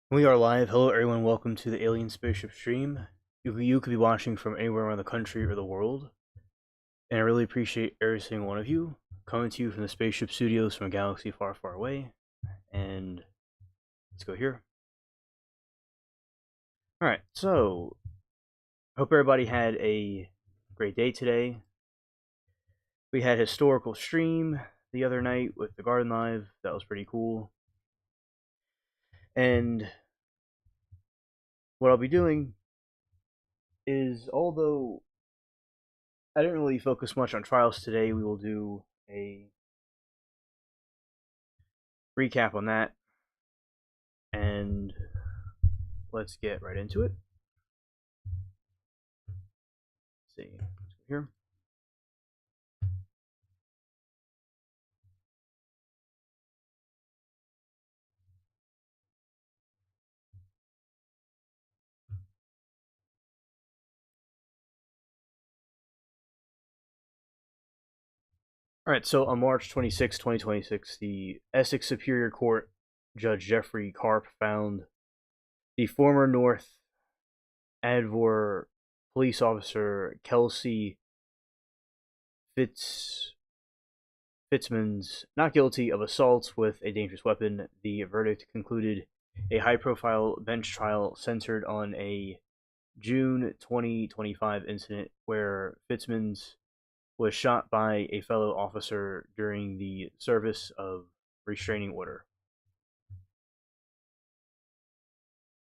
We are live. Hello, everyone. Welcome to the Alien Spaceship stream. You could be watching from anywhere around the country or the world, and I really appreciate every single one of you coming to you from the Spaceship Studios from a galaxy far, far away. And let's go here. All right. So, hope everybody had a great day today. We had a historical stream the other night with the Garden Live. That was pretty cool. And what I'll be doing is, although I didn't really focus much on trials today, we will do a recap on that, and let's get right into it. Let's see, let's go here. All right, so on March 26, 2026, the Essex Superior Court Judge Jeffrey Karp found the former North Advor police officer Kelsey Fitzmans not guilty of assault with a dangerous weapon. The verdict concluded a high-profile bench trial centered on a June 2025 incident where Fitzmans was shot by a fellow officer during the service of restraining order.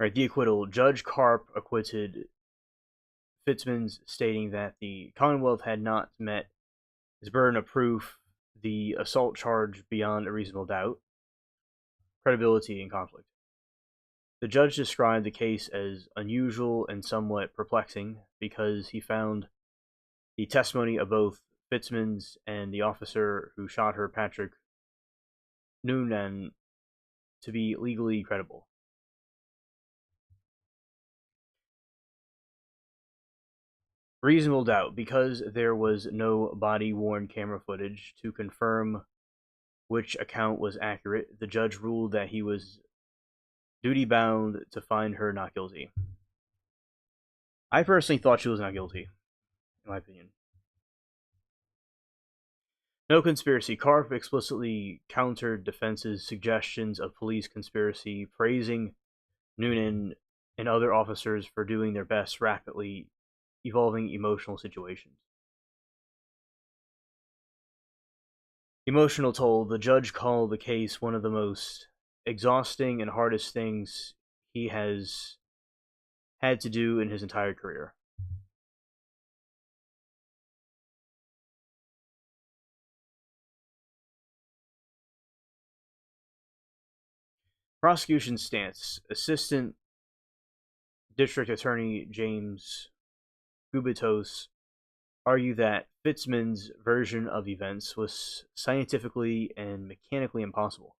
Right, the acquittal. Judge Karp acquitted Fitzmans, stating that the Commonwealth had not met its burden of proof, the assault charge beyond a reasonable doubt, credibility, and conflict. The judge described the case as unusual and somewhat perplexing because he found the testimony of both Fitzmans and the officer who shot her, Patrick Noonan, to be legally credible. Reasonable doubt, because there was no body-worn camera footage to confirm which account was accurate, the judge ruled that he was duty-bound to find her not guilty. I personally thought she was not guilty, in my opinion. No conspiracy. Karp explicitly countered defense's suggestions of police conspiracy, praising Noonan and other officers for doing their best rapidly evolving emotional situations. Emotional toll. The judge called the case one of the most exhausting and hardest things he has had to do in his entire career. Prosecution stance. Assistant District Attorney James Gubitos argued that Fitzman's version of events was scientifically and mechanically impossible.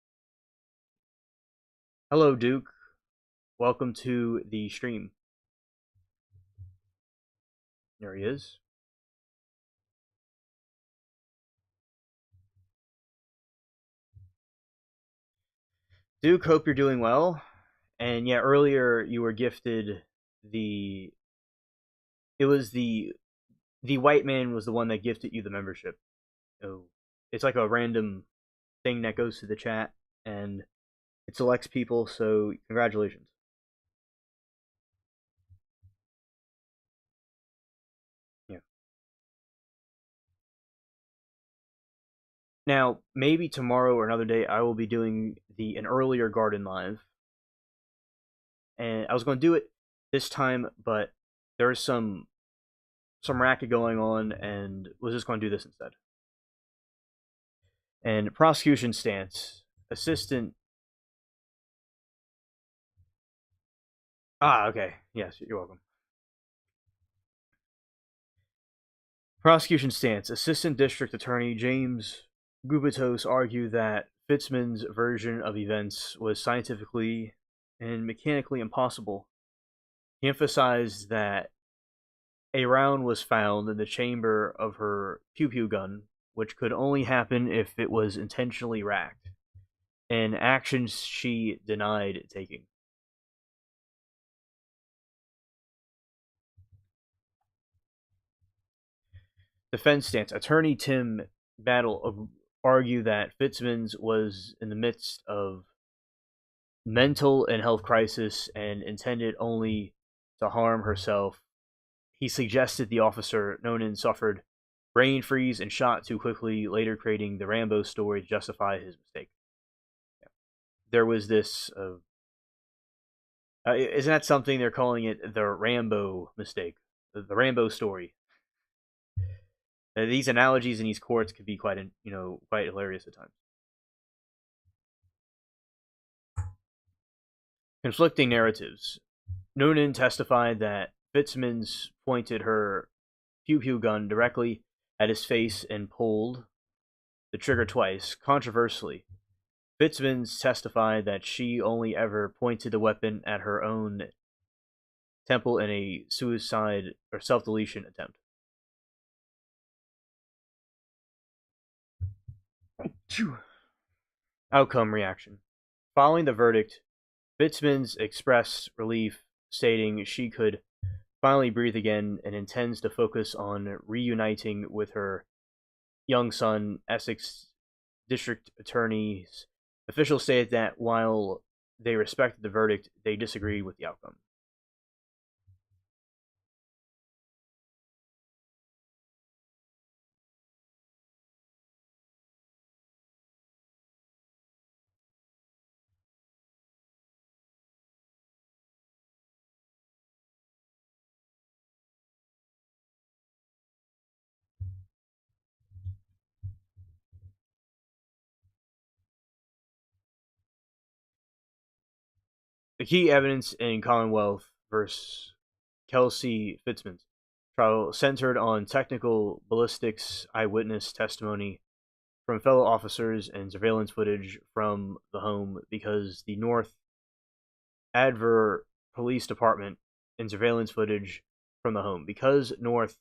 Hello, Duke. Welcome to the stream. There he is. Duke, hope you're doing well. And yeah, earlier you were gifted the. It was the white man was the one that gifted you the membership. So it's like a random thing that goes to the chat and it selects people. So congratulations. Yeah. Now maybe tomorrow or another day I will be doing an earlier garden live, and I was going to do it this time, but there's some racket going on, and was just going to do this instead. And prosecution stance, assistant. Okay. Yes, you're welcome. Prosecution stance, assistant district attorney James Gubitos argued that Fitzman's version of events was scientifically and mechanically impossible. He emphasized that a round was found in the chamber of her pew-pew gun, which could only happen if it was intentionally racked, an action she denied taking. Defense stance. Attorney Tim Battle argued that Fitzsimmons was in the midst of mental and health crisis and intended only to harm herself. He suggested the officer, Nonan, suffered brain freeze and shot too quickly, later creating the Rambo story to justify his mistake. There was this. Isn't that something they're calling it? The Rambo mistake, the Rambo story. These analogies in these courts could be quite hilarious at times. Conflicting narratives. Noonan testified that Fitzsimmons pointed her pew-pew gun directly at his face and pulled the trigger twice. Controversially, Fitzsimmons testified that she only ever pointed the weapon at her own temple in a suicide or self-deletion attempt. Outcome reaction. Following the verdict, Fitzsimmons expressed relief, stating she could finally breathe again and intends to focus on reuniting with her young son. Essex District Attorney's officials stated that while they respected the verdict, they disagreed with the outcome. The key evidence in Commonwealth versus Kelsey Fitzsimmons trial centered on technical ballistics eyewitness testimony from fellow officers and surveillance footage from the home, because the North Adver Police Department and surveillance footage from the home. Because North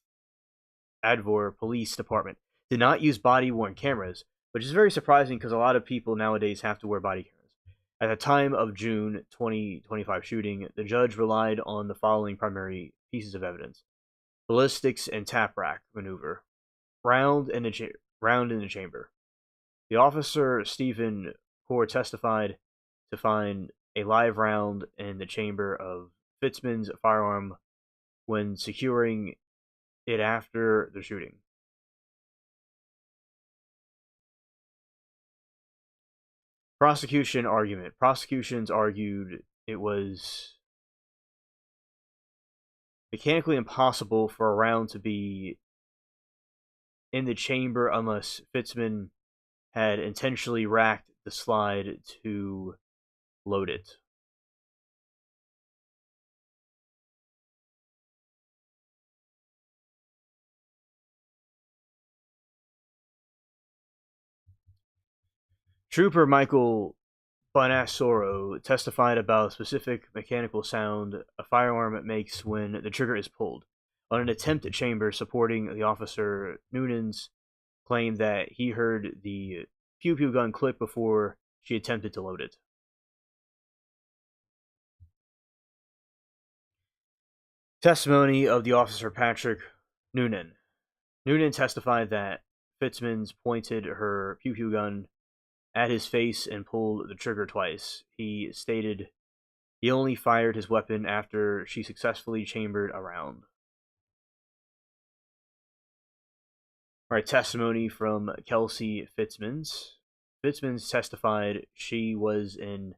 Adver Police Department did not use body-worn cameras, which is very surprising because a lot of people nowadays have to wear body cameras. At the time of June 2025 shooting, the judge relied on the following primary pieces of evidence: ballistics and tap rack maneuver, round in the chamber. The officer, Stephen Core, testified to find a live round in the chamber of Fitzsimmons' firearm when securing it after the shooting. Prosecution argument. Prosecutions argued it was mechanically impossible for a round to be in the chamber unless Fitzsimmons had intentionally racked the slide to load it. Trooper Michael Bonassoro testified about a specific mechanical sound a firearm makes when the trigger is pulled. On an attempt at chamber, supporting the officer, Noonan's claimed that he heard the pew-pew gun click before she attempted to load it. Testimony of the officer Patrick Noonan. Noonan testified that Fitzsimmons pointed her pew-pew gun at his face and pulled the trigger twice. He stated he only fired his weapon after she successfully chambered a round. Right, testimony from Kelsey Fitzsimmons. Fitzsimmons testified she was in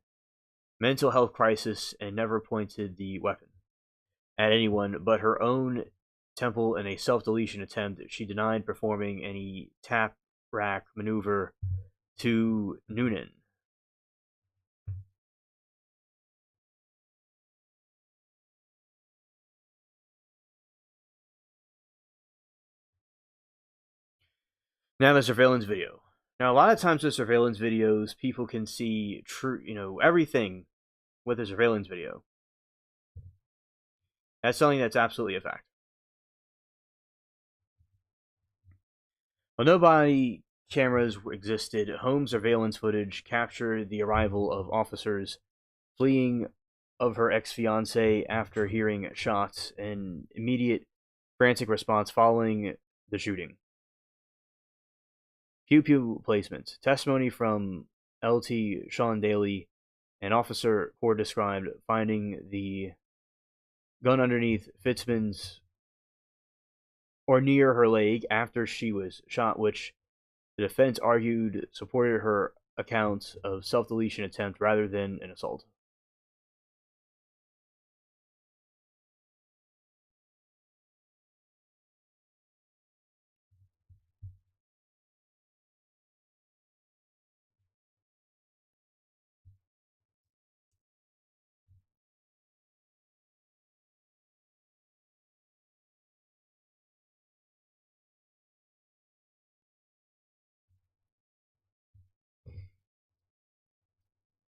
mental health crisis and never pointed the weapon at anyone but her own temple in a self-deletion attempt. She denied performing any tap rack maneuver to Noonan. Now the surveillance video. Now a lot of times with surveillance videos, people can see everything with a surveillance video. That's something that's absolutely a fact. While no body cameras existed, home surveillance footage captured the arrival of officers fleeing of her ex-fiancé after hearing shots, and immediate frantic response following the shooting. Pew pew placements. Testimony from LT Sean Daly, an officer Cord described finding the gun underneath Fitzman's or near her leg after she was shot, which the defense argued supported her accounts of self-deletion attempt rather than an assault.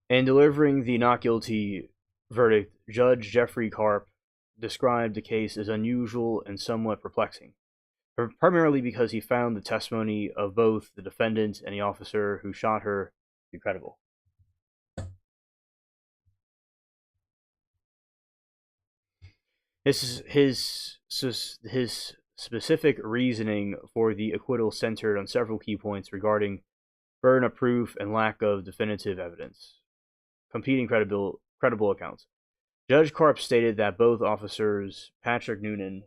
In delivering the not guilty verdict, Judge Jeffrey Karp described the case as unusual and somewhat perplexing, primarily because he found the testimony of both the defendant and the officer who shot her incredible. His specific reasoning for the acquittal centered on several key points regarding burden of proof and lack of definitive evidence, competing credible accounts. Judge Karp stated that both officers, Patrick Noonan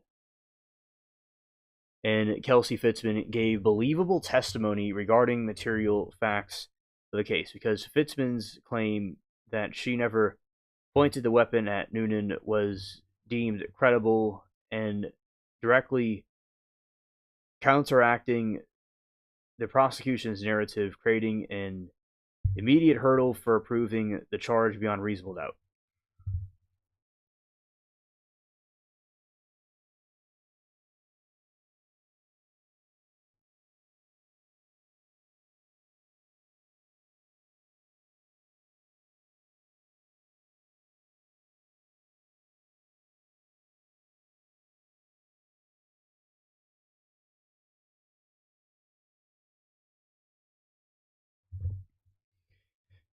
and Kelsey Fitzman, gave believable testimony regarding material facts of the case, because Fitzman's claim that she never pointed the weapon at Noonan was deemed credible and directly counteracting the prosecution's narrative, creating an immediate hurdle for proving the charge beyond reasonable doubt.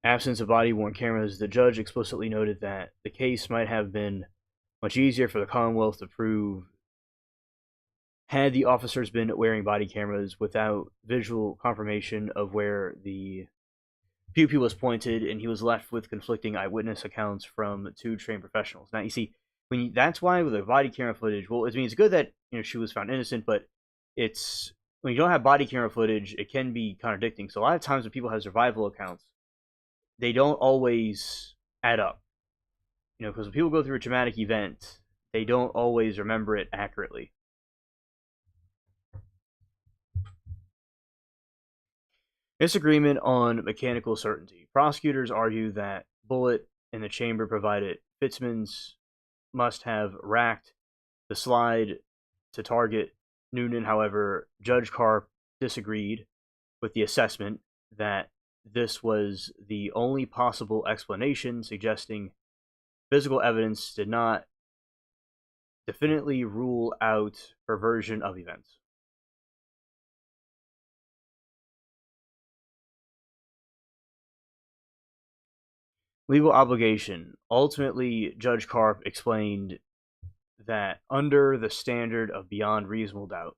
Absence of body-worn cameras, the judge explicitly noted that the case might have been much easier for the Commonwealth to prove had the officers been wearing body cameras without visual confirmation of where the pew pew was pointed, and he was left with conflicting eyewitness accounts from two trained professionals. Now, you see, that's why with the body camera footage, well, I mean, it's good that she was found innocent, but it's when you don't have body camera footage, it can be contradicting. So a lot of times when people have survival accounts, they don't always add up. Because when people go through a traumatic event, they don't always remember it accurately. Disagreement on mechanical certainty. Prosecutors argue that bullet in the chamber provided Fitzman's must have racked the slide to target Noonan. However, Judge Karp disagreed with the assessment that this was the only possible explanation, suggesting physical evidence did not definitely rule out her version of events. Legal obligation. Ultimately, Judge Karp explained that under the standard of beyond reasonable doubt,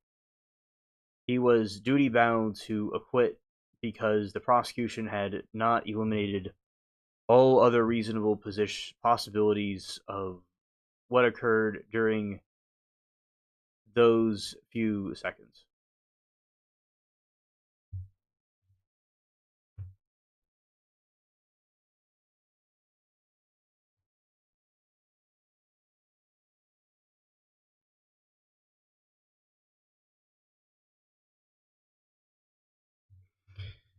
he was duty bound to acquit because the prosecution had not eliminated all other reasonable possibilities of what occurred during those few seconds.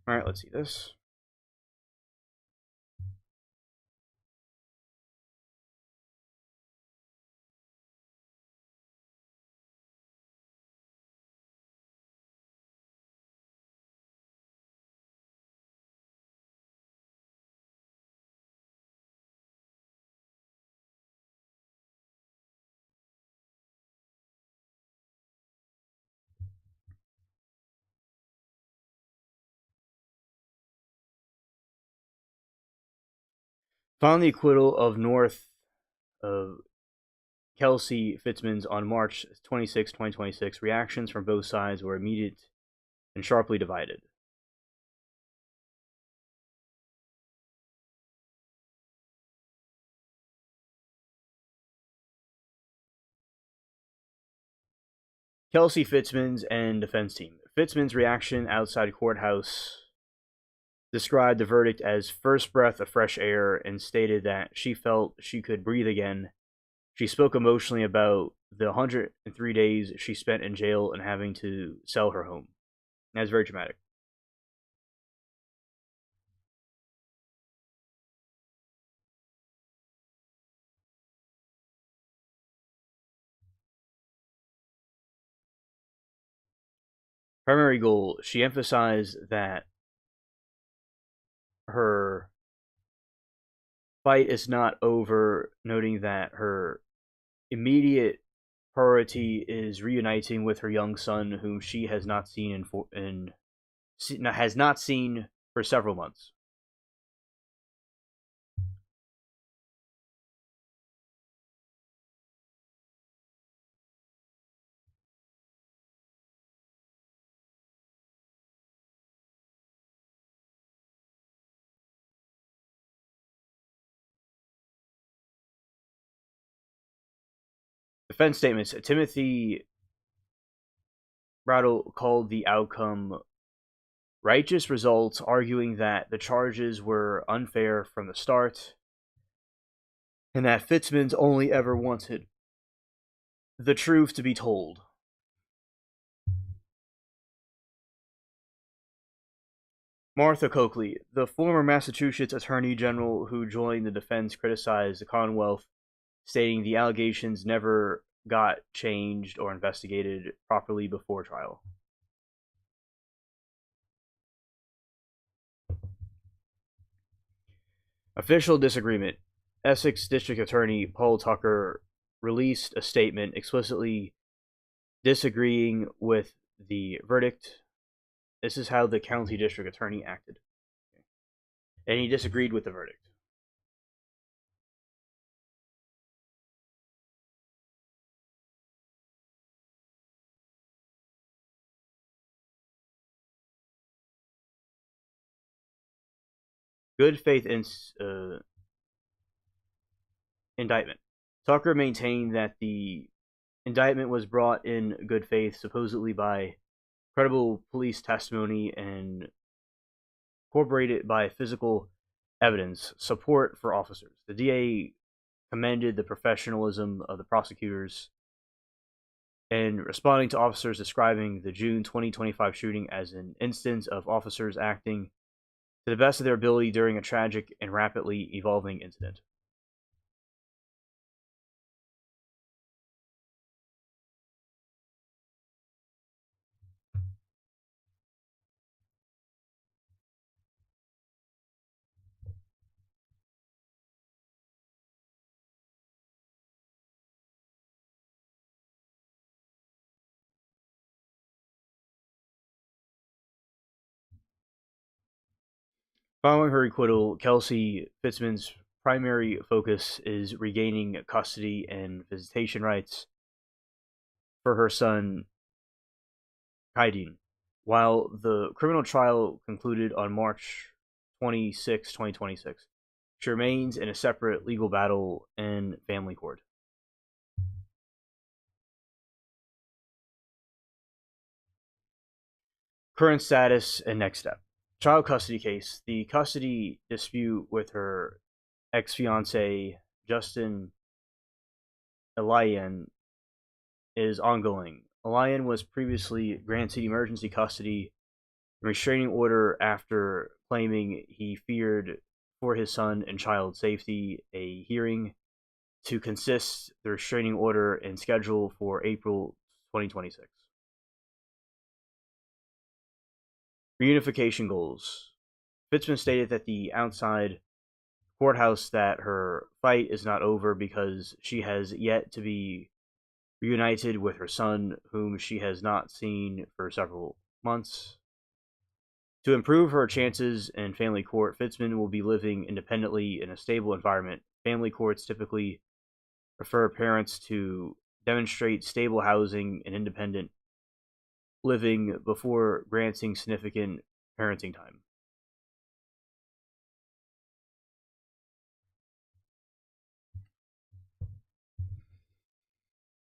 All right, let's see this. Found the acquittal of North of Kelsey Fitzman's on March 26, 2026. Reactions from both sides were immediate and sharply divided. Kelsey Fitzman's and defense team. Fitzman's reaction outside courthouse described the verdict as first breath of fresh air and stated that she felt she could breathe again. She spoke emotionally about the 103 days she spent in jail and having to sell her home. That's very dramatic. Primary goal, she emphasized that her fight is not over, noting that her immediate priority is reuniting with her young son, whom she has not seen has not seen for several months. Defense statements: Timothy Brattle called the outcome righteous results, arguing that the charges were unfair from the start and that Fitzman's only ever wanted the truth to be told. Martha Coakley, the former Massachusetts Attorney General who joined the defense, criticized the Commonwealth, stating the allegations never got changed or investigated properly before trial. Official disagreement. Essex District Attorney Paul Tucker released a statement explicitly disagreeing with the verdict. This is how the county district attorney acted. And he disagreed with the verdict. Good faith indictment. Tucker maintained that the indictment was brought in good faith, supposedly by credible police testimony and corroborated by physical evidence support for officers. The DA commended the professionalism of the prosecutors in responding to officers describing the June 2025 shooting as an instance of officers acting to the best of their ability during a tragic and rapidly evolving incident. Following her acquittal, Kelsey Fitzman's primary focus is regaining custody and visitation rights for her son, Kaidin. While the criminal trial concluded on March 26, 2026, she remains in a separate legal battle in family court. Current status and next step. Child custody case. The custody dispute with her ex fiance, Justin Elian, is ongoing. Elian was previously granted emergency custody and restraining order after claiming he feared for his son and child's safety. A hearing to consist the restraining order and schedule for April 2026. Reunification goals. Fitzman stated that the outside courthouse that her fight is not over because she has yet to be reunited with her son, whom she has not seen for several months. To improve her chances in family court, Fitzman will be living independently in a stable environment. Family courts typically prefer parents to demonstrate stable housing and independent living before granting significant parenting time.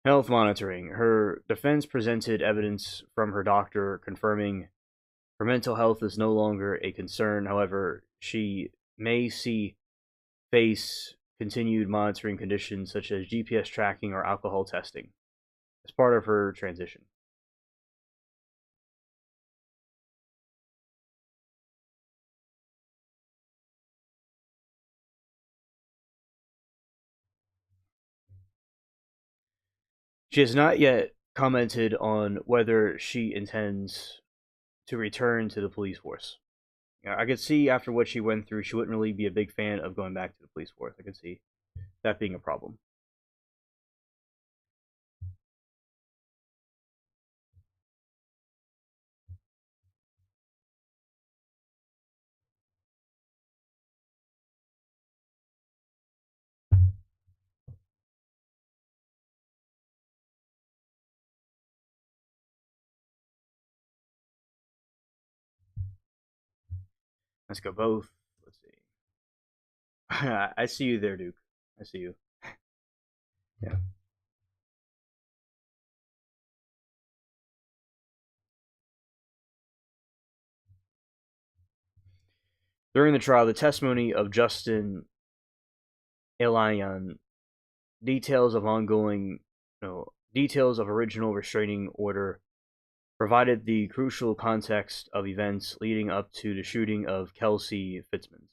Health monitoring. Her defense presented evidence from her doctor confirming her mental health is no longer a concern. However, she may face continued monitoring conditions such as GPS tracking or alcohol testing as part of her transition. She has not yet commented on whether she intends to return to the police force. I could see after what she went through, she wouldn't really be a big fan of going back to the police force. I could see that being a problem. Let's go both. Let's see. I see you there, Duke. I see you. Yeah. During the trial, the testimony of Justin Elian details of original restraining order provided the crucial context of events leading up to the shooting of Kelsey Fitzsimmons.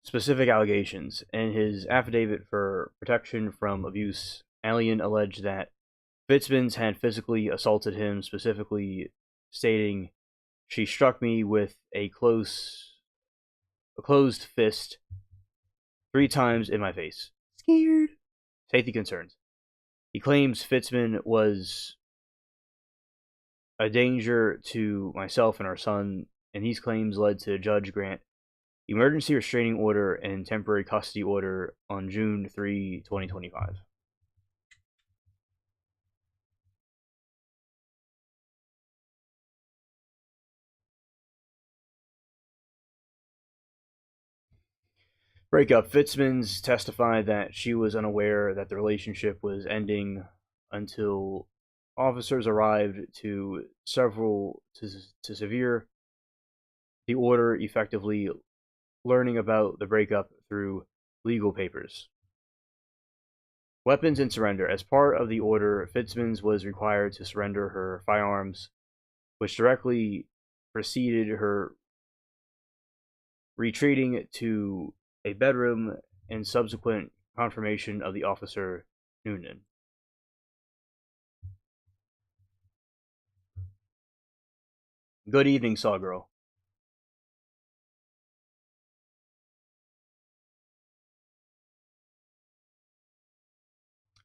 Specific allegations. In his affidavit for protection from abuse, Alien alleged that Fitzsimmons had physically assaulted him, specifically stating, "She struck me with a closed fist 3 times in my face. Scared. Safety concerns." He claims Fitzsimmons was a danger to myself and our son, and these claims led to Judge Grant emergency restraining order and temporary custody order on June 3, 2025. Breakup. Fitzsimmons testified that she was unaware that the relationship was ending until officers arrived to severe the order, effectively learning about the breakup through legal papers. Weapons and surrender. As part of the order, Fitzsimmons was required to surrender her firearms, which directly preceded her retreating to a bedroom and subsequent confirmation of the officer Noonan. Good evening, Sawgirl.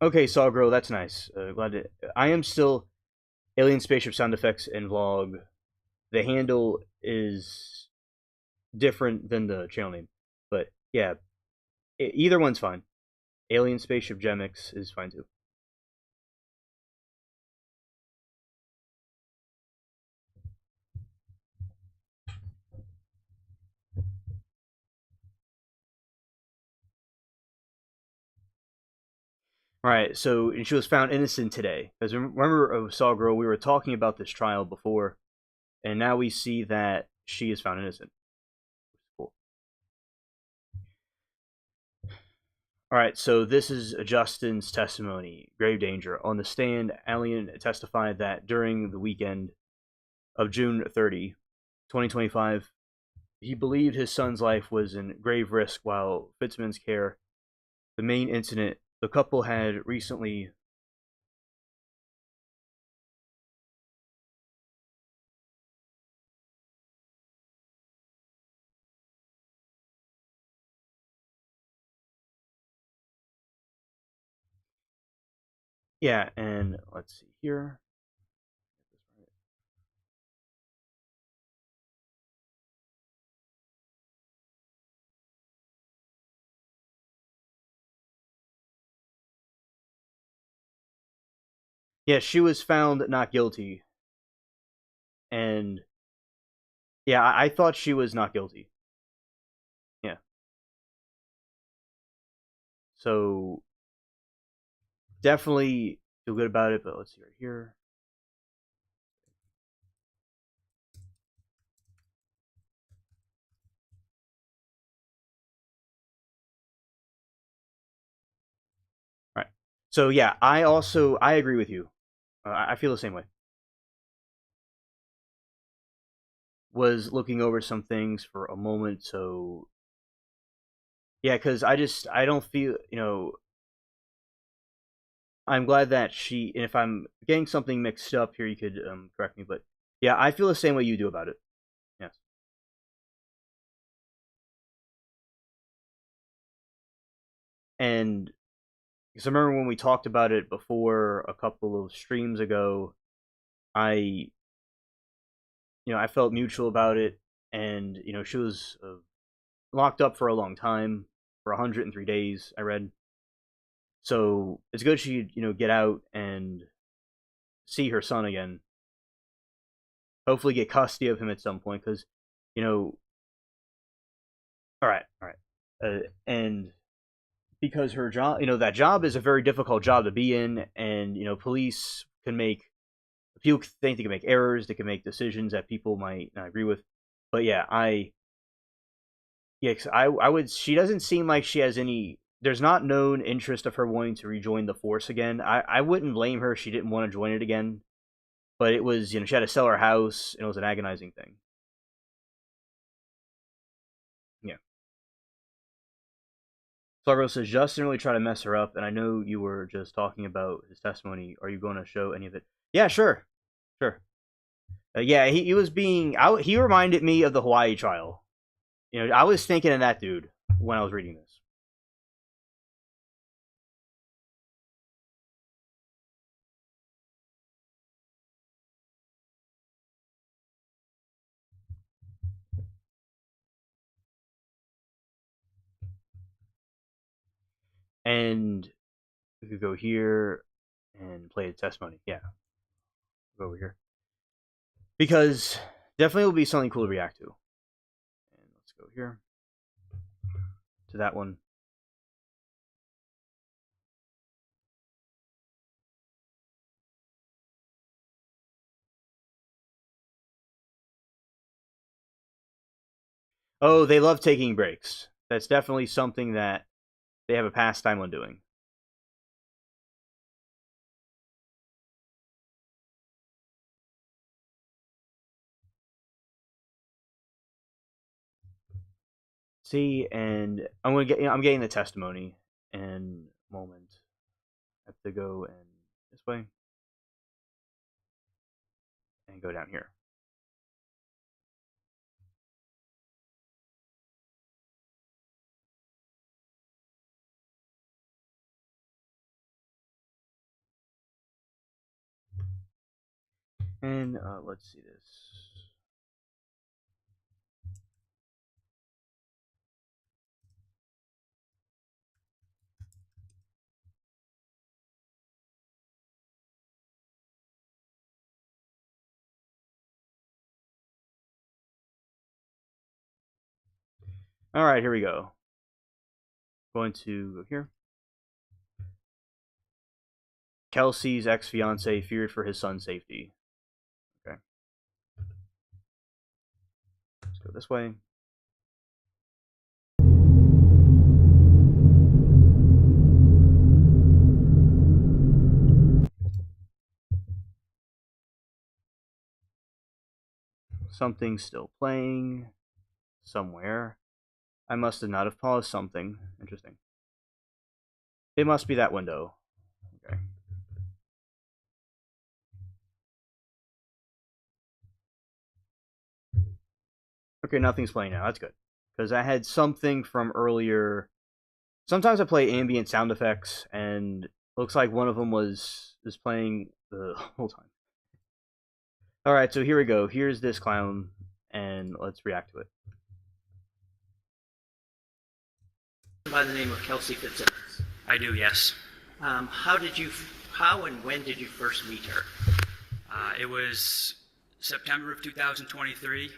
Okay, Sawgirl, that's nice. Glad to. I am still Alien Spaceship Sound Effects and Vlog. The handle is different than the channel name, but yeah, either one's fine. Alien Spaceship Gemix is fine too. All right, so and she was found innocent today. Because remember, Saw Girl, we were talking about this trial before, and now we see that she is found innocent. Cool. All right, so this is Justin's testimony. Grave danger. On the stand, Alien testified that during the weekend of June 30, 2025, he believed his son's life was in grave risk while Fitzsimmons' care. The main incident, the couple had recently. Yeah, and let's see here. Yeah, she was found not guilty, and yeah, I thought she was not guilty. Yeah, so definitely feel good about it. But let's see right here. All right. So yeah, I agree with you. I feel the same way. Was looking over some things for a moment, so yeah, because I don't feel I'm glad that she. And if I'm getting something mixed up here, you could correct me. But yeah, I feel the same way you do about it. Yes, and because I remember when we talked about it before a couple of streams ago, I I felt neutral about it, and she was locked up for a long time, for 103 days. I read, so it's good she get out and see her son again. Hopefully, get custody of him at some point, because you know. All right, and because her job, that job is a very difficult job to be in, and police can make people think they can make errors, they can make decisions that people might not agree with. But yeah, yeah, 'cause I would. She doesn't seem like she has any. There's not known interest of her wanting to rejoin the force again. I wouldn't blame her if she didn't want to join it again, but it was she had to sell her house, and it was an agonizing thing. Yeah. Fargo says Justin really tried to mess her up, and I know you were just talking about his testimony. Are you going to show any of it? Yeah, sure, sure. Yeah, he was being. He reminded me of the Hawaii trial. I was thinking of that dude when I was reading this. And we could go here and play the testimony. Yeah, go over here because definitely will be something cool to react to. And let's go here to that one. Oh, they love taking breaks. That's definitely something that they have a pastime on doing. See, and I'm getting the testimony in a moment. I have to go and this way and go down here. And let's see this. All right, here we go. Going to go here. Kelsey's ex fiance feared for his son's safety. Okay, let's go this way. Something's still playing somewhere. I must have not have paused something. Interesting. It must be that window. Okay. Okay, nothing's playing now. That's good. Because I had something from earlier. Sometimes I play ambient sound effects, and looks like one of them was playing the whole time. All right, so here we go. Here's this clown, and let's react to it. By the name of Kelsey Fitzsimmons. I do, yes. How did you How and when did you first meet her? It was September of 2023.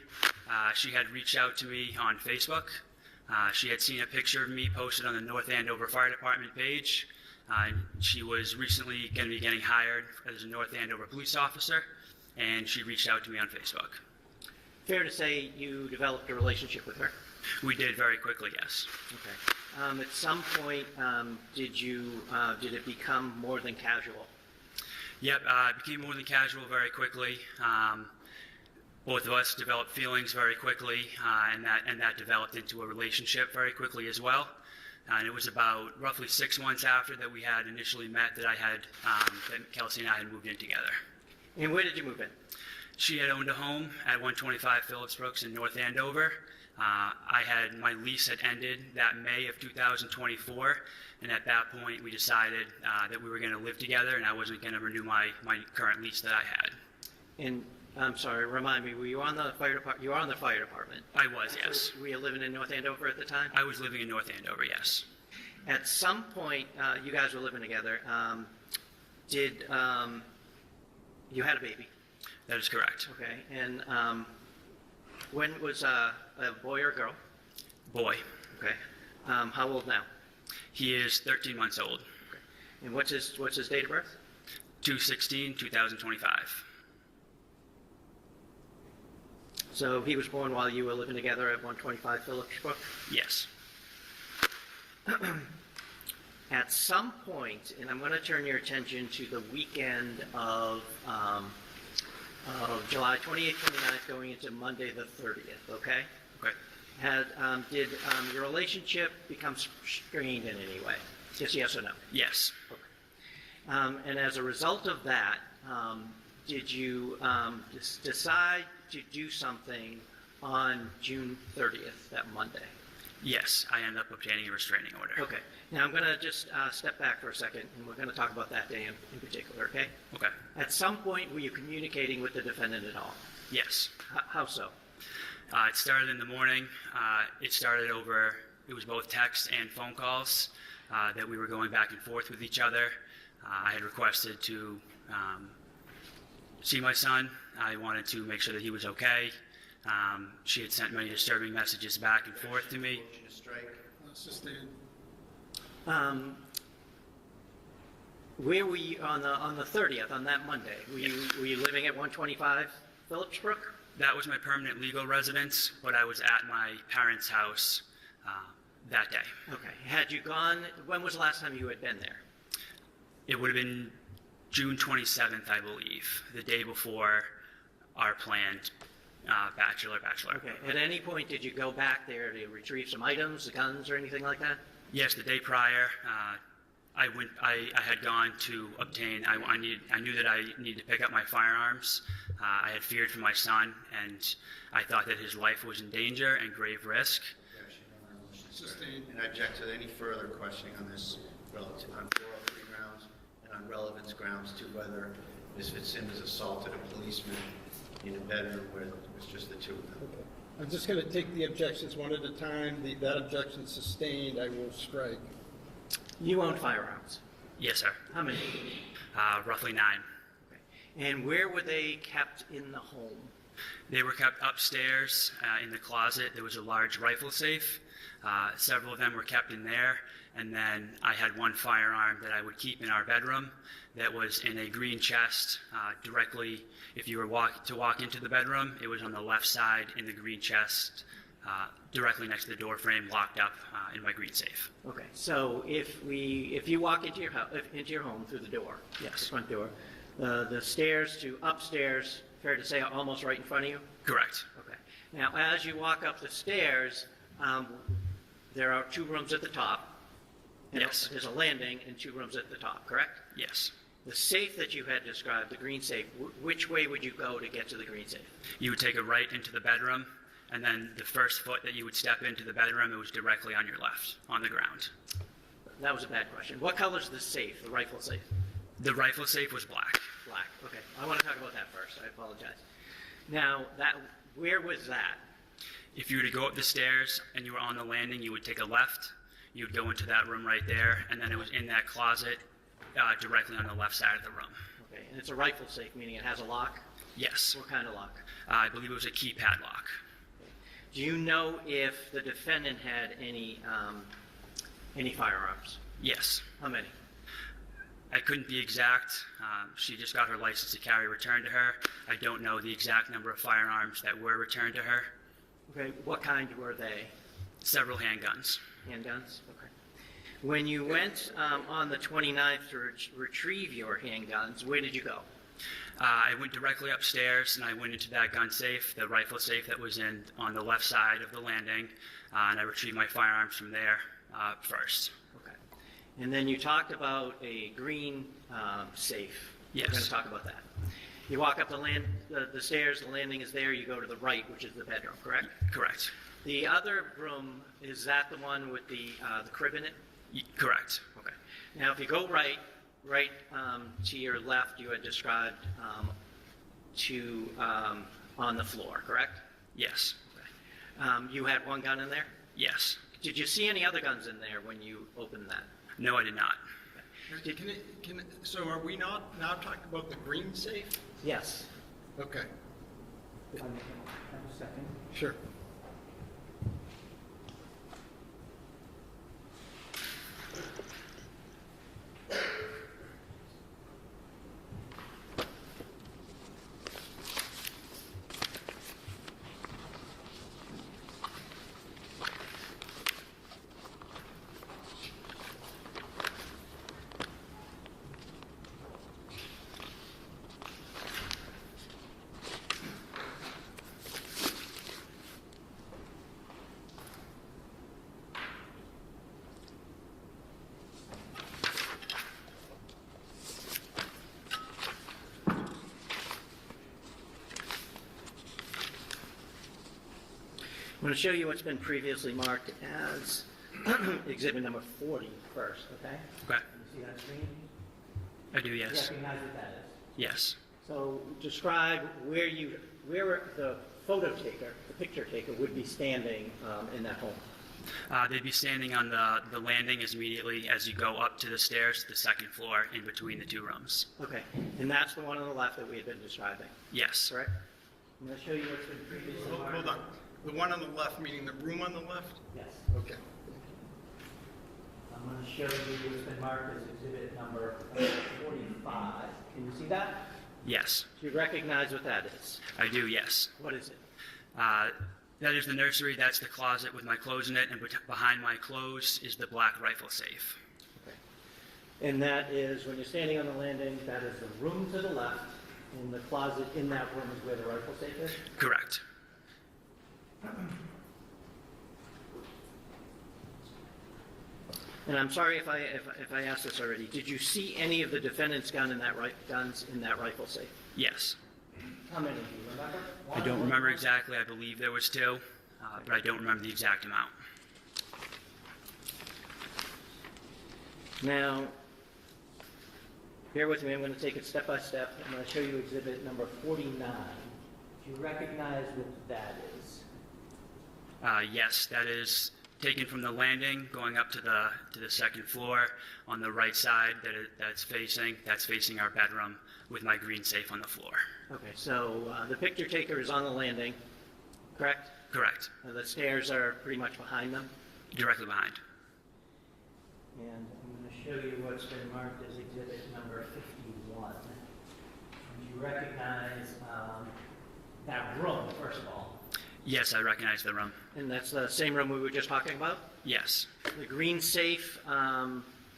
She had reached out to me on Facebook. She had seen a picture of me posted on the North Andover Fire Department page. She was recently going to be getting hired as a North Andover police officer, and she reached out to me on Facebook. Fair to say you developed a relationship with her? We did very quickly, yes. Okay. At some point, did it become more than casual? Yep, it became more than casual very quickly. Both of us developed feelings very quickly, and that developed into a relationship very quickly as well. And it was about roughly 6 months after that we had initially met that that Kelsey and I had moved in together. And where did you move in? She had owned a home at 125 Phillips Brooks in North Andover. My lease had ended that May of 2024, and at that point we decided that we were going to live together, and I wasn't going to renew my current lease that I had. And I'm sorry, remind me, were you on the fire department? You were on the fire department. I was, yes. Were you living in North Andover at the time? I was living in North Andover, yes. At some point, you guys were living together. You had a baby? That is correct. Okay. And when was a boy or girl? Boy. Okay. How old now? He is 13 months old. Okay. And what's his date of birth? 2/16/2025. So he was born while you were living together at 125 Phillips Brook? Yes. At some point, and I'm going to turn your attention to the weekend of July 28th, 29th, going into Monday the 30th, okay? Okay. Did your relationship become strained in any way? Just yes or no? Yes. Okay. And as a result of that, did you decide to do something on June 30th, that Monday? Yes, I ended up obtaining a restraining order. Okay. Now I'm going to just step back for a second, and we're going to talk about that day in particular, okay? Okay. At some point, were you communicating with the defendant at all? Yes. How so? It started in the morning. It was both text and phone calls that we were going back and forth with each other. I had requested to see my son. I wanted to make sure that he was okay. She had sent many disturbing messages back and forth to me. Where were you on the 30th, on that Monday? Were you living at 125 Phillips Brook? That was my permanent legal residence, but I was at my parents' house that day. Okay. Had you gone, when was the last time you had been there? It would have been June 27th, I believe, the day before our planned bachelor. Okay. At any point, did you go back there to retrieve some items, guns, or anything like that? Yes, the day prior, I had gone to obtain. I knew that I needed to pick up my firearms. I had feared for my son, and I thought that his life was in danger and grave risk. And I object to any further questioning on this relative on 403 grounds and on relevance grounds to whether Ms. Fitzsimmons assaulted a policeman in a bedroom where it was just the two of them. Okay. I'm just going to take the objections one at a time. That objection sustained, I will strike. You owned firearms. Yes, sir. How many? Roughly 9. Okay. And where were they kept in the home? They were kept upstairs in the closet. There was a large rifle safe. Several of them were kept in there. And then I had one firearm that I would keep in our bedroom that was in a green chest directly. If you were to walk into the bedroom, it was on the left side in the green chest, directly next to the door frame, locked up in my green safe. Okay. So if you walk into your home through the door, Yes. the front door, the stairs to upstairs, fair to say, are almost right in front of you? Correct. Okay. Now, as you walk up the stairs, there are 2 rooms at the top. And Yes. There's a landing and 2 rooms at the top, correct? Yes. The safe that you had described, the green safe, which way would you go to get to the green safe? You would take a right into the bedroom, and then the first foot that you would step into the bedroom, it was directly on your left, on the ground. That was a bad question. What color is the safe, the rifle safe? The rifle safe was black. Black. Okay. I want to talk about that first. I apologize. Now, where was that? If you were to go up the stairs and you were on the landing, you would take a left. You would go into that room right there, and then it was in that closet directly on the left side of the room. Okay, and it's a rifle safe, meaning it has a lock? Yes. What kind of lock? I believe it was a keypad lock. Do you know if the defendant had any firearms? Yes. How many? I couldn't be exact. She just got her license to carry returned to her. I don't know the exact number of firearms that were returned to her. Okay, what kind were they? Several handguns. Handguns? Okay. When you went on the 29th to retrieve your handguns, where did you go? I went directly upstairs and I went into that gun safe, the rifle safe that was on the left side of the landing, and I retrieved my firearms from there first. Okay. And then you talked about a green safe. Yes. We're going to talk about that. You walk up the stairs, the landing is there, you go to the right, which is the bedroom, correct? Correct. The other room, is that the one with the crib in it? Correct. Okay. Now, if you go right to your left, you had described on the floor, correct? Yes. Okay. You had one gun in there? Yes. Did you see any other guns in there when you opened that? No, I did not. So are we not now talking about the green safe? Yes. Okay, If I may have a second. sure. I'm going to show you what's been previously marked as exhibit number 40 first, okay? Okay. You see that screen? I do, yes. You recognize what that is? Yes. So describe where the photo taker, the picture taker, would be standing in that home. They'd be standing on the landing as immediately as you go up to the stairs to the second floor in between the two rooms. Okay, and that's the one on the left that we had been describing, Yes. correct? I'm going to show you what's been previously marked. Hold on. The one on the left, meaning the room on the left? Yes. Okay. I'm going to show you what's been marked as exhibit number 45. Can you see that? Yes. Do you recognize what that is? I do, yes. What is it? That is the nursery, that's the closet with my clothes in it, and behind my clothes is the black rifle safe. Okay. And that is, when you're standing on the landing, that is the room to the left, and the closet in that room is where the rifle safe is? Correct. And I'm sorry if I asked this already. Did you see any of the defendant's guns in that rifle safe? Yes. How many? Do you remember? I don't remember exactly. I believe there was two, but I don't remember the exact amount. Now, bear with me. I'm going to take it step by step. I'm going to show you exhibit number 49. Do you recognize what that is? Yes, that is taken from the landing, going up to the second floor on the right side. That's facing our bedroom with my green safe on the floor. Okay, so the picture taker is on the landing, correct? Correct. The stairs are pretty much behind them. Directly behind. And I'm going to show you what's been marked as exhibit number 51. Do you recognize that room, first of all? Yes, I recognize the room. And that's the same room we were just talking about? Yes. The green safe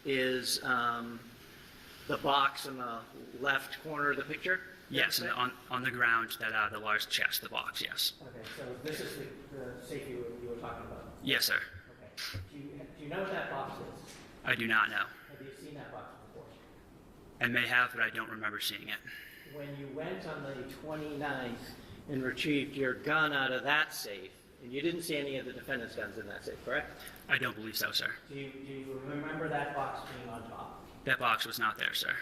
is the box in the left corner of the picture? Yes, and on the ground, the large chest, the box, yes. Okay, so this is the safe you were talking about? Yes, sir. Okay. Do you know what that box is? I do not know. Have you seen that box before? I may have, but I don't remember seeing it. When you went on the 29th and retrieved your gun out of that safe, and you didn't see any of the defendant's guns in that safe, correct? I don't believe so, sir. Do you remember that box being on top? That box was not there, sir.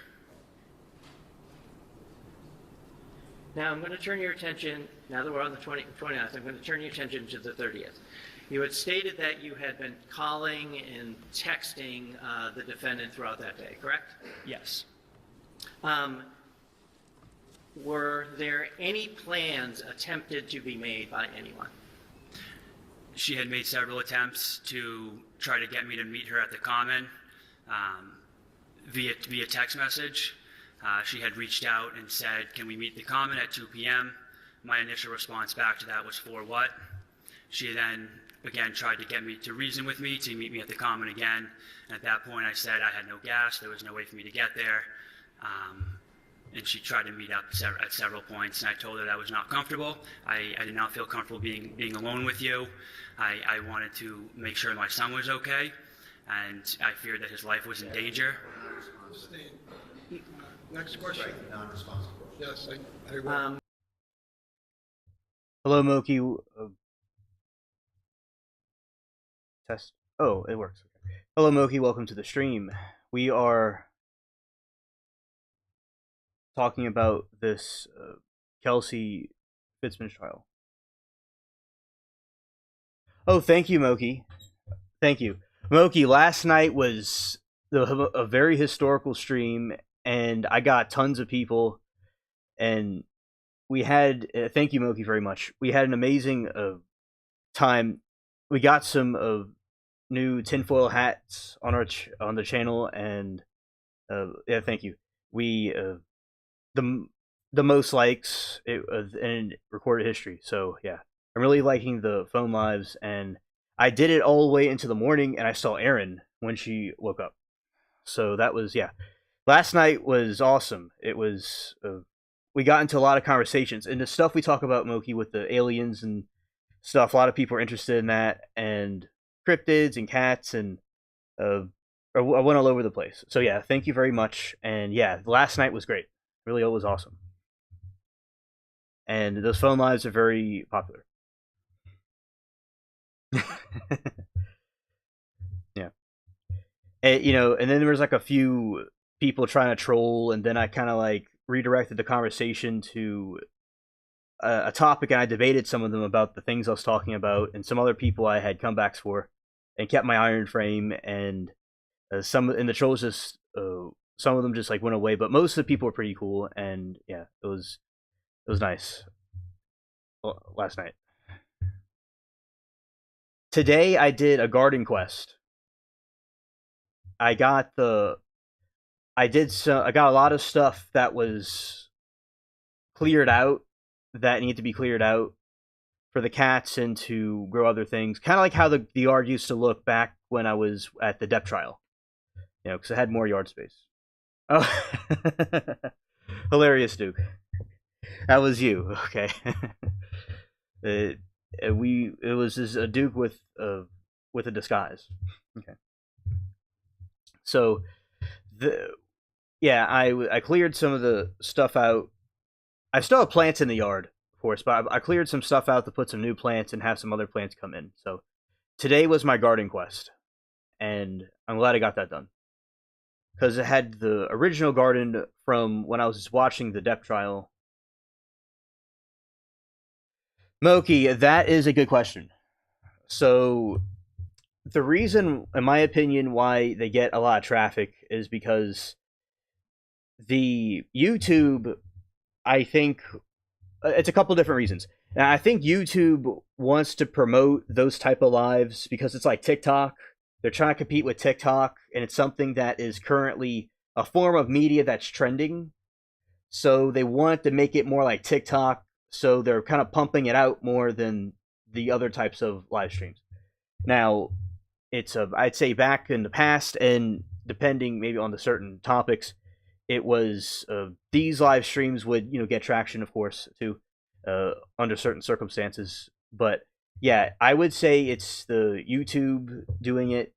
Now I'm going to turn your attention, now that we're on the 29th, I'm going to turn your attention to the 30th. You had stated that you had been calling and texting the defendant throughout that day, correct? Yes. Were there any plans attempted to be made by anyone? She had made several attempts to try to get me to meet her at the Common via text message. She had reached out and said, "Can we meet the Common at 2 p.m.?" My initial response back to that was, "For what?" She then again tried to get me to reason with me to meet me at the Common again. And at that point I said I had no gas, there was no way for me to get there. And she tried to meet up at several points, and I told her that I was not comfortable. I did not feel comfortable being alone with you. I wanted to make sure my son was okay, and I feared that his life was in danger. Sustained. Next question. Right, non-responsive. Yes, I will. Hello, Moki. Test. Oh, it works. Hello, Moki. Welcome to the stream. We are talking about this Kelsey Fitzman trial. Oh, thank you, Moki. Thank you. Moki, last night was a very historical stream, and I got tons of people, and we had, thank you, Moki, very much. We had an amazing time. We got some new tinfoil hats on on the channel, and yeah, thank you. We the most likes in recorded history. So yeah, I'm really liking the phone lives, and I did it all the way into the morning, and I saw Erin when she woke up. So that was, yeah. Last night was awesome. It was we got into a lot of conversations, and the stuff we talk about, Moki, with the aliens and stuff. A lot of people are interested in that, and cryptids and cats, and I went all over the place. So yeah, thank you very much. And yeah, last night was great. Really, it was awesome. And those phone lives are very popular. Yeah. And, and then there was like a few people trying to troll, and then I kind of like redirected the conversation to a topic, and I debated some of them about the things I was talking about, and some other people I had comebacks for, and kept my iron frame, and the trolls just some of them just like went away, but most of the people were pretty cool, and yeah, it was nice. Last night. Today I did a garden quest. I got a lot of stuff that was cleared out that needed to be cleared out for the cats and to grow other things. Kind of like how the yard used to look back when I was at the depth trial. Because it had more yard space. Oh, hilarious, Duke. That was you. Okay. It was just a Duke with a disguise. Okay. So I cleared some of the stuff out. I still have plants in the yard, of course, but I cleared some stuff out to put some new plants and have some other plants come in. So today was my garden quest, and I'm glad I got that done. Because it had the original garden from when I was watching the depth trial. Moki, that is a good question. So, the reason, in my opinion, why they get a lot of traffic is because the YouTube, I think, it's a couple different reasons. Now, I think YouTube wants to promote those type of lives because it's like TikTok. They're trying to compete with TikTok, and it's something that is currently a form of media that's trending. So they want to make it more like TikTok, so they're kind of pumping it out more than the other types of live streams. Now, I'd say back in the past, and depending maybe on the certain topics, it was these live streams would get traction, of course, too, under certain circumstances. But yeah, I would say it's the YouTube doing it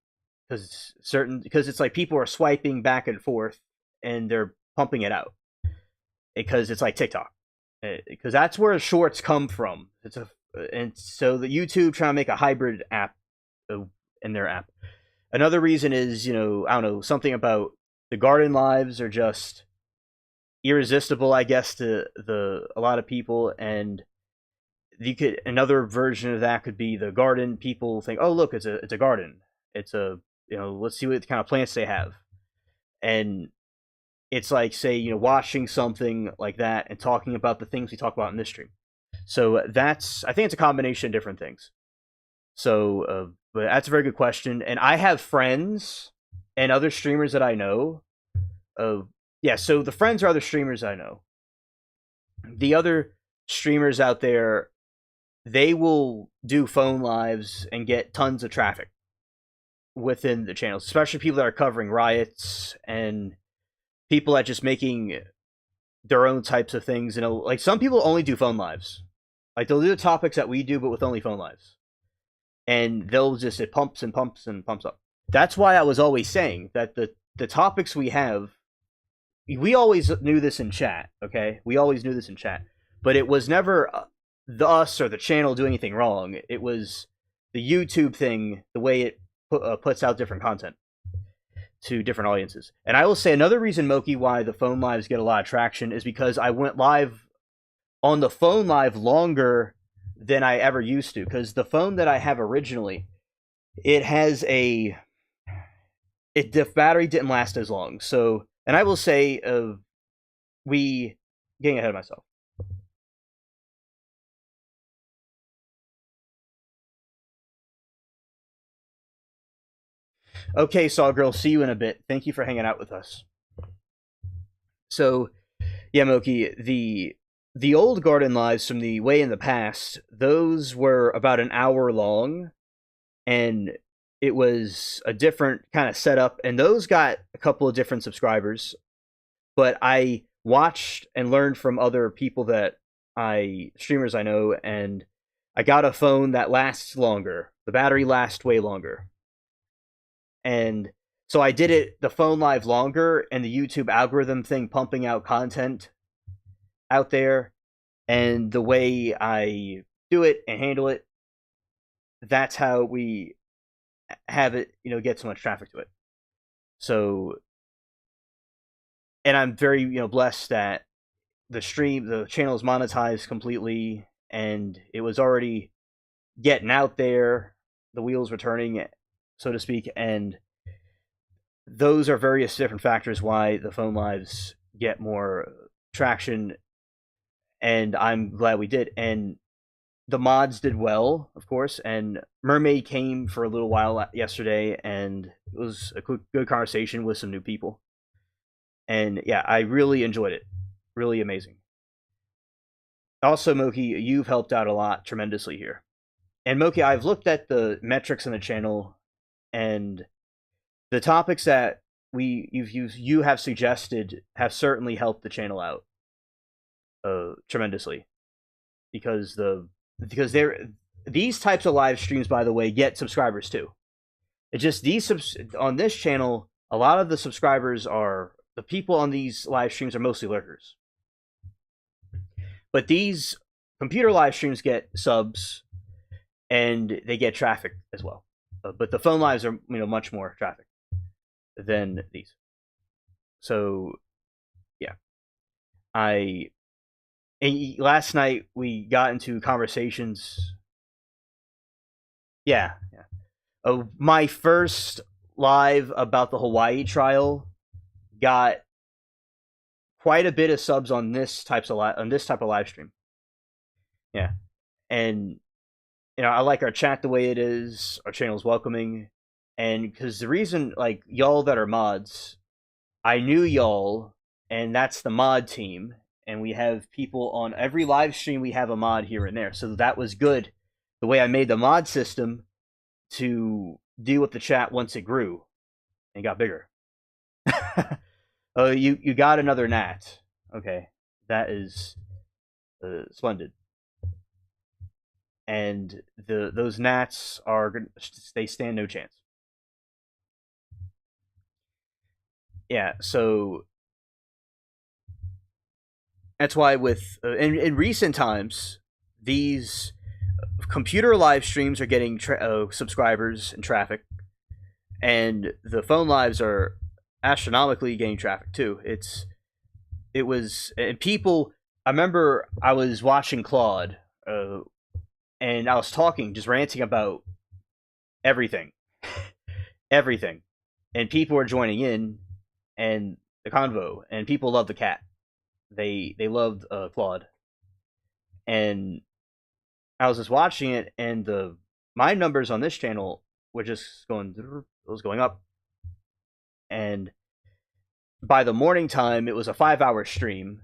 because it's like people are swiping back and forth and they're pumping it out because it's like TikTok, because that's where shorts come from. And so the YouTube trying to make a hybrid app in their app. Another reason is I don't know, something about the garden lives are just irresistible, I guess, to a lot of people, and you could another version of that could be the garden. People think, oh look, it's a garden. It's a let's see what kind of plants they have, and it's like say washing something like that and talking about the things we talk about in this stream. So I think it's a combination of different things. So, but that's a very good question, and I have friends and other streamers that I know. Yeah, so the friends are other streamers I know. The other streamers out there, they will do phone lives and get tons of traffic within the channels, especially people that are covering riots and people that just making their own types of things. Like some people only do phone lives. Like they'll do the topics that we do, but with only phone lives. And it pumps and pumps and pumps up. That's why I was always saying that the topics we have, we always knew this in chat, okay? We always knew this in chat. But it was never us or the channel doing anything wrong. It was the YouTube thing, the way it puts out different content to different audiences. And I will say another reason, Moki, why the phone lives get a lot of traction is because I went live on the phone live longer than I ever used to. Because the phone that I have originally, the battery didn't last as long. So, and I will say, getting ahead of myself. Okay, Saw Girl, see you in a bit. Thank you for hanging out with us. So, yeah, Moki, the old garden lives from the way in the past, those were about an hour long, and it was a different kind of setup, and those got a couple of different subscribers. But I watched and learned from other people streamers I know, and I got a phone that lasts longer. The battery lasts way longer. And so I did the phone live longer, and the YouTube algorithm thing pumping out content out there, and the way I do it and handle it, that's how we have it, get so much traffic to it. So, and I'm very, blessed that the channel is monetized completely, and it was already getting out there, the wheels were turning, so to speak, and those are various different factors why the phone lives get more traction, and I'm glad we did. And the mods did well, of course, and Mermaid came for a little while yesterday, and it was a good conversation with some new people. And yeah, I really enjoyed it. Really amazing. Also, Moki, you've helped out a lot tremendously here. And Moki, I've looked at the metrics on the channel, and the topics that you have suggested have certainly helped the channel out tremendously, because these types of live streams, by the way, get subscribers too. It just on this channel, a lot of the subscribers are the people on these live streams are mostly lurkers, but these computer live streams get subs and they get traffic as well. But the phone lives are much more traffic than these. So yeah, last night we got into conversations. Yeah. My first live about the Hawaii trial got quite a bit of subs on this type of live stream. Yeah, and I like our chat the way it is. Our channel's welcoming, and because the reason, like, y'all that are mods, I knew y'all, and that's the mod team, and we have people on every live stream. We have a mod here and there, so that was good. The way I made the mod system to deal with the chat once it grew and got bigger. Oh, you got another gnat. Okay, that is splendid. And those gnats they stand no chance. Yeah, so that's why with in recent times, these computer live streams are getting subscribers and traffic, and the phone lives are astronomically getting traffic too. And people. I remember I was watching Claude and I was talking, just ranting about everything, everything, and people were joining in, and the convo, and people loved the cat. They loved Claude, and I was just watching it, and the my numbers on this channel were just going, it was going up, and by the morning time, it was a 5 hour stream.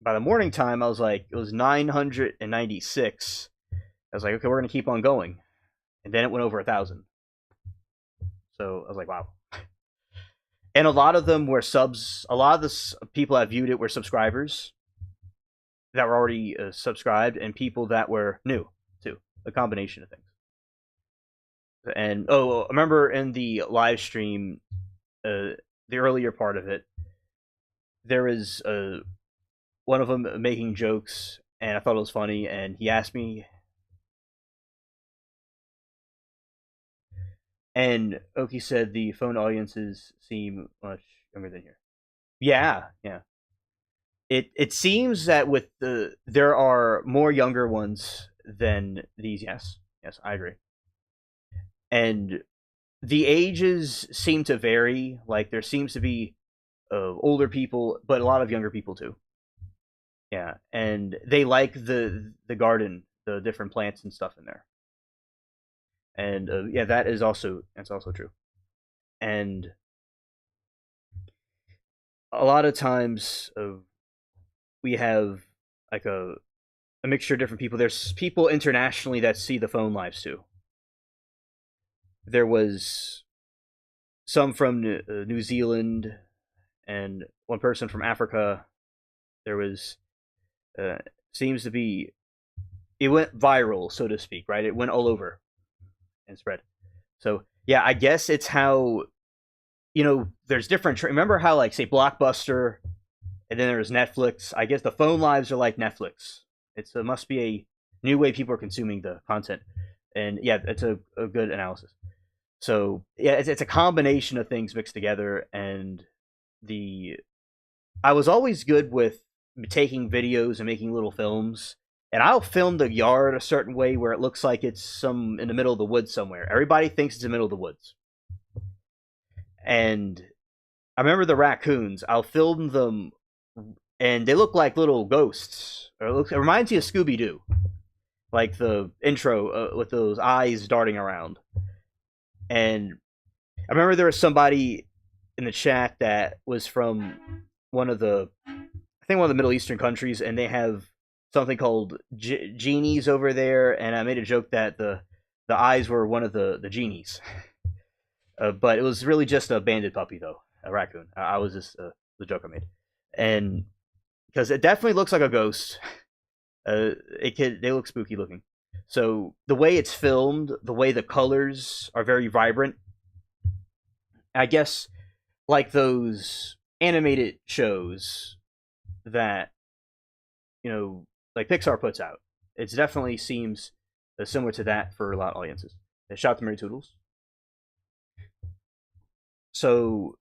By the morning time, I was like, it was 996. I was like, okay, we're gonna keep on going, and then it went over 1,000. So I was like, wow. And a lot of them were subs. A lot of the people that viewed it were subscribers that were already subscribed, and people that were new too. A combination of things. And I remember in the live stream, the earlier part of it, there was one of them making jokes, and I thought it was funny. And he asked me, and Oki said the phone audiences seem much younger than here. Yeah, yeah. It seems that there are more younger ones than these. Yes, yes, I agree. And the ages seem to vary. Like there seems to be older people, but a lot of younger people too. Yeah, and they like the garden, the different plants and stuff in there. And yeah, that's also true. And a lot of times we have like a mixture of different people. There's people internationally that see the phone lives too. There was some from New Zealand and one person from Africa. There was seems to be, it went viral, so to speak, right? It went all over and spread. So yeah, I guess it's how, there's different. Remember how, like, say Blockbuster, and then there's Netflix. I guess the phone lives are like Netflix. It must be a new way people are consuming the content, and yeah, it's a good analysis. So yeah, it's a combination of things mixed together, and I was always good with taking videos and making little films, and I'll film the yard a certain way where it looks like it's in the middle of the woods somewhere. Everybody thinks it's in the middle of the woods. And I remember the raccoons. I'll film them, and they look like little ghosts. It reminds you of Scooby-Doo. Like the intro with those eyes darting around. And I remember there was somebody in the chat that was from one of the Middle Eastern countries, and they have something called genies over there, and I made a joke that the eyes were one of the genies. But it was really just a banded puppy, though, a raccoon. I was just the joke I made, and because it definitely looks like a ghost. They look spooky looking. So the way it's filmed, the way the colors are very vibrant. I guess like those animated shows that like Pixar puts out. It definitely seems similar to that for a lot of audiences. Shout out to Mary Toodles. So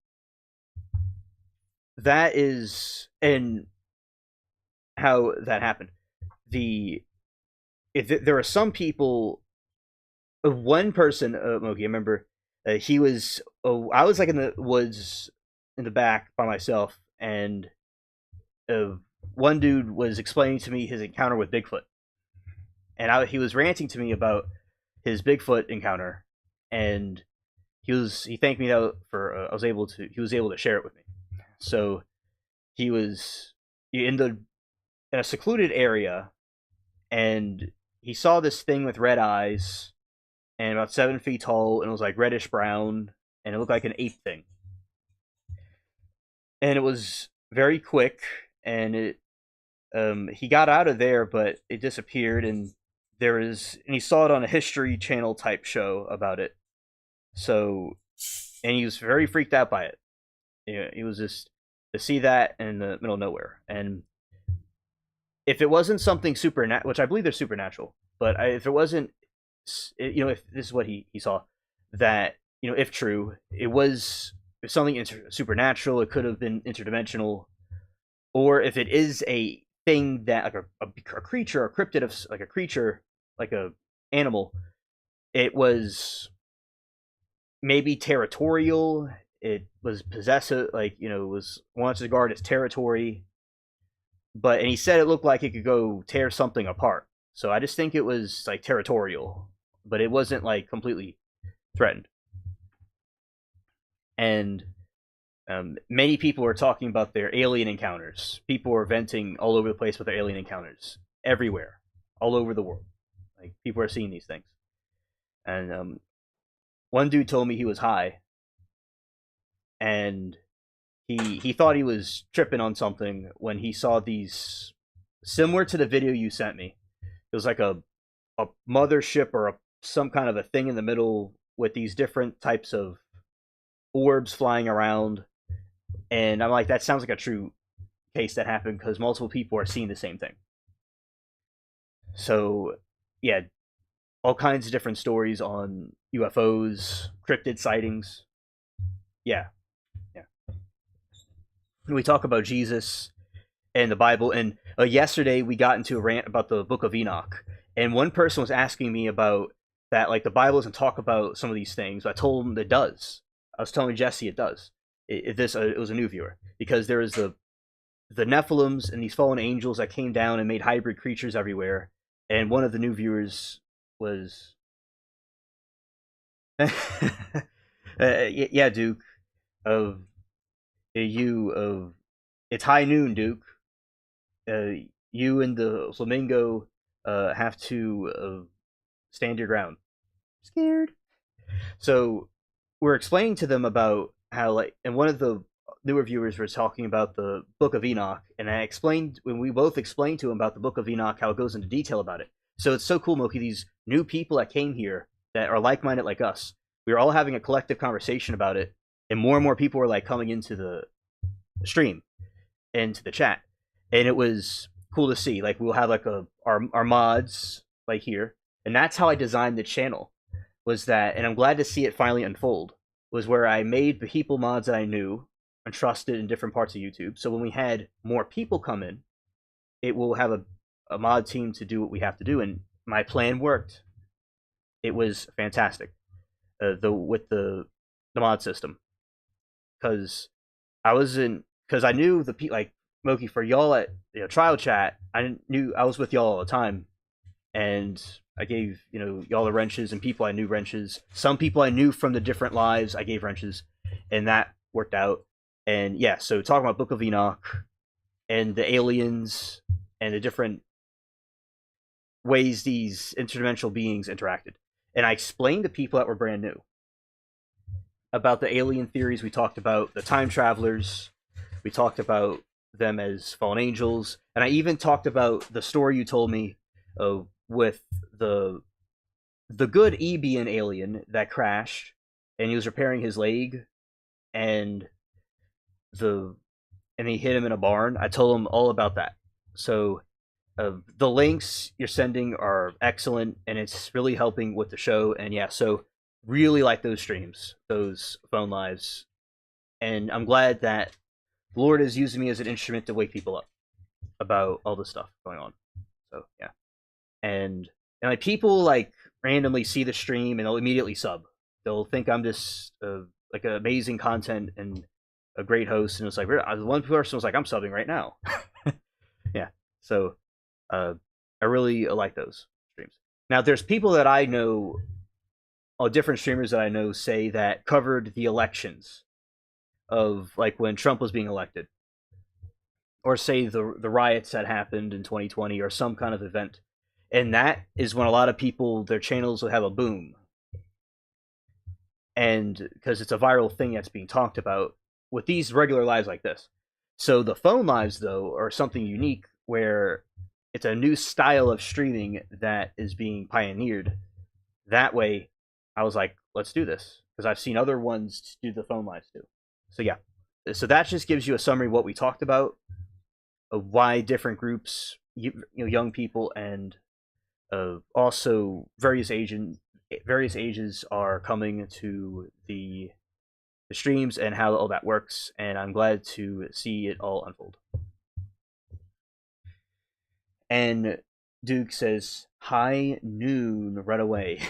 that is, and how that happened. There are some people. One person, Moki, I remember, he was. I was like in the woods in the back by myself, and one dude was explaining to me his encounter with Bigfoot, and he was ranting to me about his Bigfoot encounter, and he thanked me for he was able to share it with me. So he was in a secluded area, and he saw this thing with red eyes and about 7 feet tall, and it was like reddish brown, and it looked like an ape thing. And it was very quick, and he got out of there, but it disappeared, and he saw it on a History Channel type show about it. So, and he was very freaked out by it. He was just to see that in the middle of nowhere. And if it wasn't something supernatural, which I believe they're supernatural, but if it wasn't, if this is what he saw, that if true, it was something supernatural. It could have been interdimensional, or if it is a thing that like a creature, a cryptid of like a creature like a animal. It was maybe territorial. It was possessive, like, you know, it was wants to guard its territory. And he said it looked like it could go tear something apart. So I just think it was like territorial, but it wasn't like completely threatened. And many people were talking about their alien encounters. People were venting all over the place with their alien encounters, everywhere, all over the world. Like, people are seeing these things. And one dude told me he was high, and he thought he was tripping on something when he saw these, similar to the video you sent me. It was like a mothership or some kind of a thing in the middle with these different types of orbs flying around. And I'm like, that sounds like a true case that happened, because multiple people are seeing the same thing. So, yeah, all kinds of different stories on UFOs, cryptid sightings. Yeah. We talk about Jesus and the Bible. And yesterday we got into a rant about the Book of Enoch. And one person was asking me about that, like, the Bible doesn't talk about some of these things. I told him it does. I was telling Jesse it does. It was a new viewer, because there is the Nephilims and these fallen angels that came down and made hybrid creatures everywhere. And one of the new viewers was, yeah, Duke, of it's high noon, Duke. You and the flamingo have to stand your ground. Scared. So we're explaining to them about how, like, and one of the newer viewers were talking about the Book of Enoch, and I explained, when we both explained to him about the Book of Enoch, how it goes into detail about it. So it's so cool, Moki, these new people that came here that are like-minded like us, we were all having a collective conversation about it, and more people were like coming into the stream, into the chat, and it was cool to see. Like, we'll have like our mods like here, and that's how I designed the channel, was that, and I'm glad to see it finally unfold, was where I made the people mods that I knew and trusted in different parts of YouTube. So when we had more people come in, it will have a mod team to do what we have to do, and my plan worked. It was fantastic, with the mod system, because I knew the people, like Moki, for y'all at trial chat. I knew I was with y'all all the time, and I gave y'all the wrenches, and people I knew wrenches. Some people I knew from the different lives, I gave wrenches, and that worked out. And yeah, so talking about Book of Enoch and the aliens and the different ways these interdimensional beings interacted, and I explained to people that were brand new about the alien theories. We talked about the time travelers. We talked about them as fallen angels, and I even talked about the story you told me with the good Ebian alien that crashed, and he was repairing his leg, and he hit him in a barn. I told him all about that. So the links you're sending are excellent, and it's really helping with the show. And yeah, so really like those streams, those phone lives, and I'm glad that the Lord is using me as an instrument to wake people up about all this stuff going on. So yeah, and like, people like randomly see the stream and they'll immediately sub. They'll think I'm just like amazing content and a great host, and it's like, one person was like, I'm subbing right now. Yeah, so I really like those streams. Now, there's people that I know, different streamers that I know, say that covered the elections of, like, when Trump was being elected, or say the riots that happened in 2020, or some kind of event, and that is when a lot of people, their channels will have a boom, and because it's a viral thing that's being talked about with these regular lives like this. So the phone lives, though, are something unique, where it's a new style of streaming that is being pioneered. That way, I was like, let's do this, because I've seen other ones do the phone lives too. So yeah, so that just gives you a summary of what we talked about, of why different groups, young people, and also various ages are coming to the streams, and how all that works. And I'm glad to see it all unfold. And Duke says high noon right away.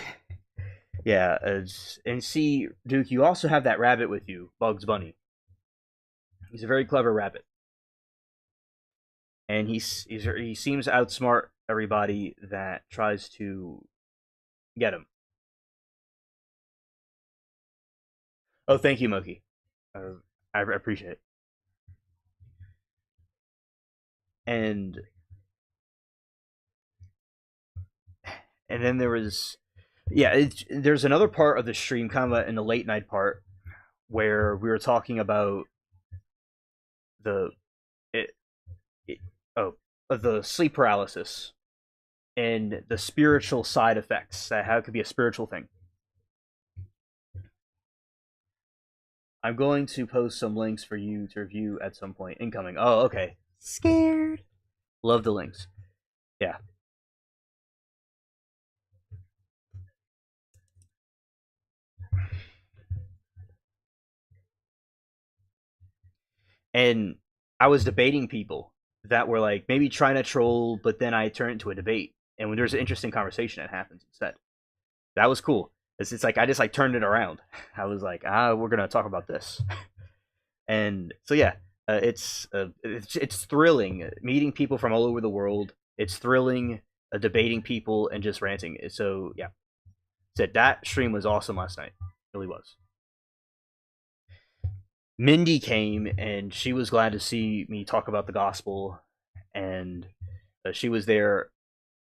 Yeah, and see, Duke, you also have that rabbit with you, Bugs Bunny. He's a very clever rabbit, and he seems to outsmart everybody that tries to get him. Oh, thank you, Moki. I appreciate it. And then there was, yeah, there's another part of the stream, kind of in the late night part, where we were talking about the it, it oh the sleep paralysis and the spiritual side effects, that how it could be a spiritual thing. I'm going to post some links for you to review at some point. Incoming. Oh, okay. Scared. Love the links. Yeah. And I was debating people that were like maybe trying to troll, but then I turned it into a debate. And when there's an interesting conversation that happens instead, that was cool. It's like I just like turned it around. I was like, we're gonna talk about this, and so yeah, it's thrilling meeting people from all over the world. It's thrilling debating people and just ranting. So yeah, said that stream was awesome last night. It really was. Mindy came and she was glad to see me talk about the gospel, and she was there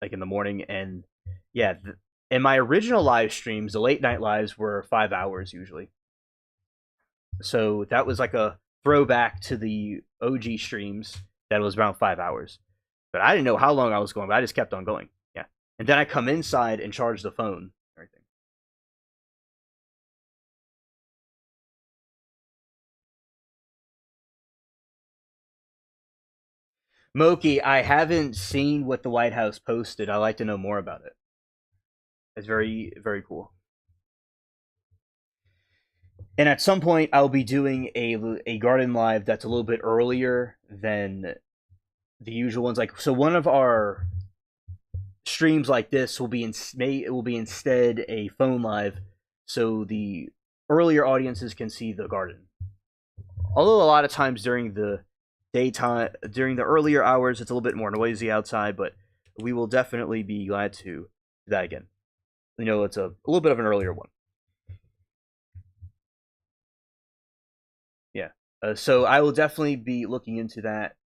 like in the morning. And yeah, in my original live streams, the late night lives were 5 hours usually, so that was like a throwback to the OG streams that was around 5 hours. But I didn't know how long I was going, but I just kept on going. Yeah, and then I come inside and charge the phone. Everything. Moki, I haven't seen what the White House posted. I'd like to know more about it. It's very, very cool. And at some point, I'll be doing a garden live that's a little bit earlier than the usual ones. Like, so one of our streams like this will be instead a phone live, so the earlier audiences can see the garden. Although a lot of times during the daytime, during the earlier hours, it's a little bit more noisy outside, but we will definitely be glad to do that again. You know, it's a little bit of an earlier one. Yeah. So I will definitely be looking into that,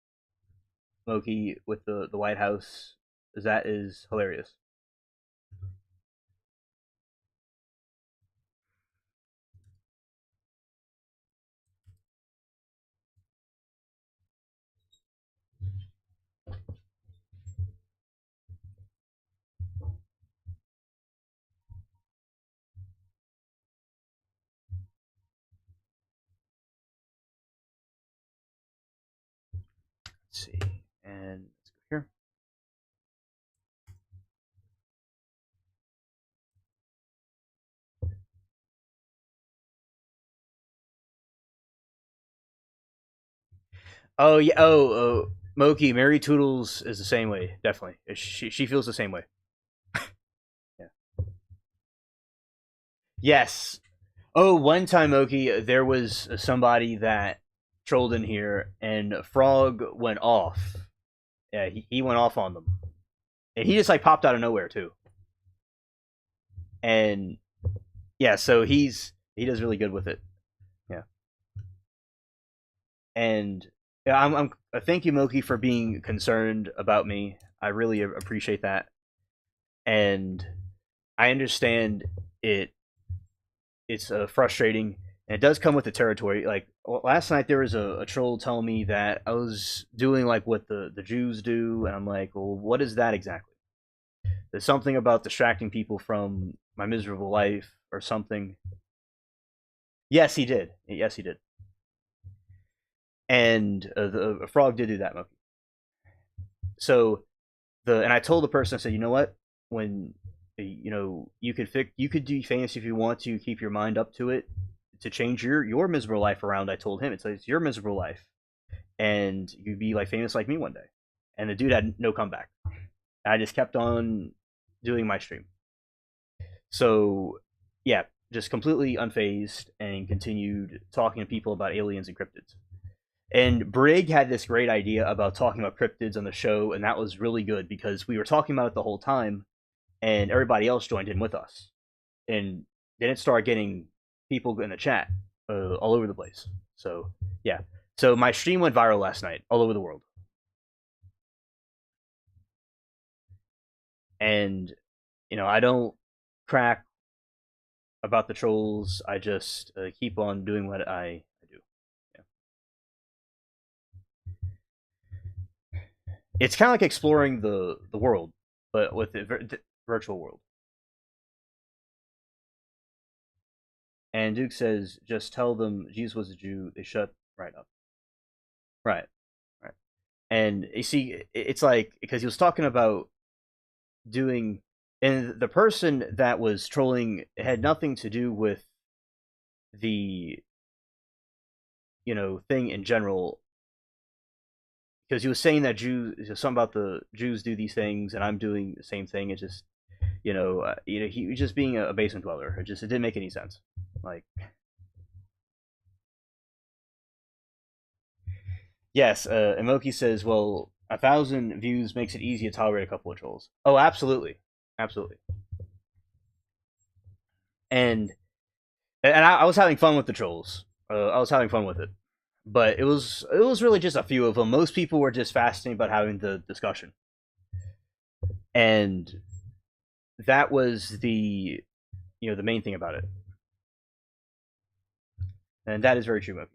Moki, with the White House. That is hilarious. Let's see. And let's go here. Oh yeah. Oh, Moki. Mary Toodles is the same way. Definitely. She feels the same way. Yeah. Yes. Oh, one time, Moki, there was somebody that trolled in here, and Frog went off. Yeah, he went off on them, and he just like popped out of nowhere too. And yeah, so he does really good with it. Yeah. And yeah, I'm thank you, Moki, for being concerned about me. I really appreciate that, and I understand it. It's frustrating, and it does come with the territory. Like last night, there was a troll telling me that I was doing like what the Jews do, and I'm like, well, what is that exactly? There's something about distracting people from my miserable life or something. Yes, he did. Yes, he did. And the frog did do that, Moki. So and I told the person, I said, you know what? When you could do famous if you want to keep your mind up to it to change your miserable life around. I told him it's your miserable life, and you'd be like famous like me one day. And the dude had no comeback. I just kept on doing my stream. So, yeah, just completely unfazed and continued talking to people about aliens and cryptids. And Brig had this great idea about talking about cryptids on the show, and that was really good because we were talking about it the whole time, and everybody else joined in with us. And then it started getting people in the chat all over the place. So, yeah. So my stream went viral last night all over the world. And, I don't crack about the trolls. I just keep on doing what I do. Yeah. It's kind of like exploring the world, but with the virtual world. And Duke says, just tell them Jesus was a Jew. They shut right up. Right, right. And you see, it's like because he was talking about doing, and the person that was trolling had nothing to do with the thing in general, because he was saying that Jews, something about the Jews do these things, and I'm doing the same thing. It's just he was just being a basement dweller. It didn't make any sense. Like, yes, Emoki says, well, 1,000 views makes it easy to tolerate a couple of trolls. Oh, absolutely, absolutely. And I was having fun with the trolls. I was having fun with it, but it was really just a few of them. Most people were just fascinated about having the discussion, and that was the main thing about it, and that is very true, Moki.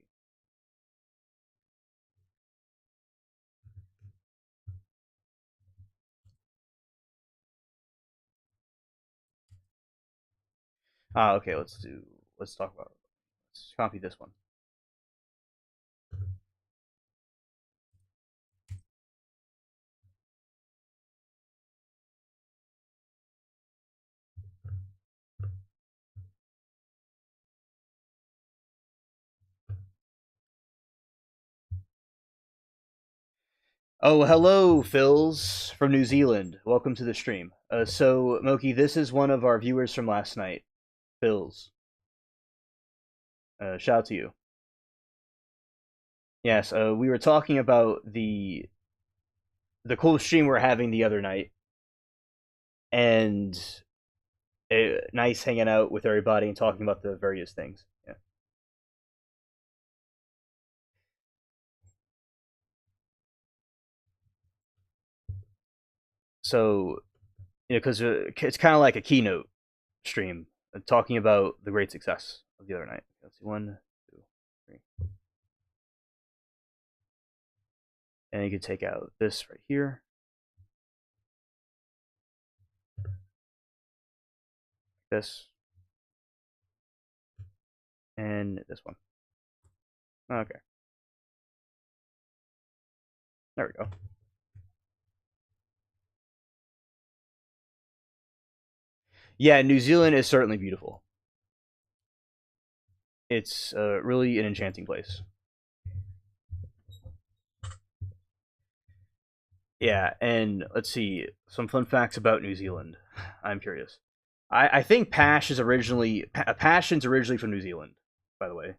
Okay, let's talk about it. Let's copy this one. Oh, hello, Phils from New Zealand. Welcome to the stream. So, Moki, this is one of our viewers from last night, Phils. Shout out to you. Yes, we were talking about the cool stream we were having the other night, and nice hanging out with everybody and talking about the various things. Yeah. So, because it's kind of like a keynote stream, talking about the great success of the other night. Let's see, 1, 2, 3, and you can take out this right here, this, and this one. Okay, there we go. Yeah, New Zealand is certainly beautiful. It's really an enchanting place. Yeah, and let's see some fun facts about New Zealand. I'm curious. I think Passion's originally from New Zealand, by the way.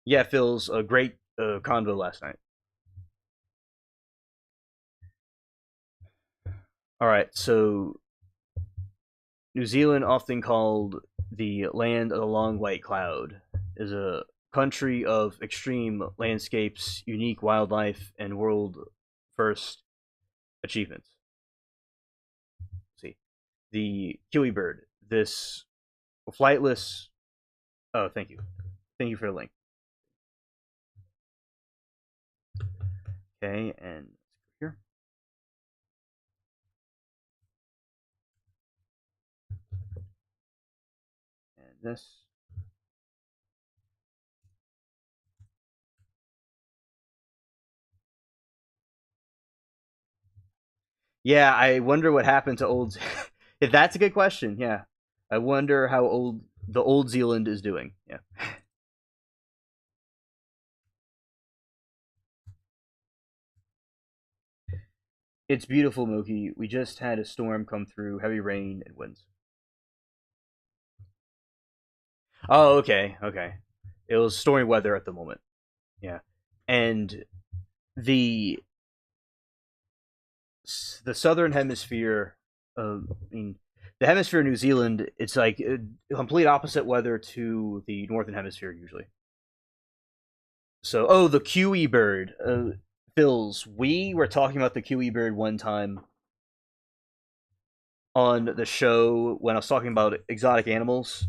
Yeah, Phil's a great convo last night. All right, so New Zealand, often called the land of the long white cloud, is a country of extreme landscapes, unique wildlife, and world first achievements. Let's see, the kiwi bird, this flightless. Oh, thank you for the link. Okay, and let's go here. And this. Yeah, I wonder what happened to old. If that's a good question, yeah, I wonder how old Zealand is doing. Yeah. It's beautiful, Mookie. We just had a storm come through, heavy rain and winds. Oh, okay, okay. It was stormy weather at the moment. Yeah, and the the southern hemisphere. I mean, the hemisphere of New Zealand. It's like complete opposite weather to the northern hemisphere usually. So, oh, the Kiwi bird. Phils, we were talking about the Kiwi bird one time on the show when I was talking about exotic animals,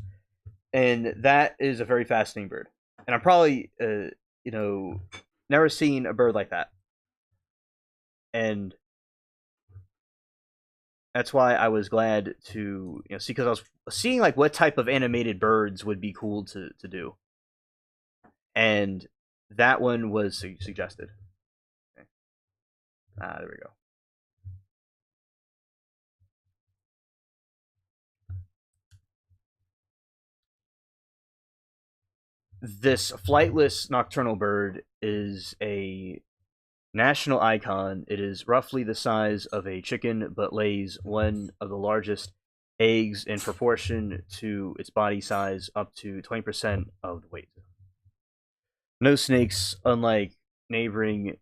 and that is a very fascinating bird. And I'm probably, you know, never seen a bird like that, and that's why I was glad to see because I was seeing like what type of animated birds would be cool to do, and that one was suggested. Okay. There we go. This flightless nocturnal bird is a national icon. It is roughly the size of a chicken, but lays one of the largest eggs in proportion to its body size, up to 20% of the weight. No snakes, unlike neighboring.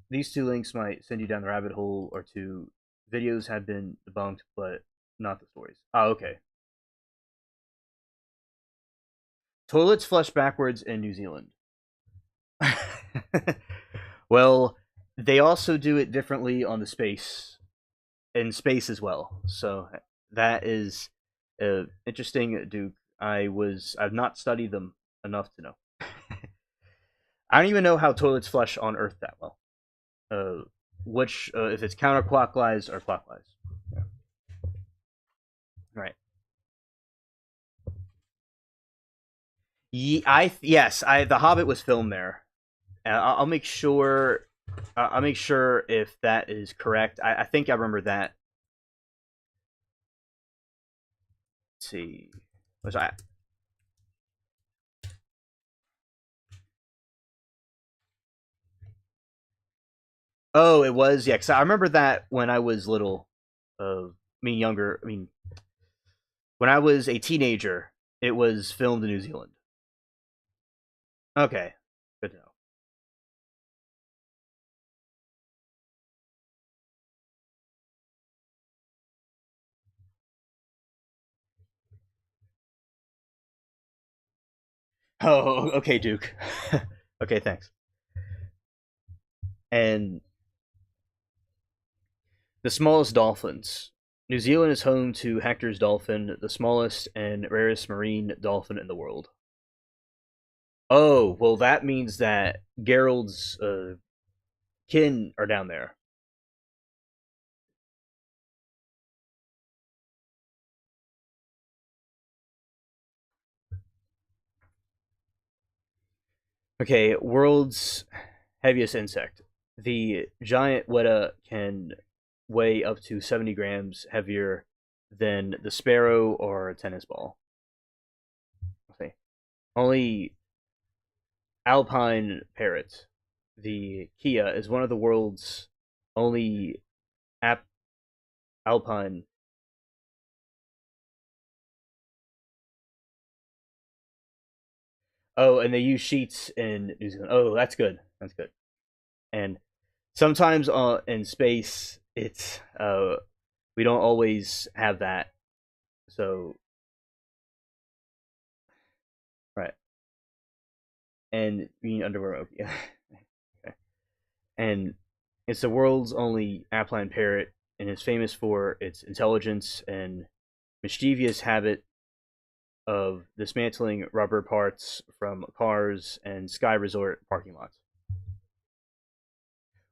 These two links might send you down the rabbit hole or two. Videos have been debunked, but not the stories. Oh, okay. Toilets flush backwards in New Zealand. Well, they also do it differently on the space in space as well. So that is interesting, Duke. I've not studied them enough to know. I don't even know how toilets flush on Earth that well. Which if it's counterclockwise or clockwise. Yeah. Right. Yes, I The Hobbit was filmed there. I'll make sure. I'll make sure if that is correct. I think I remember that. Let's see. Was I? Oh, it was. Yeah, because I remember that when I was little. Younger. When I was a teenager, it was filmed in New Zealand. Okay, good to know. Oh, okay, Duke. Okay, thanks. And the smallest dolphins. New Zealand is home to Hector's dolphin, the smallest and rarest marine dolphin in the world. Oh, well, that means that Gerald's kin are down there. Okay, world's heaviest insect. The giant weta can weigh up to 70 grams heavier than the sparrow or a tennis ball. Okay. Only alpine parrot, the Kia, is one of the world's only ap- alpine. Oh, and they use sheets in New Zealand. Oh, that's good. That's good. And sometimes in space, it's we don't always have that. So right, and being underwear. Okay. Okay. And it's the world's only alpine parrot, and is famous for its intelligence and mischievous habit of dismantling rubber parts from cars and ski resort parking lots.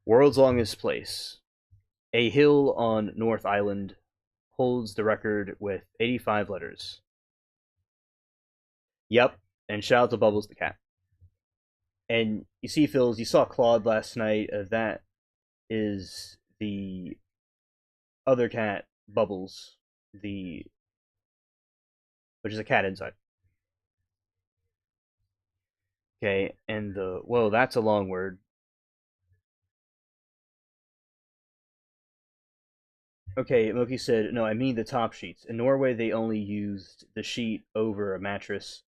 World's longest place. A hill on North Island holds the record with 85 letters. Yep, and shout out to Bubbles the cat. And you see, Phils, you saw Claude last night. That is the other cat, Bubbles, the which is a cat inside. Okay, and the whoa, that's a long word. Okay, Moki said, no, I mean the top sheets. In Norway, they only used the sheet over a mattress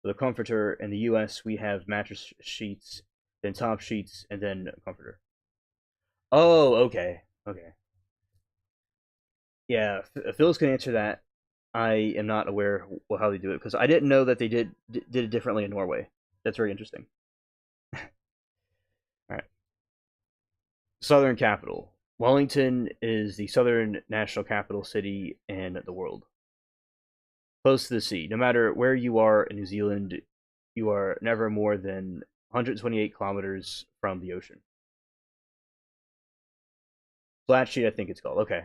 with a comforter. In the US, we have mattress sheets, then top sheets, and then a comforter. Oh, okay. Okay. Yeah, Phil's can answer that. I am not aware how they do it because I didn't know that they did it differently in Norway. That's very interesting. All right. Southern capital. Wellington is the southern national capital city in the world. Close to the sea. No matter where you are in New Zealand, you are never more than 128 kilometers from the ocean. Flat sheet, I think it's called. Okay.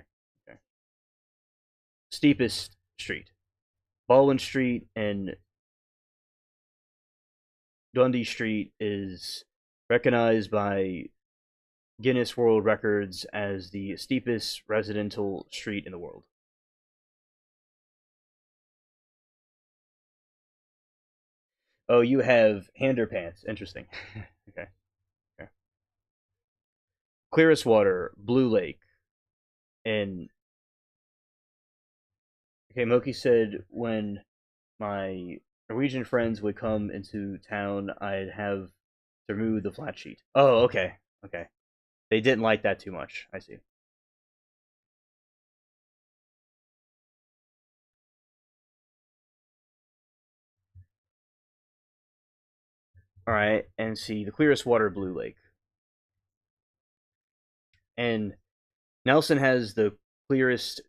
Okay. Steepest street. Baldwin Street and Dundee Street is recognized by Guinness World Records as the steepest residential street in the world. Oh, you have Handerpants. Interesting. Okay. Okay. Clearest water, Blue Lake. And okay, Moki said when my Norwegian friends would come into town, I'd have to remove the flat sheet. Oh, okay. Okay. They didn't like that too much. I see. All right, and see the clearest water, Blue Lake. And Nelson has the clearest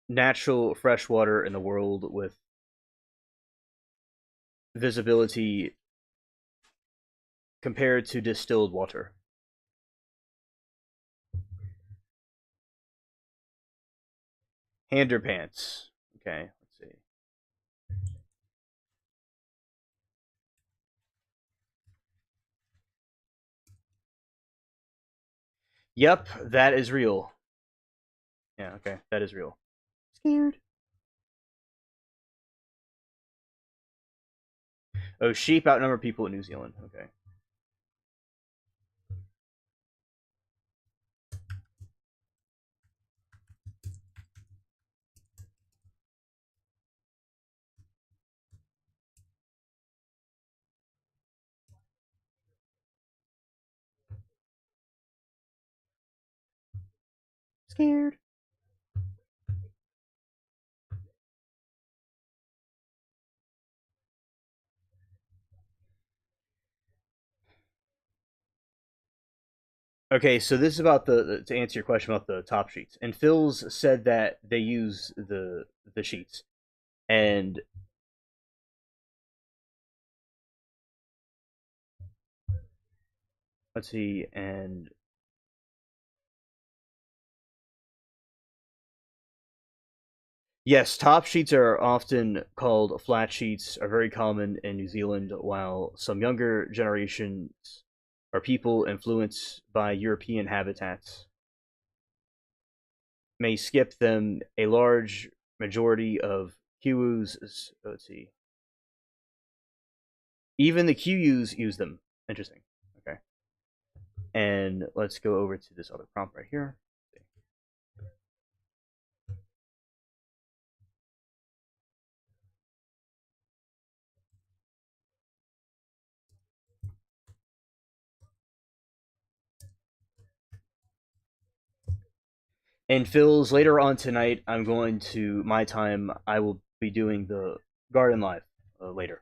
natural fresh water in the world with visibility compared to distilled water. Handerpants. Okay, let's see. Yep, that is real. Yeah, okay, that is real. Scared. Oh, sheep outnumber people in New Zealand. Okay. Scared. Okay, so this is about the to answer your question about the top sheets. And Phil's said that they use the sheets. And let's see, and yes, top sheets are often called flat sheets, are very common in New Zealand, while some younger generations are people influenced by European habitats may skip them. A large majority of Kiwus, let's see, even the Kiwus use them. Interesting. Okay, and let's go over to this other prompt right here. And Phil's later on tonight, I'm going to my time. I will be doing the Garden Live later.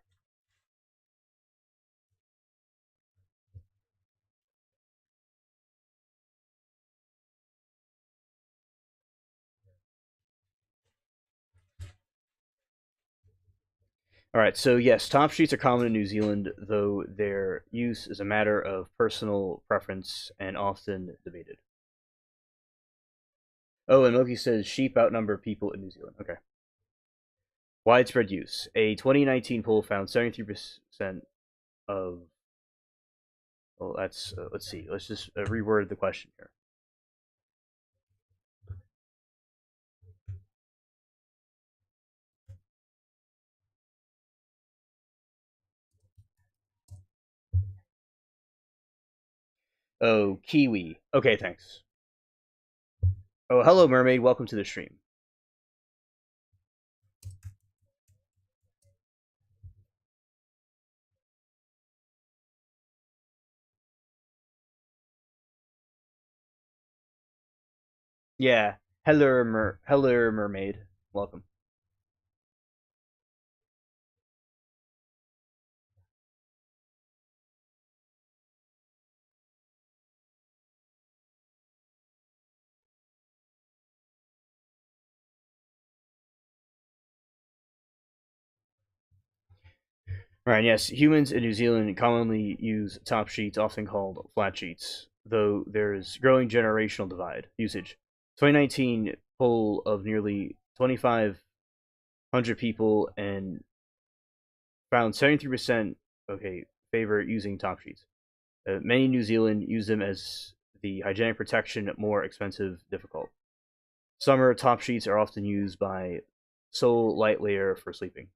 All right, so yes, top sheets are common in New Zealand, though their use is a matter of personal preference and often debated. Oh, and Moki says sheep outnumber people in New Zealand. Okay. Widespread use. A 2019 poll found 73% of. Well, that's. Let's see. Let's just reword the question here. Oh, Kiwi. Okay, thanks. Oh, hello, mermaid. Welcome to the stream. Yeah. Hello, mermaid. Welcome. Right, yes. Humans in New Zealand commonly use top sheets, often called flat sheets, though there's growing generational divide usage. 2019 poll of nearly 2,500 people and found 73% favor using top sheets. Many in New Zealand use them as the hygienic protection, more expensive, difficult. Summer top sheets are often used by sole light layer for sleeping.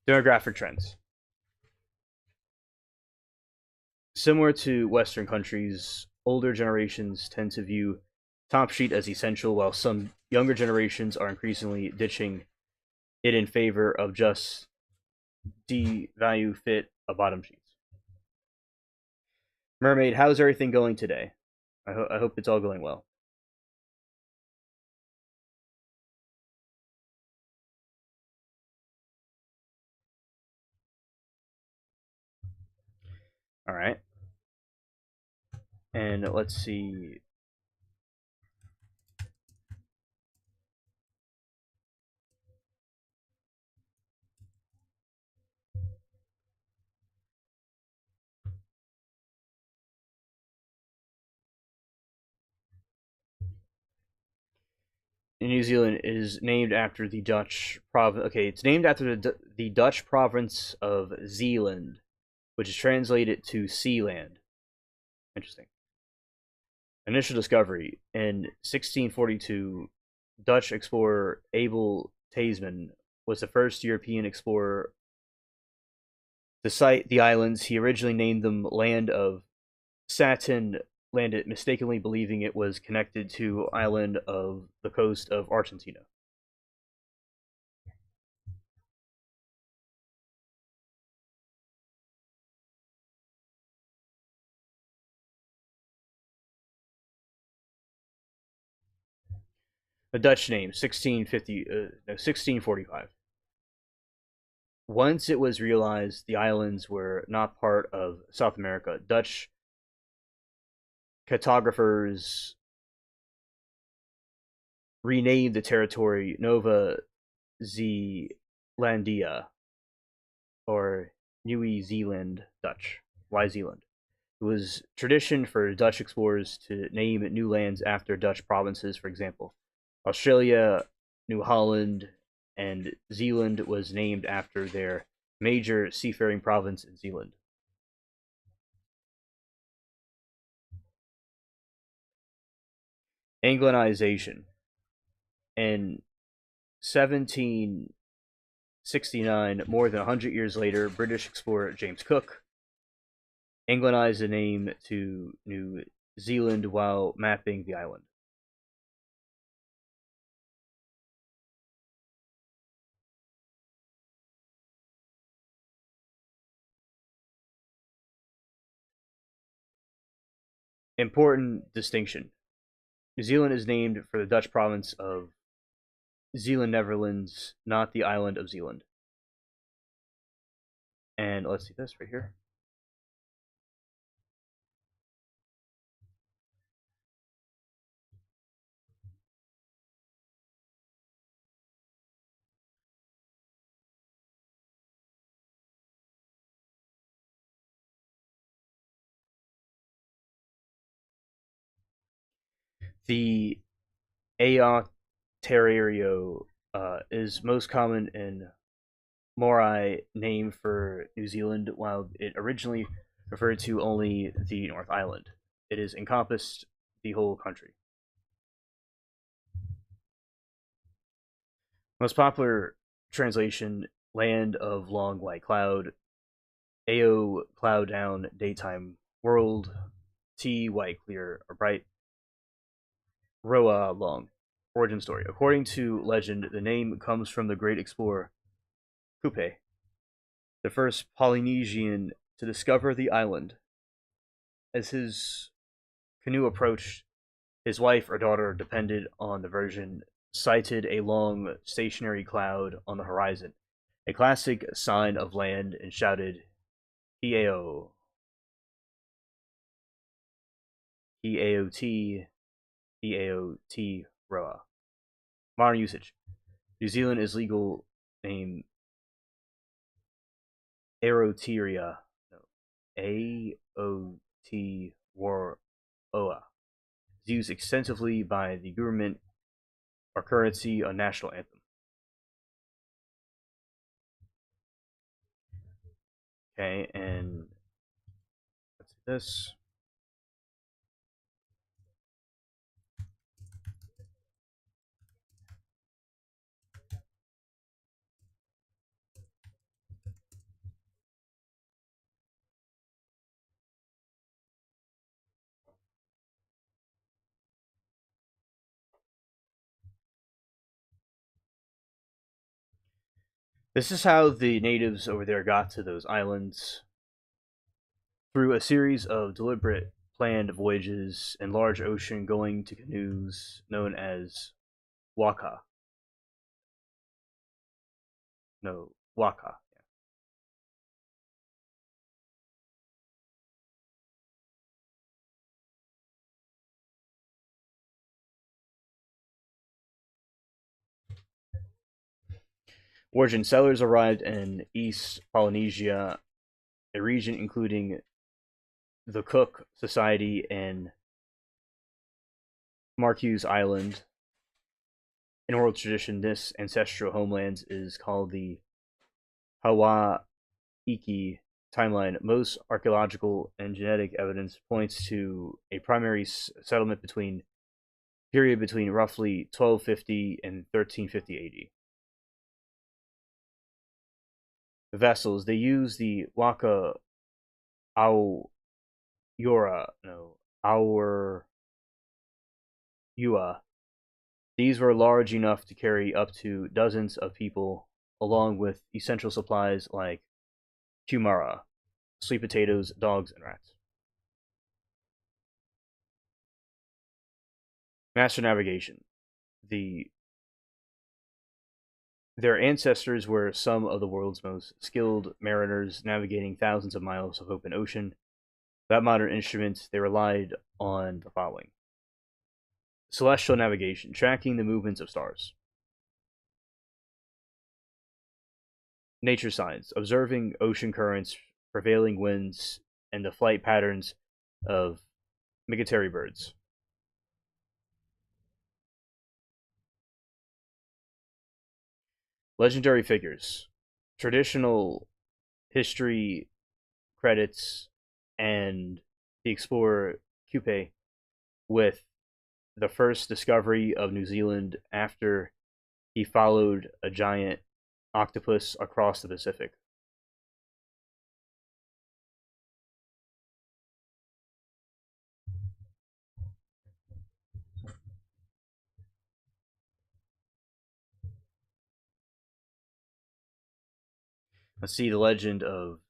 Demographic trends. Similar to Western countries, older generations tend to view top sheet as essential, while some younger generations are increasingly ditching it in favor of just devalue fit of bottom sheets. Mermaid, how's everything going today? I hope it's all going well. All right. And let's see. New Zealand is named after the Dutch province. Okay, it's named after the Dutch province of Zeeland, which is translated to sea land. Interesting. Initial discovery in 1642, Dutch explorer Abel Tasman was the first European explorer to sight the islands. He originally named them Land of Satin, landed mistakenly believing it was connected to island of the coast of Argentina. The Dutch name, 1645. Once it was realized the islands were not part of South America, Dutch cartographers renamed the territory Nova Zeelandia, or New Zealand Dutch, Y Zealand. It was tradition for Dutch explorers to name new lands after Dutch provinces, for example. Australia, New Holland, and Zealand was named after their major seafaring province in Zealand. Anglicization. In 1769, more than 100 years later, British explorer James Cook Anglicized the name to New Zealand while mapping the island. Important distinction. New Zealand is named for the Dutch province of Zeeland, Netherlands, not the island of Zealand. And let's see this right here. The Aotearoa is most common in Morai name for New Zealand, while it originally referred to only the North Island. It has encompassed the whole country. Most popular translation: Land of Long White Cloud. Ao cloud down daytime world. T white clear or bright. Roa long. Origin story. According to legend, the name comes from the great explorer Kupe, the first Polynesian to discover the island. As his canoe approached, his wife or daughter, depended on the version, sighted a long stationary cloud on the horizon, a classic sign of land, and shouted, Heao, Heaot, Heaot, Roa. Modern usage. New Zealand is legal name Aotearoa. No. Aotearoa. Is used extensively by the government or currency on national anthem. Okay, and let's do this. This is how the natives over there got to those islands through a series of deliberate planned voyages in large ocean going to canoes known as waka. No, waka. Origin settlers arrived in East Polynesia, a region including the Cook Society and Marquess Island. In oral tradition, this ancestral homeland is called the Hawaiki timeline. Most archaeological and genetic evidence points to a primary settlement between roughly 1250 and 1350 AD. The vessels they use the Waka Aoyora, no, Our Yua. These were large enough to carry up to dozens of people, along with essential supplies like kumara, sweet potatoes, dogs, and rats. Master navigation. The Their ancestors were some of the world's most skilled mariners, navigating thousands of miles of open ocean. Without modern instruments, they relied on the following: celestial navigation, tracking the movements of stars; nature science, observing ocean currents, prevailing winds, and the flight patterns of migratory birds; legendary figures, traditional history credits, and the explorer Kupe with the first discovery of New Zealand after he followed a giant octopus across the Pacific. Let's see the legend of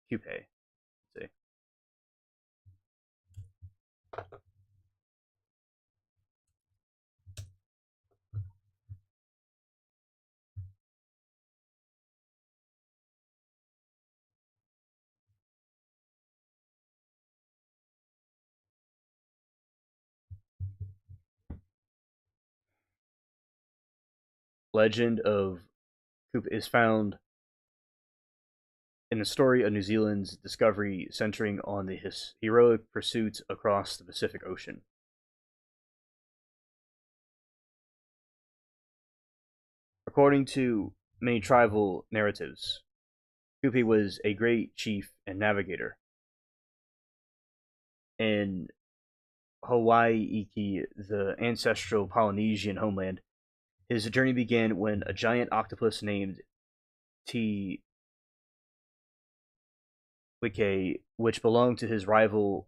Kupe. Let's see. Legend of Kupe is found in the story of New Zealand's discovery, centering on the heroic pursuit across the Pacific Ocean. According to many tribal narratives, Kupe was a great chief and navigator. In Hawaii, the ancestral Polynesian homeland, his journey began when a giant octopus named T. Wike, which belonged to his rival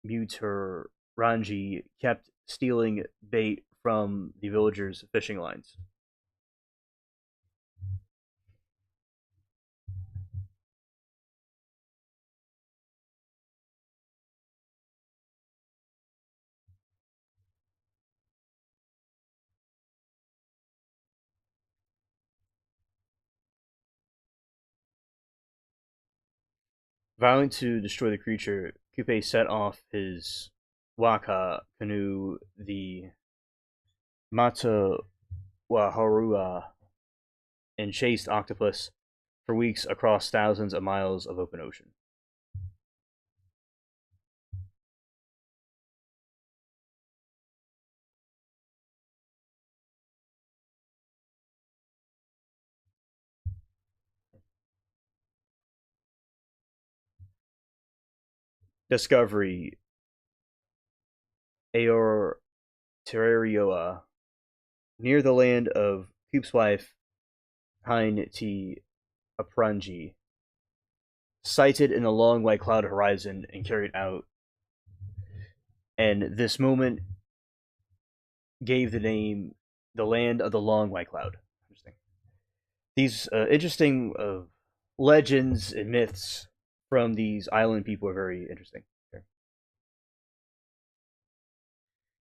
Mutaranji, kept stealing bait from the villagers' fishing lines. Vowing to destroy the creature, Kupe set off his waka canoe, the Mata Waharua, and chased octopus for weeks across thousands of miles of open ocean. Discovery Aor Terrarioa, near the land of Coop's wife, Hein T. Aprangi, sighted in a long white cloud horizon and carried out. And this moment gave the name the land of the long white cloud. Interesting. These interesting legends and myths from these island people are very interesting.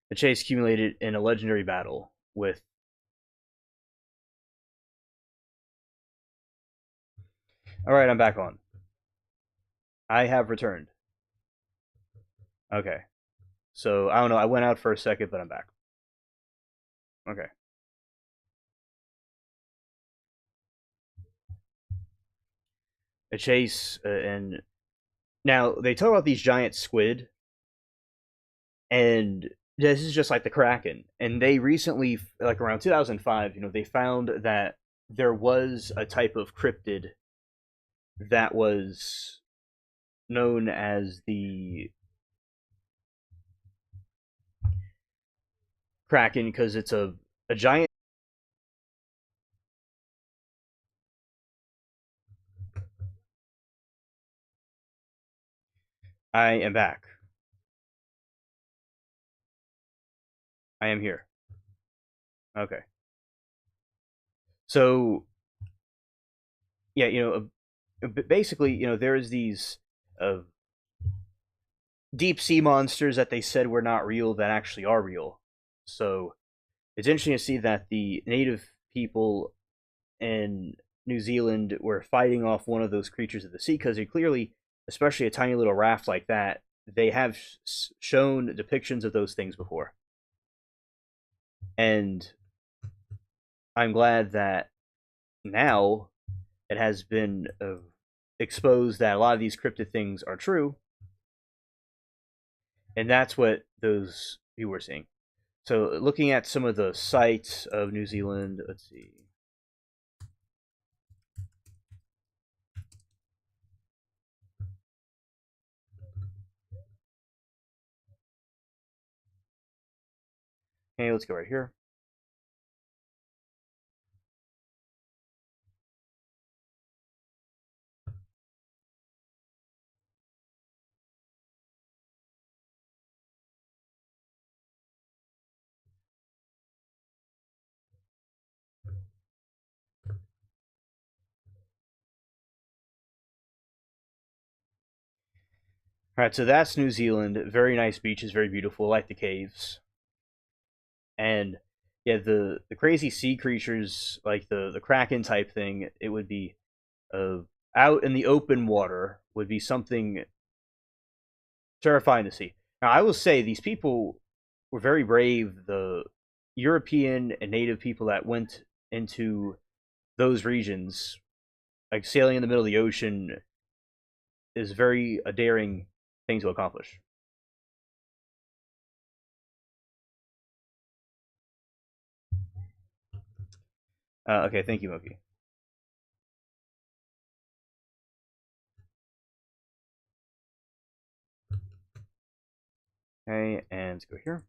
The chase accumulated in a legendary battle with. All right, I'm back on. I have returned. Okay. So I don't know. I went out for a second, but I'm back. Okay. A chase, and now they talk about these giant squid, and this is just like the kraken. And they recently, like around 2005, they found that there was a type of cryptid that was known as the kraken because it's a giant. I am back. I am here. Okay. So yeah, basically, there is these uh, deep sea monsters that they said were not real that actually are real. So it's interesting to see that the native people in New Zealand were fighting off one of those creatures of the sea because they clearly, especially a tiny little raft like that, they have shown depictions of those things before. And I'm glad that now it has been exposed that a lot of these cryptid things are true, and that's what those people were seeing. So, looking at some of the sites of New Zealand, let's see. Hey, let's go right here. All right, so that's New Zealand. Very nice beaches, very beautiful. I like the caves, and yeah, the crazy sea creatures like the kraken type thing. It would be uh, out in the open water would be something terrifying to see. Now, I will say these people were very brave. The European and native people that went into those regions, like sailing in the middle of the ocean, is very a daring thing to accomplish. Okay, thank you, Moki. Okay, and let's go here.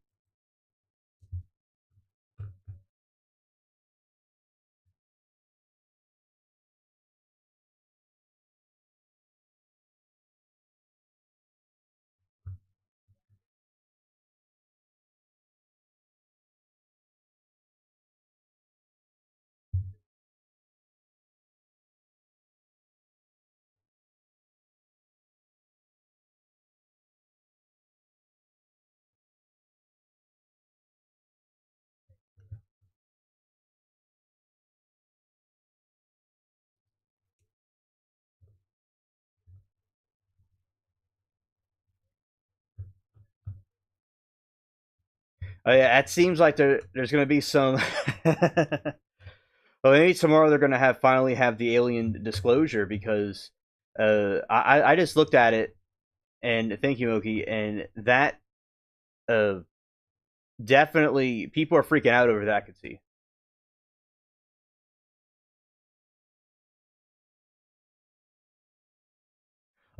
Yeah, it seems like there's going to be some. Well, maybe tomorrow they're going to have finally have the alien disclosure because I just looked at it and thank you, Moki, and that uh, definitely people are freaking out over that. I could see.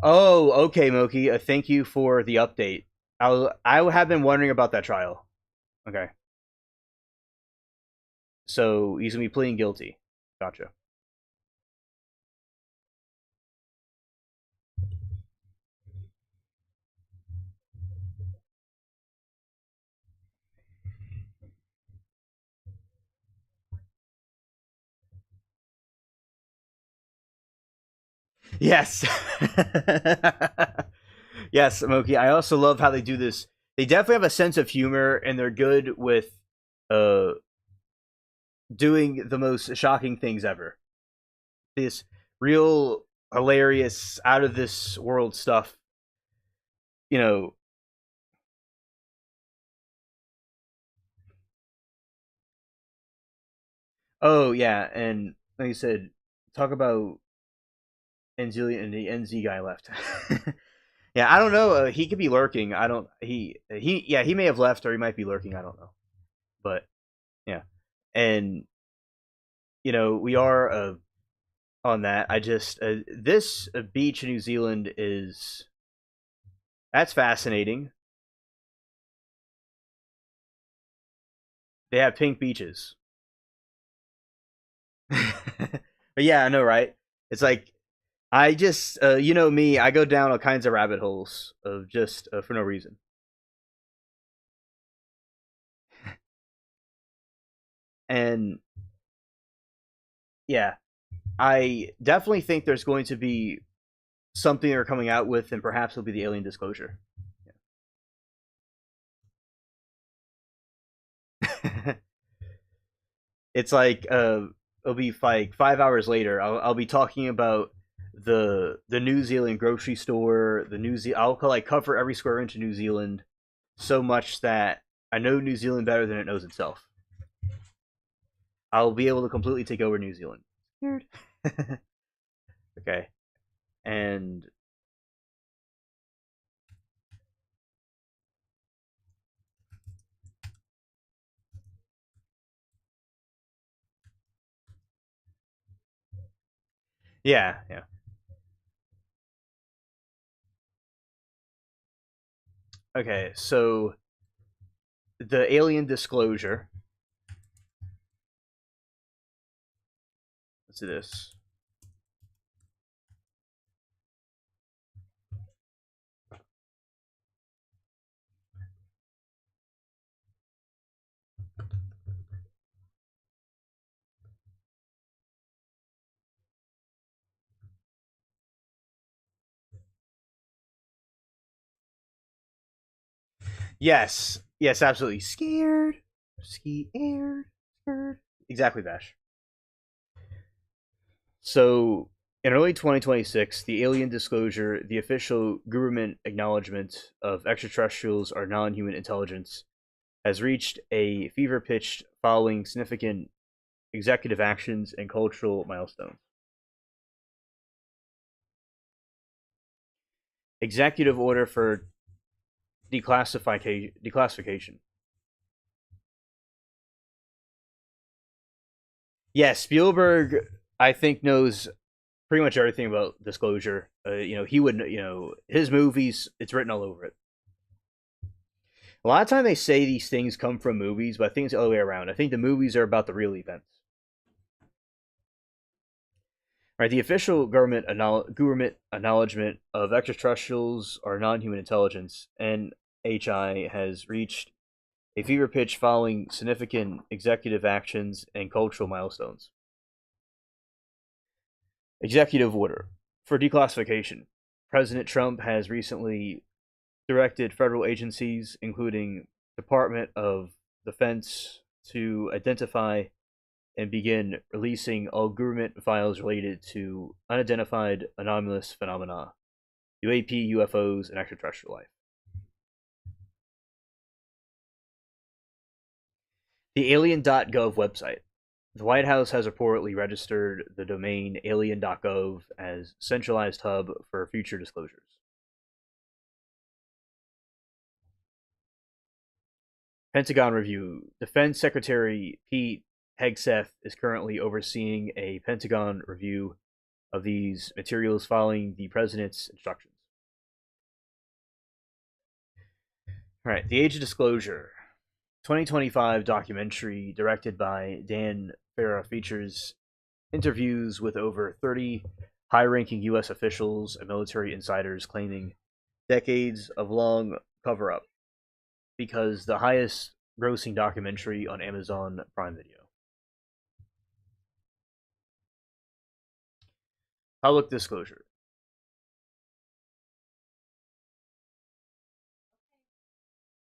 Oh, okay, Moki. Thank you for the update. I have been wondering about that trial. Okay, so he's gonna be pleading guilty. Gotcha. Yes. Yes, Moki. I also love how they do this. They definitely have a sense of humor, and they're good with uh doing the most shocking things ever. This real hilarious, out of this world stuff. You know. Oh yeah, and like you said, talk about NZ and the NZ guy left. Yeah, I don't know. He could be lurking. I don't. He. Yeah, he may have left, or he might be lurking. I don't know. But yeah, and we are on that. I just this beach in New Zealand is that's fascinating. They have pink beaches. But yeah, I know, right? It's like I just me, I go down all kinds of rabbit holes of just for no reason. And yeah, I definitely think there's going to be something they're coming out with, and perhaps it'll be the alien disclosure. Yeah. It's like it'll be like 5 hours later. I'll be talking about the New Zealand grocery store. I'll like cover every square inch of New Zealand so much that I know New Zealand better than it knows itself. I'll be able to completely take over New Zealand. Weird. Okay, and yeah, yeah. Okay, so the alien disclosure. Let's do this. Yes, yes, absolutely. Scared. Exactly, Bash. So, in early 2026, the alien disclosure, the official government acknowledgement of extraterrestrials or non human intelligence, has reached a fever pitch following significant executive actions and cultural milestones. Executive order for declassification. Yes, Spielberg, I think, knows pretty much everything about disclosure. He would, his movies, it's written all over it. A lot of time they say these things come from movies, but I think it's the other way around. I think the movies are about the real events. Right, the official government acknowledgement of extraterrestrials or non-human intelligence (NHI) has reached a fever pitch following significant executive actions and cultural milestones. Executive order for declassification. President Trump has recently directed federal agencies, including Department of Defense, to identify and begin releasing all government files related to unidentified anomalous phenomena, UAP, UFOs, and extraterrestrial life. The alien.gov website. The White House has reportedly registered the domain alien.gov as centralized hub for future disclosures. Pentagon review. Defense Secretary Pete Hegseth is currently overseeing a Pentagon review of these materials following the president's instructions. All right, the age of disclosure. 2025 documentary directed by Dan Farah features interviews with over 30 high-ranking U.S. officials and military insiders claiming decades of long cover-up because the highest grossing documentary on Amazon Prime Video. Public disclosure.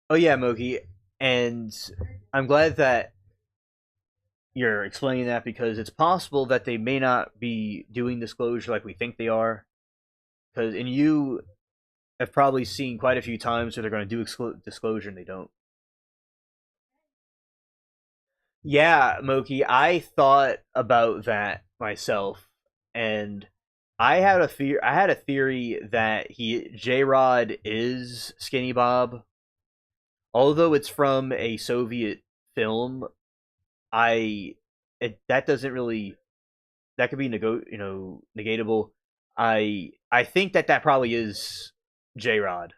Oh yeah, Moki, and I'm glad that you're explaining that because it's possible that they may not be doing disclosure like we think they are. Because and you have probably seen quite a few times where they're going to do disclosure and they don't. Yeah, Moki, I thought about that myself, and I had a theory that J Rod is Skinny Bob, although it's from a Soviet film. That doesn't really that could be negatable. I think that probably is J Rod.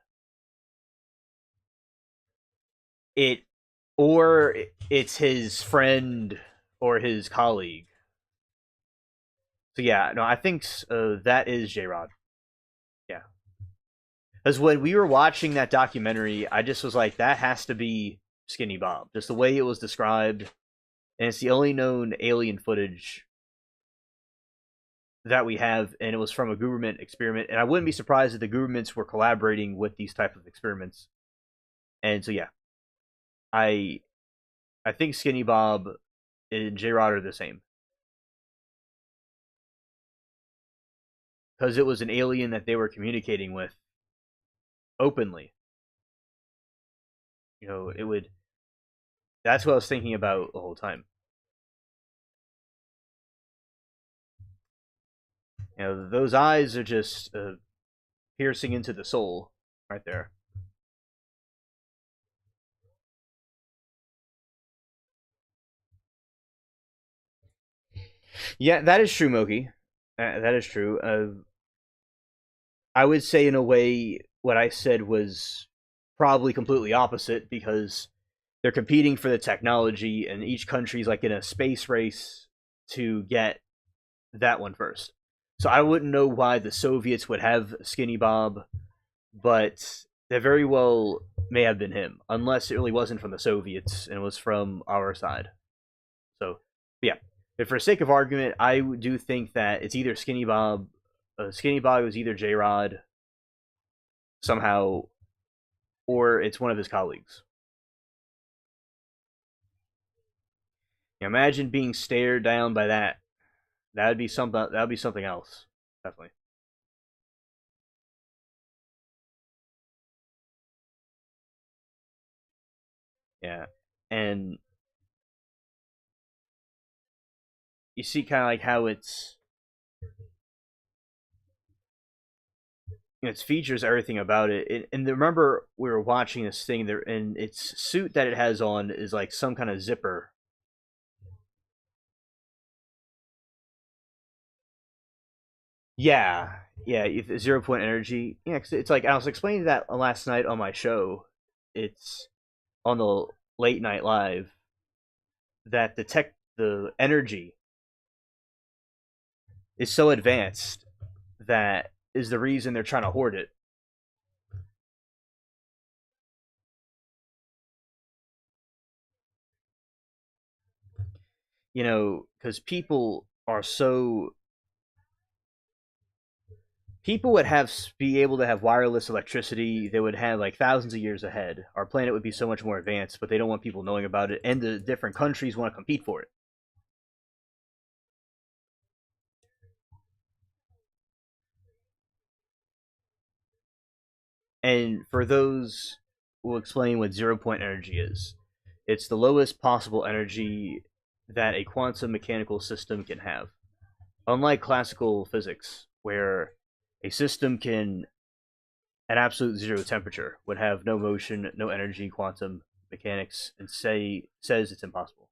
It or it's his friend or his colleague. So yeah, no, I think that is J Rod. Yeah, because when we were watching that documentary, I just was like, that has to be Skinny Bob, just the way it was described, and it's the only known alien footage that we have, and it was from a government experiment. And I wouldn't be surprised if the governments were collaborating with these type of experiments. And so yeah, I I think Skinny Bob and J Rod are the same because it was an alien that they were communicating with openly. It would. That's what I was thinking about the whole time. Those eyes are just piercing into the soul, right there. Yeah, that is true, Moki. That is true. I would say, in a way, what I said was probably completely opposite because they're competing for the technology, and each country's like in a space race to get that one first. So I wouldn't know why the Soviets would have Skinny Bob, but that very well may have been him, unless it really wasn't from the Soviets and it was from our side. So, yeah. But for sake of argument, I do think that it's either Skinny Bob. Skinny Bob was either J Rod somehow, or it's one of his colleagues. Imagine being stared down by that. That would be something. That would be something else. Definitely. Yeah, and you see kind of like how its features everything about it. And remember we were watching this thing there, and its suit that it has on is like some kind of zipper. Yeah, yeah, 0 point energy. Yeah, 'cause it's like I was explaining that last night on my show. It's on the late night live that the energy is so advanced that is the reason they're trying to hoard it. Because people would have be able to have wireless electricity. They would have like thousands of years ahead. Our planet would be so much more advanced, but they don't want people knowing about it, and the different countries want to compete for it. And for those, we'll explain what 0 point energy is. It's the lowest possible energy that a quantum mechanical system can have. Unlike classical physics, where a system can, at absolute zero temperature, would have no motion, no energy, quantum mechanics, and says it's impossible.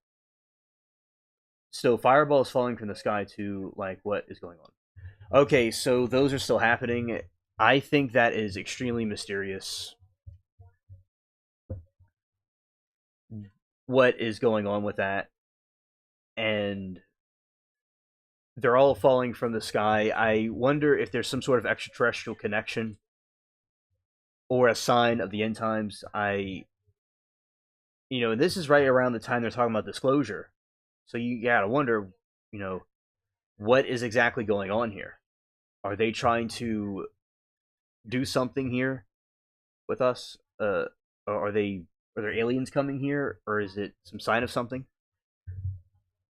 Still, fireballs falling from the sky to like what is going on. Okay, so those are still happening. I think that is extremely mysterious. What is going on with that? And they're all falling from the sky. I wonder if there's some sort of extraterrestrial connection or a sign of the end times. And this is right around the time they're talking about disclosure. So you gotta wonder, you know, what is exactly going on here? Are they trying to do something here with us? Are there aliens coming here, or is it some sign of something?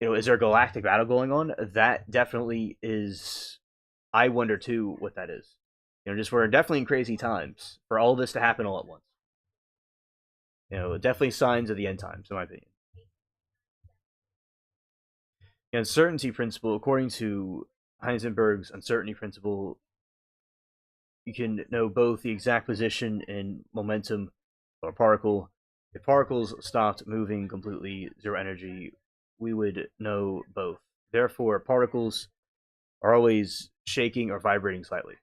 Is there a galactic battle going on? That definitely is. I wonder too what that is. Just we're definitely in crazy times for all this to happen all at once. Definitely signs of the end times, in my opinion. The uncertainty principle, according to Heisenberg's uncertainty principle, you can know both the exact position and momentum of a particle. If particles stopped moving completely, zero energy, we would know both. Therefore, particles are always shaking or vibrating slightly.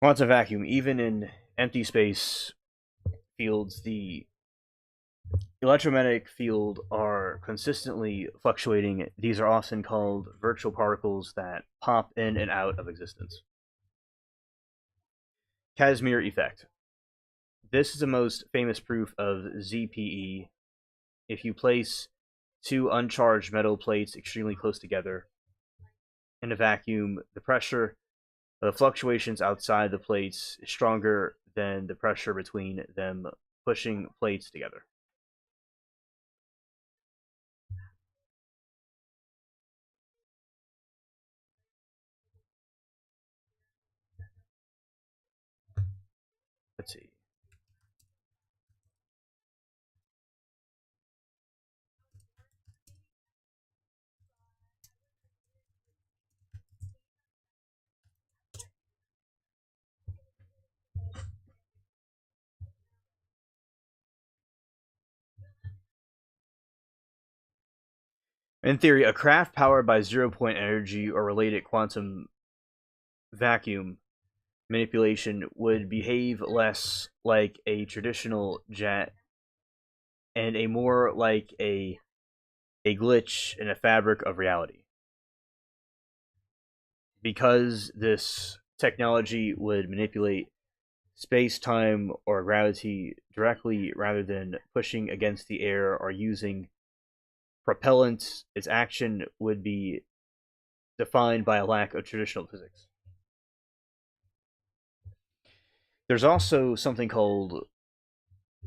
Quantum vacuum, even in empty space fields, the electromagnetic field are consistently fluctuating. These are often called virtual particles that pop in and out of existence. Casimir effect. This is the most famous proof of ZPE. If you place two uncharged metal plates extremely close together in a vacuum, the pressure of the fluctuations outside the plates is stronger than the pressure between them, pushing plates together. Let's see. In theory, a craft powered by zero-point energy or related quantum vacuum manipulation would behave less like a traditional jet and a more like a glitch in a fabric of reality. Because this technology would manipulate space time or gravity directly rather than pushing against the air or using propellant, its action would be defined by a lack of traditional physics. There's also something called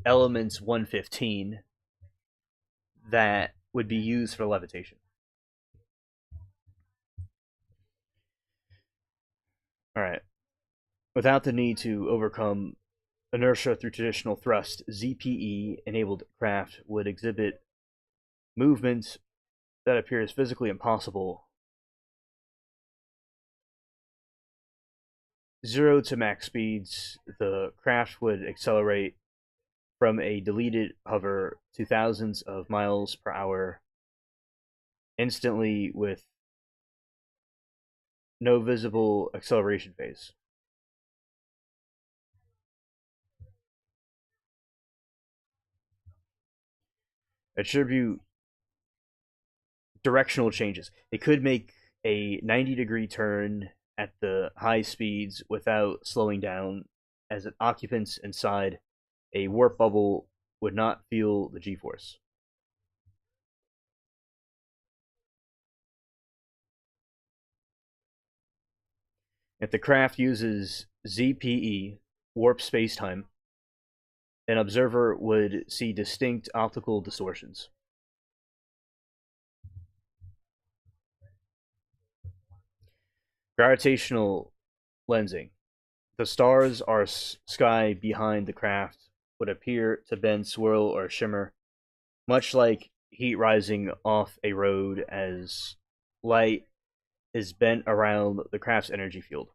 elements 115 that would be used for levitation. All right. Without the need to overcome inertia through traditional thrust, ZPE enabled craft would exhibit movement that appears physically impossible. 0 to max speeds, the craft would accelerate from a deleted hover to thousands of miles per hour instantly with no visible acceleration phase. Attribute directional changes. It could make a 90-degree turn at the high speeds without slowing down, as occupants inside a warp bubble would not feel the g-force. If the craft uses ZPE, warp spacetime, an observer would see distinct optical distortions. Gravitational lensing. The stars or sky behind the craft would appear to bend, swirl, or shimmer, much like heat rising off a road as light is bent around the craft's energy field.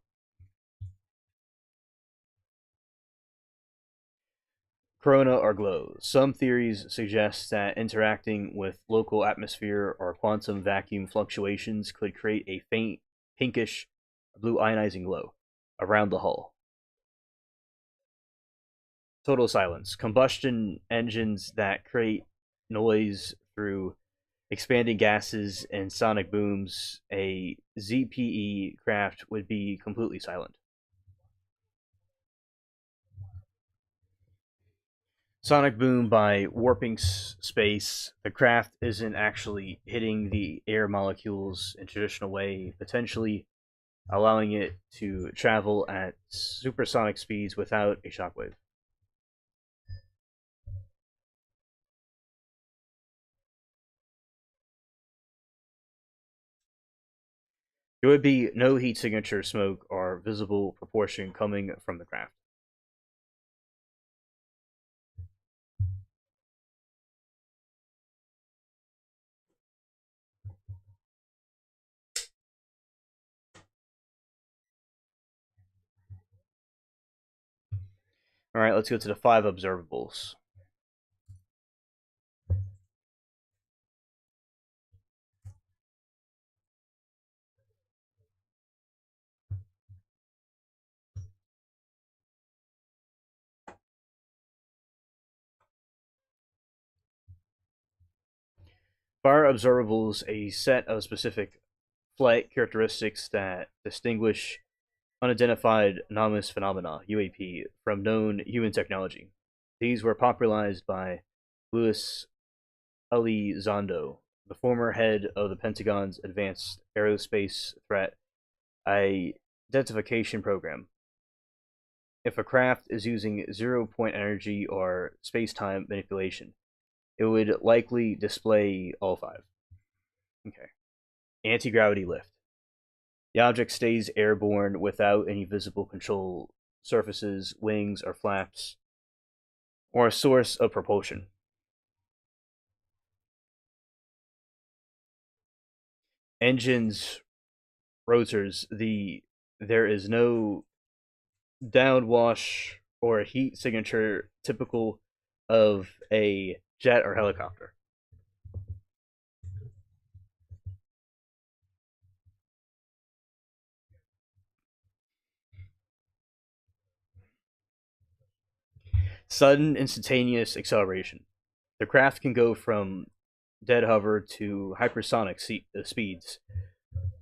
Corona or glow. Some theories suggest that interacting with local atmosphere or quantum vacuum fluctuations could create a faint pinkish blue ionizing glow around the hull. Total silence. Combustion engines that create noise through expanding gases and sonic booms. A ZPE craft would be completely silent. Sonic boom by warping space. The craft isn't actually hitting the air molecules in traditional way, potentially allowing it to travel at supersonic speeds without a shockwave. There would be no heat signature, smoke, or visible propulsion coming from the craft. All right, let's go to the five observables. Fire observables, a set of specific flight characteristics that distinguish unidentified anomalous phenomena (UAP) from known human technology. These were popularized by Luis Elizondo, the former head of the Pentagon's Advanced Aerospace Threat Identification Program. If a craft is using zero-point energy or space-time manipulation, it would likely display all five. Okay. Anti-gravity lift. The object stays airborne without any visible control surfaces, wings, or flaps, or a source of propulsion. Engines, rotors, there is no downwash or heat signature typical of a jet or helicopter. Sudden instantaneous acceleration. The craft can go from dead hover to hypersonic speeds,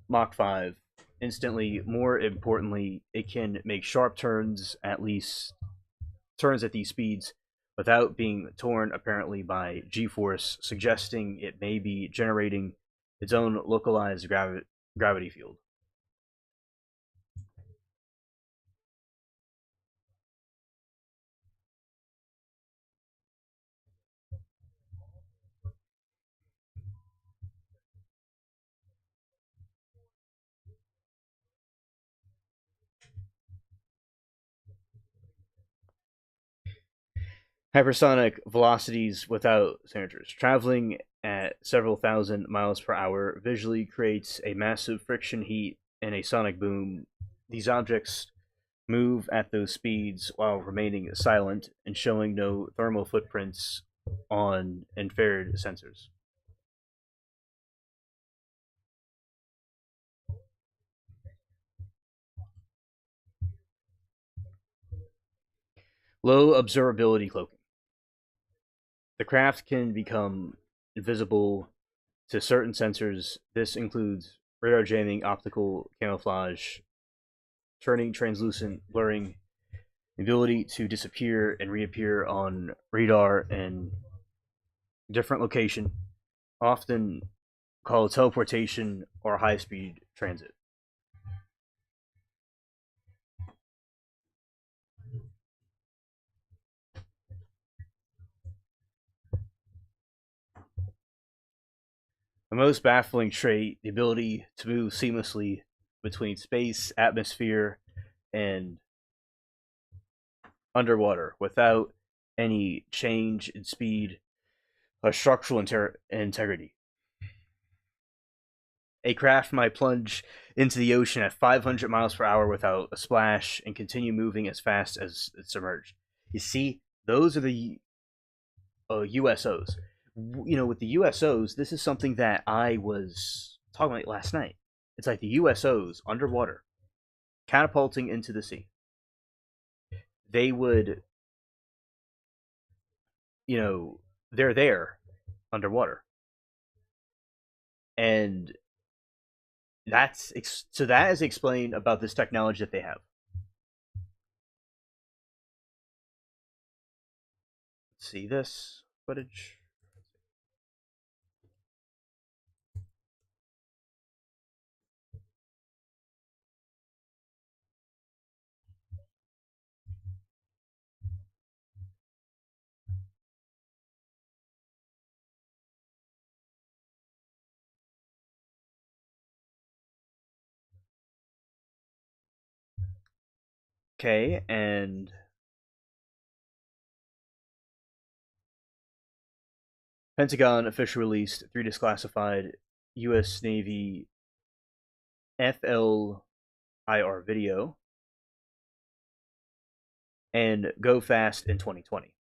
Mach 5, instantly. More importantly, it can make sharp turns at these speeds without being torn apparently by g-force, suggesting it may be generating its own localized gravity field. Hypersonic velocities without signatures. Traveling at several thousand miles per hour visually creates a massive friction heat and a sonic boom. These objects move at those speeds while remaining silent and showing no thermal footprints on infrared sensors. Low observability cloaking. The craft can become invisible to certain sensors. This includes radar jamming, optical camouflage, turning translucent, blurring, the ability to disappear and reappear on radar in different location, often called teleportation or high speed transit. The most baffling trait, the ability to move seamlessly between space, atmosphere, and underwater without any change in speed or structural integrity. A craft might plunge into the ocean at 500 miles per hour without a splash and continue moving as fast as it's submerged. You see, those are the USOs. With the USOs, this is something that I was talking about last night. It's like the USOs underwater, catapulting into the sea. They would, they're there underwater. And that is explained about this technology that they have. Let's see this footage. Okay, and Pentagon officially released 3 declassified U.S. Navy FLIR video and Go Fast in 2020.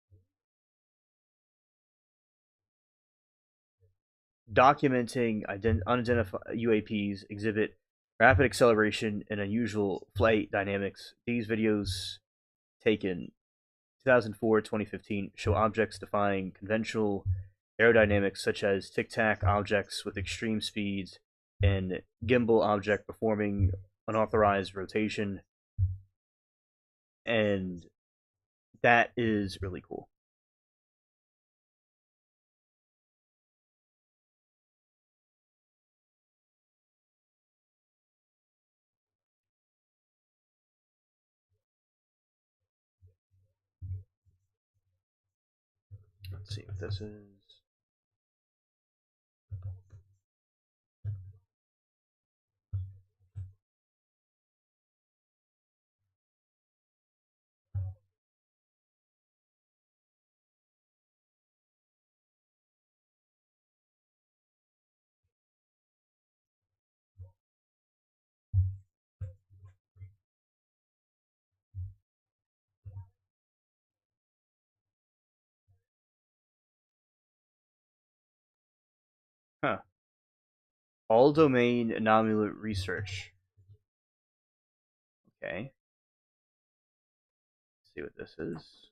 Documenting unidentified UAPs exhibit rapid acceleration and unusual flight dynamics. These videos, taken 2004 2015, show objects defying conventional aerodynamics, such as tic-tac objects with extreme speeds and gimbal object performing unauthorized rotation, and that is really cool. Let's see what this is. Huh. All domain anomaly research. Okay. Let's see what this is.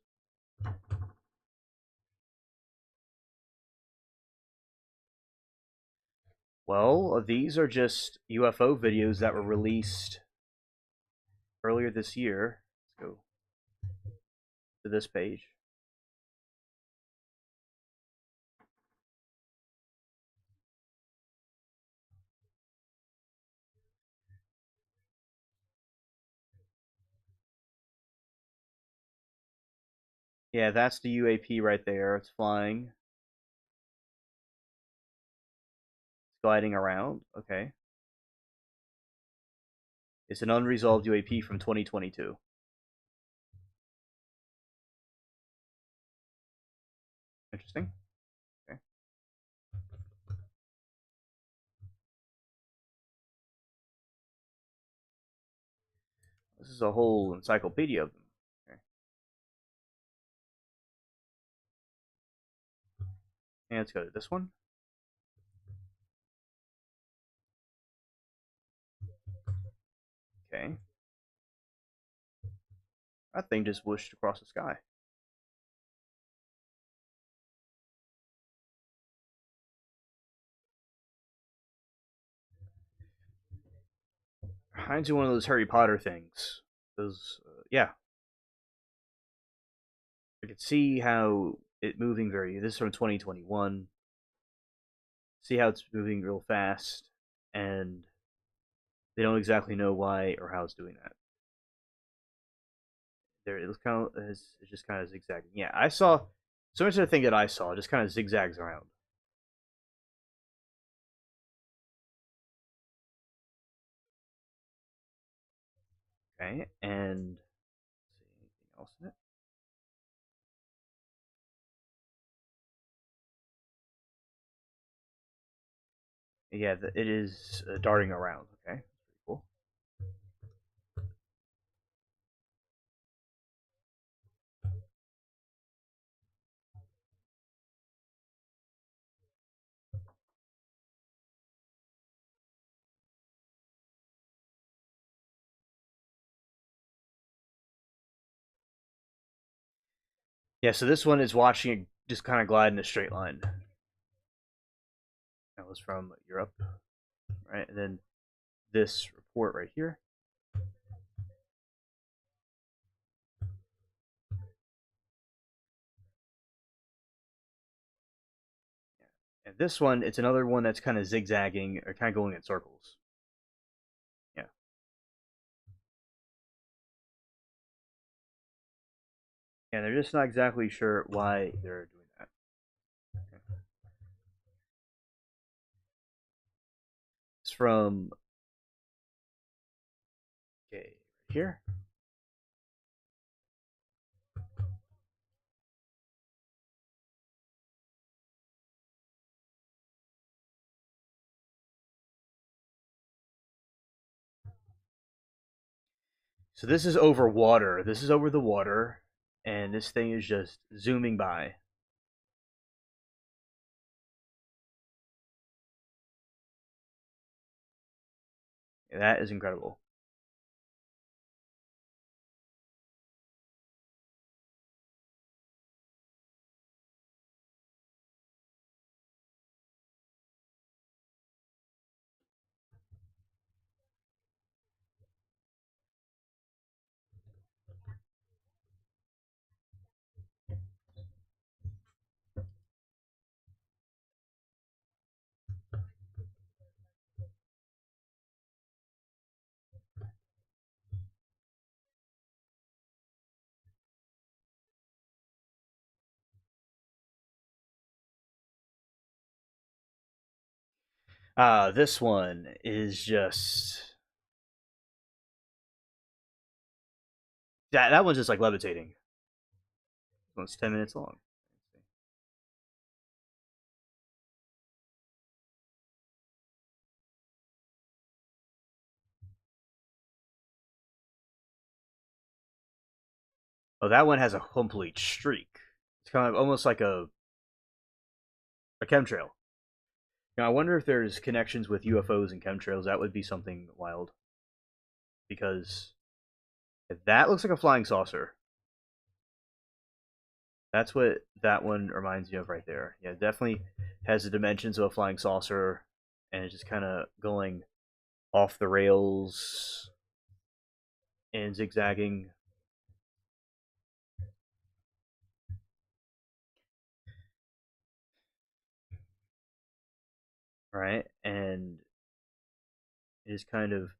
Well, these are just UFO videos that were released earlier this year. Let's go to this page. Yeah, that's the UAP right there. It's flying. It's gliding around. Okay. It's an unresolved UAP from 2022. Interesting. Okay. This is a whole encyclopedia of them. Okay. And let's go to this one. Okay. That thing just whooshed across the sky. Reminds you of one of those Harry Potter things. Those, yeah. I could see how it moving very. This is from 2021. See how it's moving real fast, and they don't exactly know why or how it's doing that. There, it was kind of it's just kind of zigzagging. Yeah, I saw so much of the thing that I saw just kind of zigzags around. Okay, and let's see anything else in it. Yeah, it is darting around. Okay, cool. Yeah, so this one is watching it just kind of glide in a straight line. That was from Europe, right? And then this report right here. And this one, it's another one that's kind of zigzagging or kind of going in circles. Yeah. And they're just not exactly sure why they're doing that. Okay. It's from okay here. So this is over water. This is over the water, and this thing is just zooming by. That is incredible. This one is just that one's just like levitating. This one's 10 minutes long. Oh, that one has a complete streak. It's kind of almost like a chemtrail. Now, I wonder if there's connections with UFOs and chemtrails. That would be something wild. Because if that looks like a flying saucer. That's what that one reminds me of right there. Yeah, it definitely has the dimensions of a flying saucer, and it's just kind of going off the rails and zigzagging. Right? And it is kind of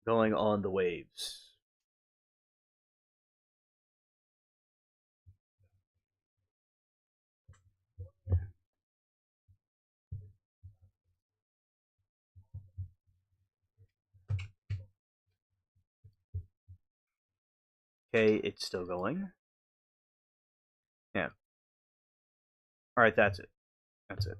going on the waves. Okay, it's still going. Yeah. All right, that's it. That's it.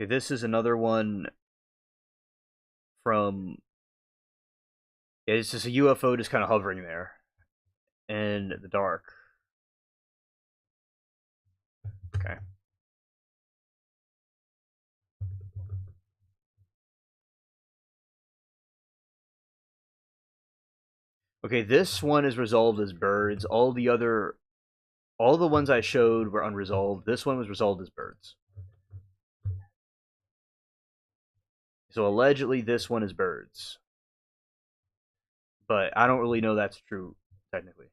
Okay, this is another one from. Yeah, it's just a UFO just kind of hovering there in the dark. Okay. Okay, this one is resolved as birds. All the ones I showed were unresolved. This one was resolved as birds. So allegedly, this one is birds, but I don't really know that's true technically.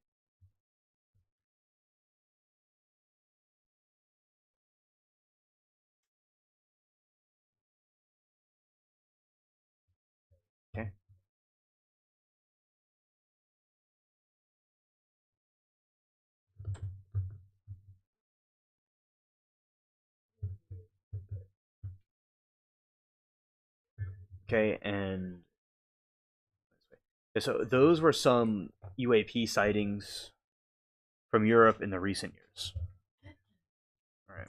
Okay. Okay, and so those were some UAP sightings from Europe in the recent years. All right.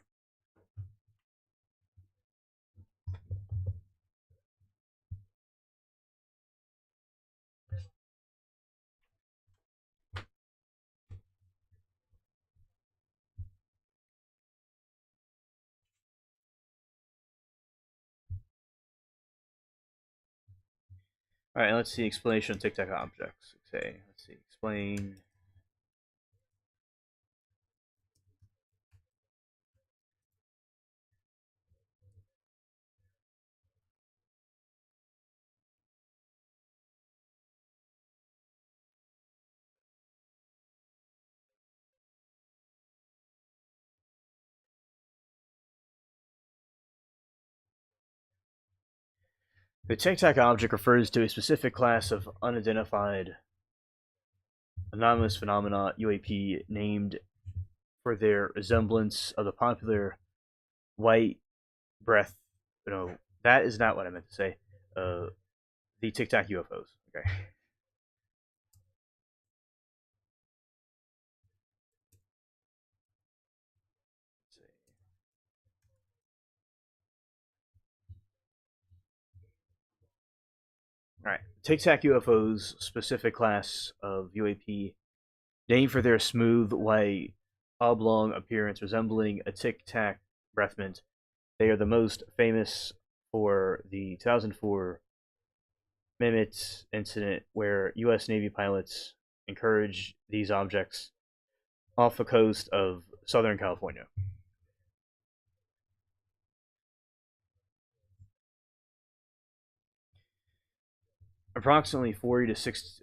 All right, let's see. Explanation of Tic Tac objects. Okay, let's see. Explain. The Tic Tac object refers to a specific class of unidentified anomalous phenomena (UAP) named for their resemblance of the popular white breath. No, that is not what I meant to say. The Tic Tac UFOs. Okay. All right. Tic Tac UFOs, specific class of UAP, named for their smooth, white, oblong appearance resembling a Tic Tac breath mint. They are the most famous for the 2004 Nimitz incident, where U.S. Navy pilots encouraged these objects off the coast of Southern California. Approximately 46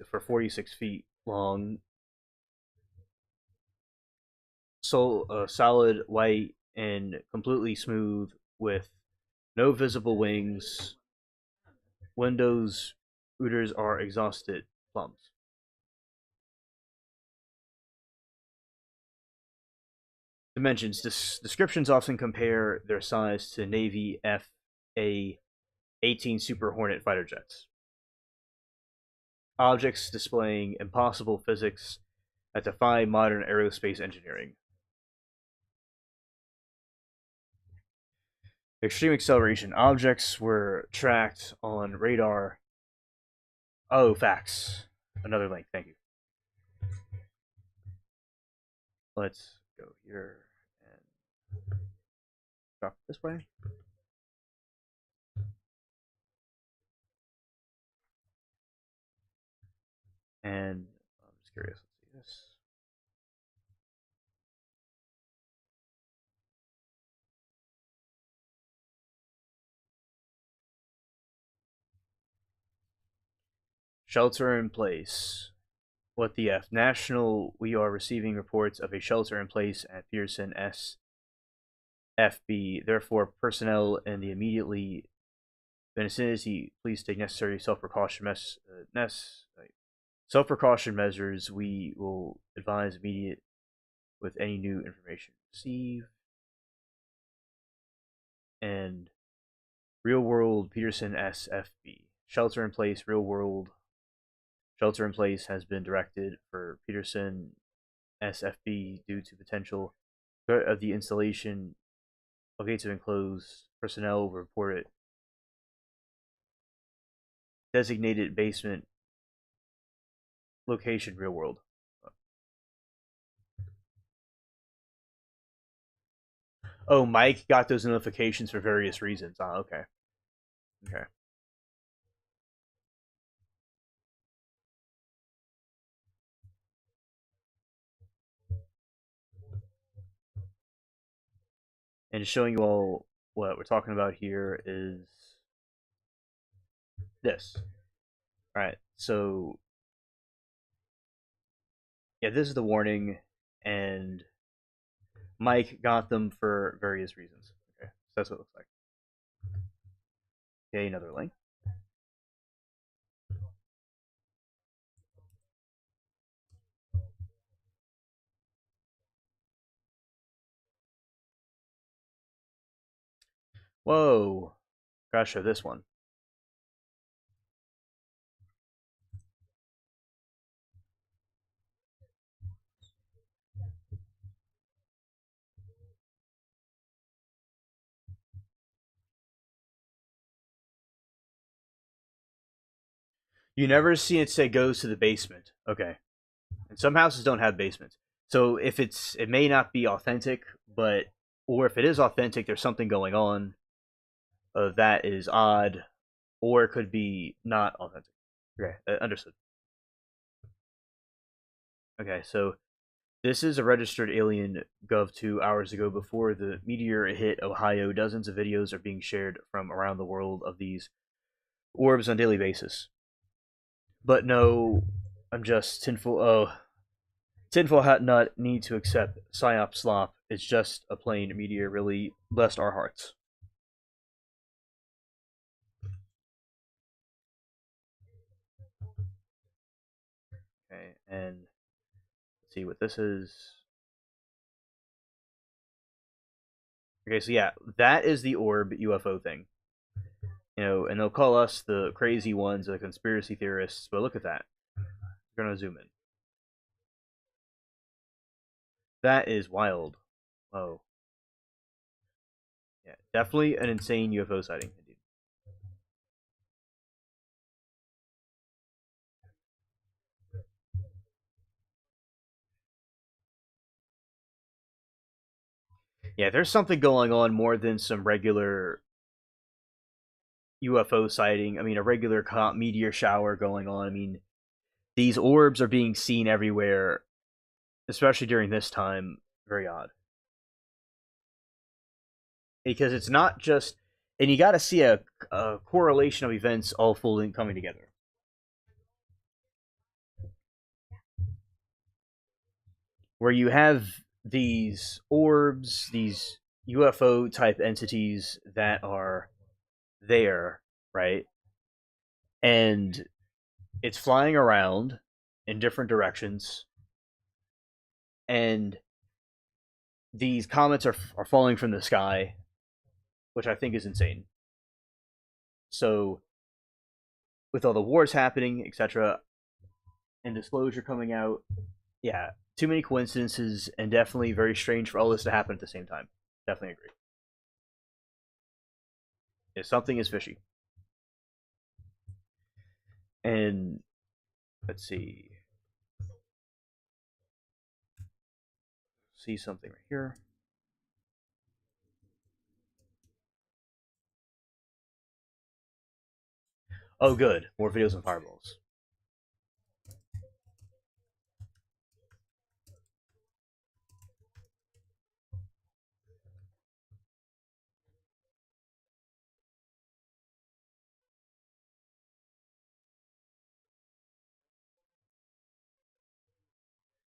feet long, solid white and completely smooth, with no visible wings. Windows rooters are exhausted plums. Dimensions. Descriptions often compare their size to Navy FA-18 Super Hornet fighter jets. Objects displaying impossible physics that defy modern aerospace engineering. Extreme acceleration. Objects were tracked on radar. Oh, facts. Another link. Thank you. Let's go here and drop this way. And I'm just curious. Let's see this. Shelter in place. What the F? National, we are receiving reports of a shelter in place at Pearson SFB. Therefore, personnel in the immediately vicinity, please take necessary self-precaution measures. We will advise immediate with any new information received. And real world Peterson SFB. Shelter in place, real world. Shelter in place has been directed for Peterson SFB due to potential threat of the installation of gates have been closed. Personnel reported designated basement location, real world. Oh, Mike got those notifications for various reasons. Ah, okay. Okay. And just showing you all what we're talking about here is this. All right. So, yeah, this is the warning, and Mike got them for various reasons. Okay. So that's what it looks like. Okay, another link. Whoa. Gotta show this one. You never see it say goes to the basement. Okay. And some houses don't have basements. So if it may not be authentic, but or if it is authentic, there's something going on that is odd, or it could be not authentic. Okay, understood. Okay, so this is a registered alien Gov 2 hours ago before the meteor hit Ohio. Dozens of videos are being shared from around the world of these orbs on a daily basis. But no, I'm just tinfoil. Oh, tinfoil hat nut need to accept psyop slop. It's just a plain meteor. Really blessed our hearts. Okay, and let's see what this is. Okay, so yeah, that is the orb UFO thing. And they'll call us the crazy ones, the conspiracy theorists, but look at that. We're gonna zoom in. That is wild. Oh. Yeah, definitely an insane UFO sighting, indeed. Yeah, there's something going on more than some regular UFO sighting. I mean, a regular meteor shower going on. I mean, these orbs are being seen everywhere, especially during this time. Very odd. Because it's not just, and you got to see a correlation of events all folding coming together. Where you have these orbs, these UFO type entities that are there, right? And it's flying around in different directions, and these comets are falling from the sky, which I think is insane. So, with all the wars happening, etc., and disclosure coming out, yeah, too many coincidences, and definitely very strange for all this to happen at the same time. Definitely agree. Yeah, something is fishy. And let's see. See something right here. Oh, good. More videos on fireballs.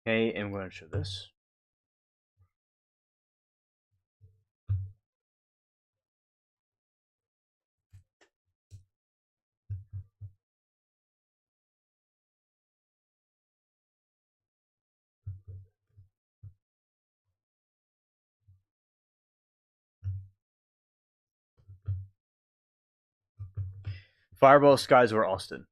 Okay, and we're going to show this. Fireball skies over Austin.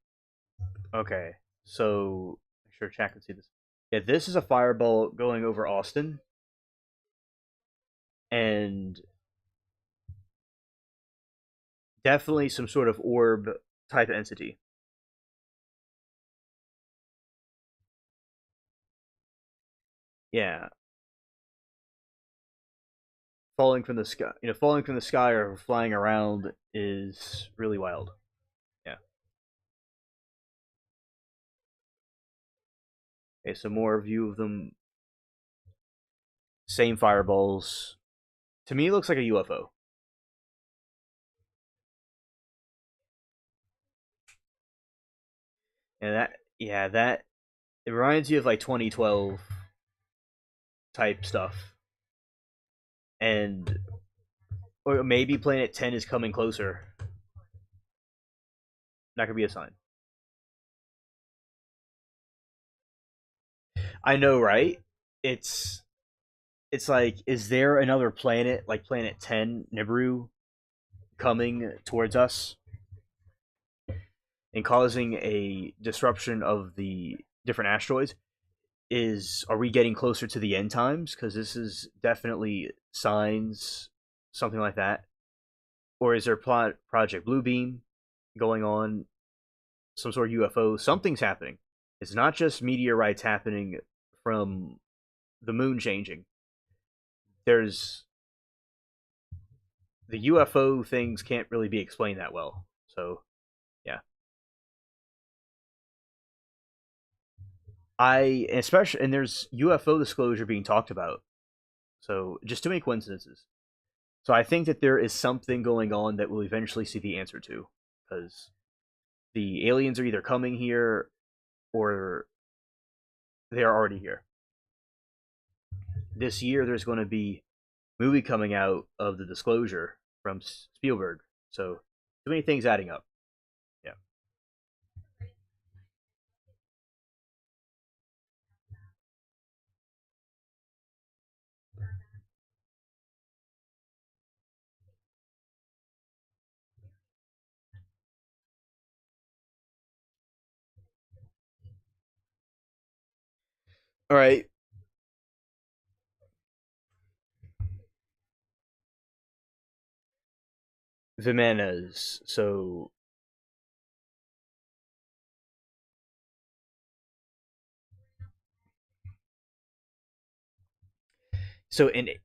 Okay, so make sure chat can see this. Yeah, this is a fireball going over Austin, and definitely some sort of orb type entity. Yeah, falling from the sky. Falling from the sky or flying around is really wild. Yeah. Okay, so more view of them. Same fireballs. To me, it looks like a UFO. And that it reminds you of like 2012 type stuff, and or maybe Planet 10 is coming closer. That could be a sign. I know, right? It's it's like, is there another planet like Planet 10, Nibiru, coming towards us and causing a disruption of the different asteroids? Are we getting closer to the end times? Because this is definitely signs, something like that. Or is there Project Bluebeam going on? some sort of UFO. Something's happening. It's not just meteorites happening from the moon changing. There's the UFO things can't really be explained that well. So yeah, I especially and there's UFO disclosure being talked about. So just too many coincidences. So I think that there is something going on that we'll eventually see the answer to, because the aliens are either coming here or they are already here. This year, there's going to be a movie coming out of the disclosure from Spielberg. So too many things adding up. Yeah. All right. Jimenez. So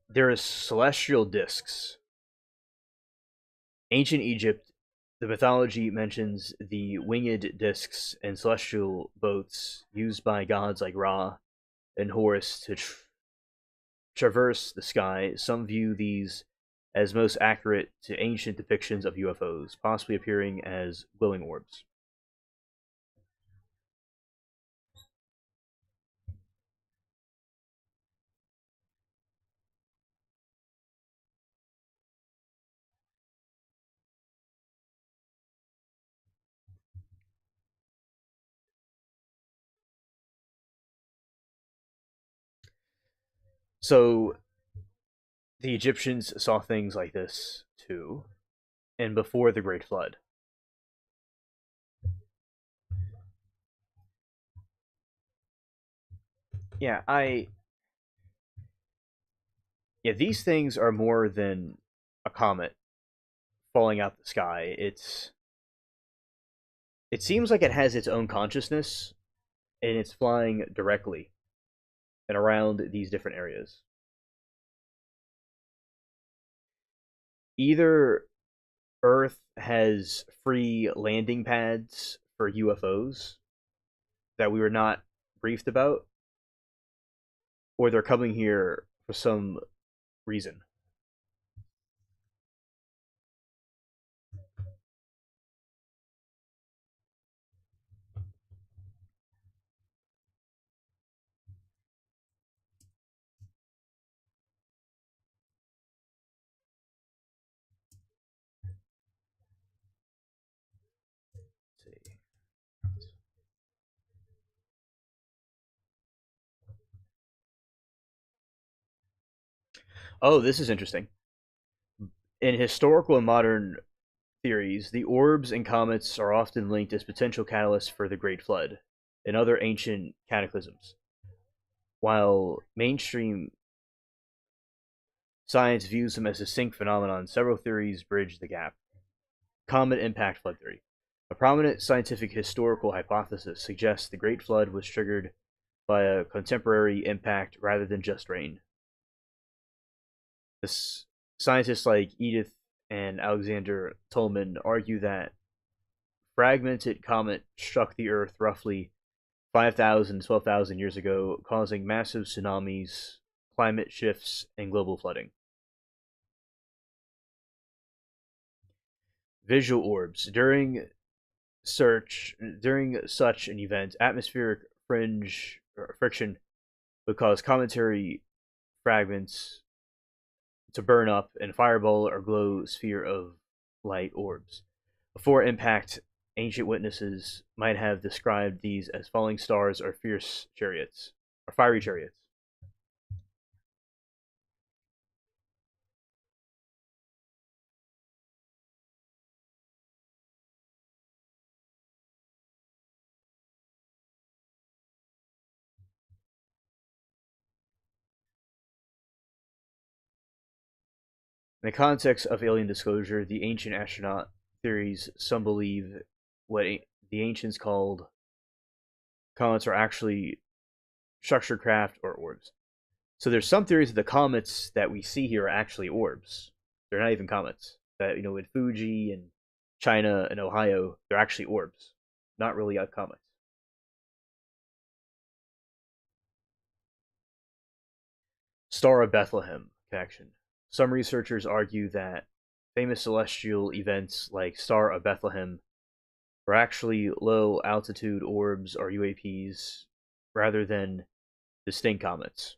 there are celestial discs. Ancient Egypt, the mythology mentions the winged discs and celestial boats used by gods like Ra and Horus to traverse the sky. Some view these as most accurate to ancient depictions of UFOs, possibly appearing as glowing orbs. So the Egyptians saw things like this too, and before the Great Flood. Yeah, I yeah, these things are more than a comet falling out the sky. It seems like it has its own consciousness and it's flying directly and around these different areas. Either Earth has free landing pads for UFOs that we were not briefed about, or they're coming here for some reason. Let's see. Oh, this is interesting. In historical and modern theories, the orbs and comets are often linked as potential catalysts for the Great Flood and other ancient cataclysms. While mainstream science views them as distinct phenomenon, several theories bridge the gap. Comet impact flood theory. A prominent scientific historical hypothesis suggests the Great Flood was triggered by a contemporary impact rather than just rain. This, scientists like Edith and Alexander Tolman argue that fragmented comet struck the Earth roughly 5,000 to 12,000 years ago, causing massive tsunamis, climate shifts, and global flooding. Visual orbs. During such an event, atmospheric fringe or friction would cause cometary fragments to burn up and fireball or glow sphere of light orbs. Before impact, ancient witnesses might have described these as falling stars or fierce chariots, or fiery chariots. In the context of alien disclosure, the ancient astronaut theories, some believe what the ancients called comets are actually structured craft or orbs. So there's some theories that the comets that we see here are actually orbs. They're not even comets. That in Fuji and China and Ohio, they're actually orbs, not really comets. Star of Bethlehem connection. Some researchers argue that famous celestial events like Star of Bethlehem were actually low altitude orbs or UAPs rather than distinct comets.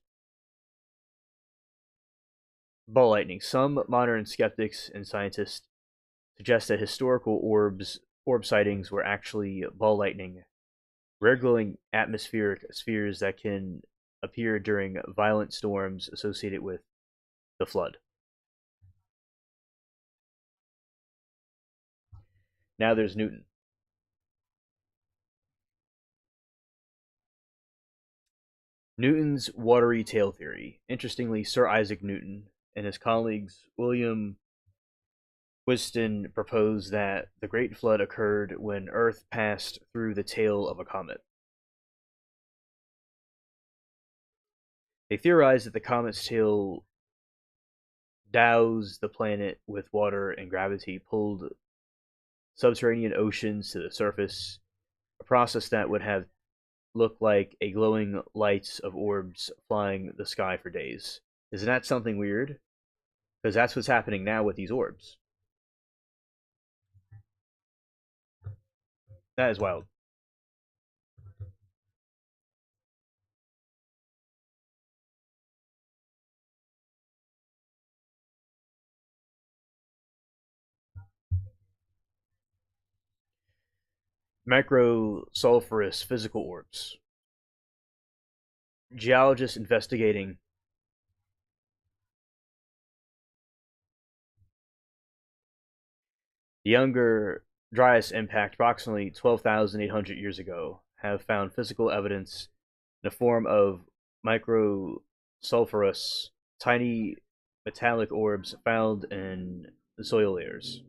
Ball lightning. Some modern skeptics and scientists suggest that historical orb sightings were actually ball lightning, rare glowing atmospheric spheres that can appear during violent storms associated with the flood. Now there's Newton. Newton's watery tail theory. Interestingly, Sir Isaac Newton and his colleagues William Whiston proposed that the Great Flood occurred when Earth passed through the tail of a comet. They theorized that the comet's tail doused the planet with water and gravity pulled subterranean oceans to the surface, a process that would have looked like a glowing lights of orbs flying the sky for days. Isn't that something weird? Because that's what's happening now with these orbs. That is wild. Microsulfurous physical orbs. Geologists investigating the Younger Dryas impact approximately 12,800 years ago have found physical evidence in the form of microsulfurous, tiny metallic orbs found in the soil layers.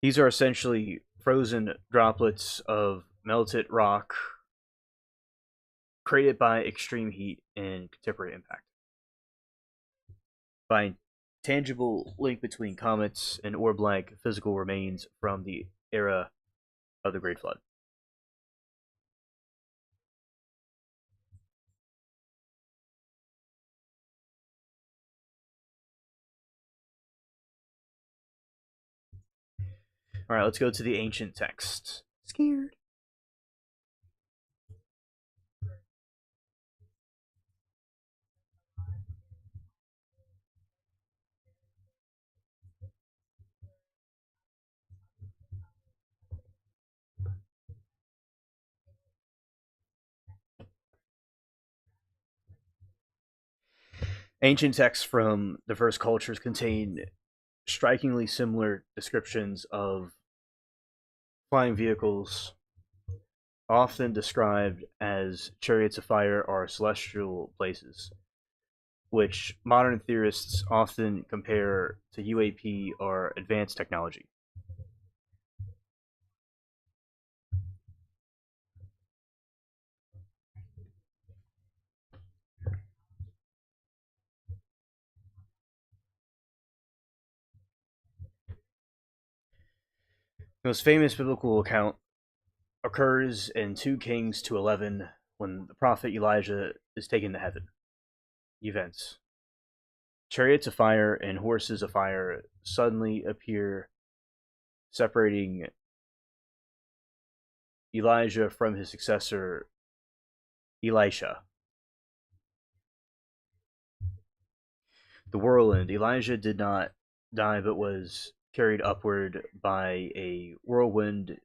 These are essentially frozen droplets of melted rock created by extreme heat and contemporary impact. By tangible link between comets and orb-like physical remains from the era of the Great Flood. All right, let's go to the ancient texts. Scared. Ancient texts from the first cultures contain strikingly similar descriptions of flying vehicles, often described as chariots of fire or celestial places, which modern theorists often compare to UAP or advanced technology. The most famous biblical account occurs in 2 Kings 2:11 when the prophet Elijah is taken to heaven. Events. Chariots of fire and horses of fire suddenly appear, separating Elijah from his successor Elisha. The whirlwind. Elijah did not die but was carried upward by a whirlwind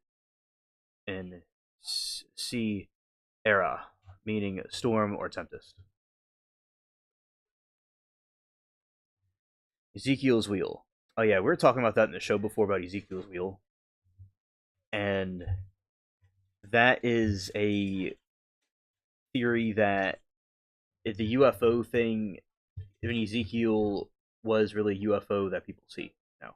in sea era, meaning storm or tempest. Ezekiel's wheel. Oh yeah, we were talking about that in the show before about Ezekiel's wheel, and that is a theory that the UFO thing in Ezekiel was really a UFO that people see now.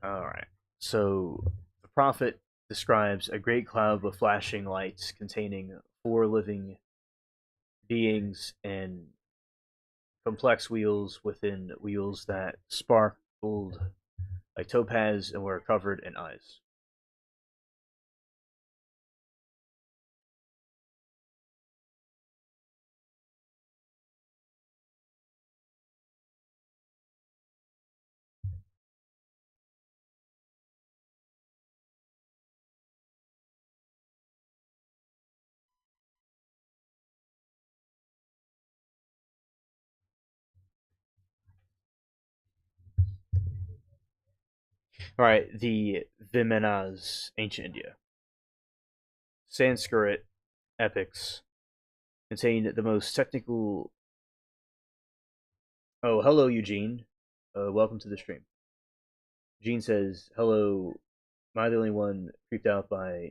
All right. So the prophet describes a great cloud with flashing lights containing four living beings and complex wheels within wheels that sparkled like topaz and were covered in eyes. All right, the Vimanas, ancient India. Sanskrit epics contain the most technical. Oh, hello, Eugene. Welcome to the stream. Eugene says, "Hello, am I the only one creeped out by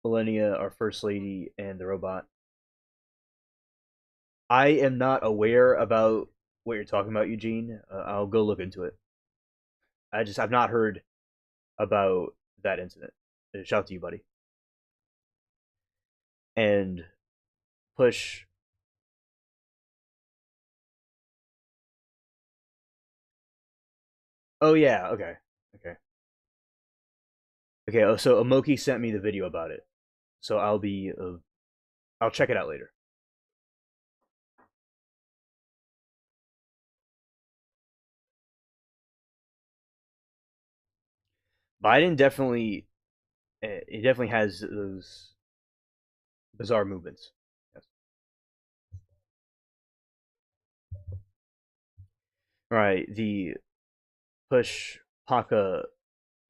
Millennia, our first lady, and the robot?" I am not aware about what you're talking about, Eugene. I'll go look into it. I've not heard about that incident. Shout out to you, buddy. And push. Oh yeah. Okay. Okay. Okay. Oh, so Amoki sent me the video about it. So I'll check it out later. Biden definitely, it definitely has those bizarre movements. Yes. All right. The push Paka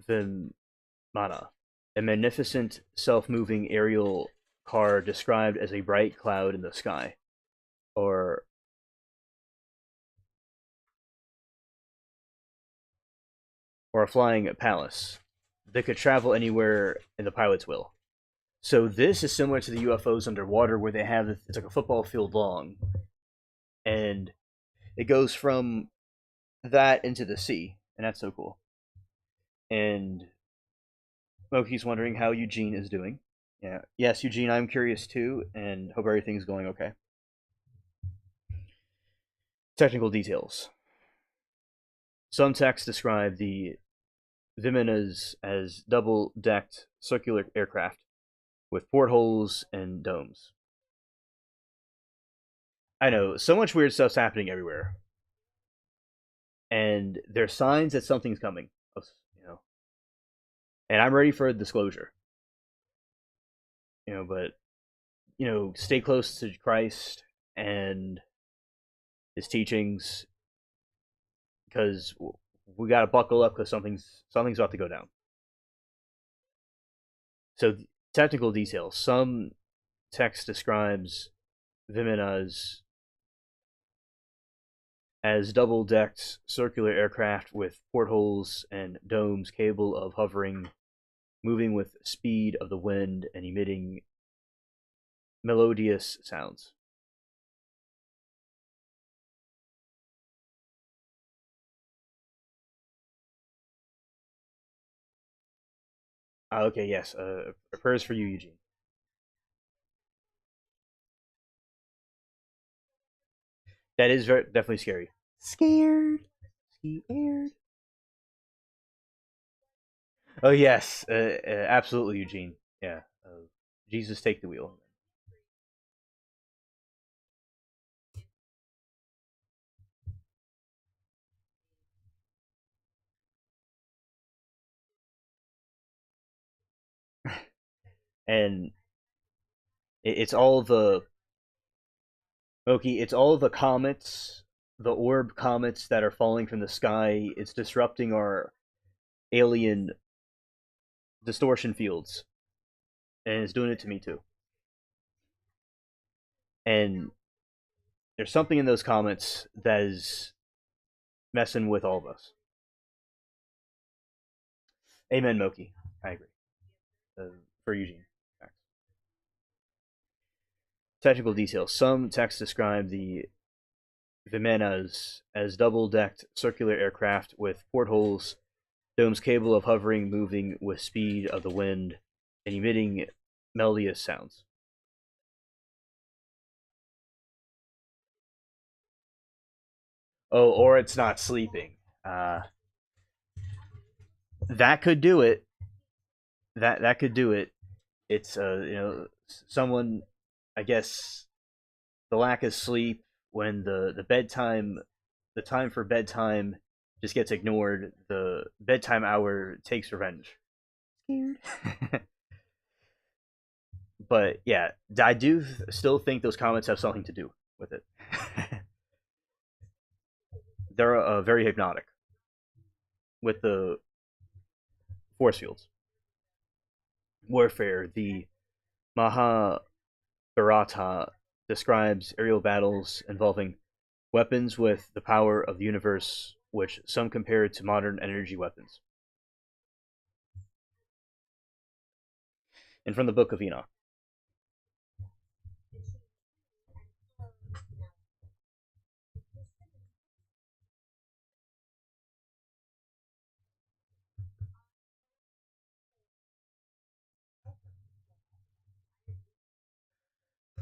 Vimana, a magnificent self-moving aerial car described as a bright cloud in the sky, or a flying palace that could travel anywhere and the pilots will. So this is similar to the UFOs underwater where they have it's like a football field long and it goes from that into the sea and that's so cool. And Moki's wondering how Eugene is doing. Yeah. Yes, Eugene, I'm curious too and hope everything's going okay. Technical details. Some texts describe the Vimanas as double-decked circular aircraft with portholes and domes. I know so much weird stuff's happening everywhere, and there's signs that something's coming. You know, and I'm ready for a disclosure. But stay close to Christ and His teachings because we got to buckle up because something's about to go down. So technical details. Some text describes Vimanas as double-decked circular aircraft with portholes and domes capable of hovering, moving with speed of the wind, and emitting melodious sounds. Okay, yes. Prayers for you, Eugene. That is definitely scary. Scared. Scared. Oh yes, absolutely, Eugene. Yeah. Jesus, take the wheel. And it's all the Oki. It's all the comets the orb comets that are falling from the sky. It's disrupting our alien distortion fields, and it's doing it to me too. And there's something in those comets that is messing with all of us. Amen, Moki. I agree. For Eugene. Technical details. Some texts describe the Vimenas as double-decked circular aircraft with portholes, domes capable of hovering, moving with speed of the wind, and emitting melodious sounds. Oh, or it's not sleeping. That could do it. That could do it. It's someone, I guess, the lack of sleep when the bedtime, the time for bedtime just gets ignored. The bedtime hour takes revenge. But yeah, I do still think those comments have something to do with it. They're very hypnotic with the force fields. Warfare, the Mahabharata describes aerial battles involving weapons with the power of the universe, which some compare to modern energy weapons. And from the Book of Enoch.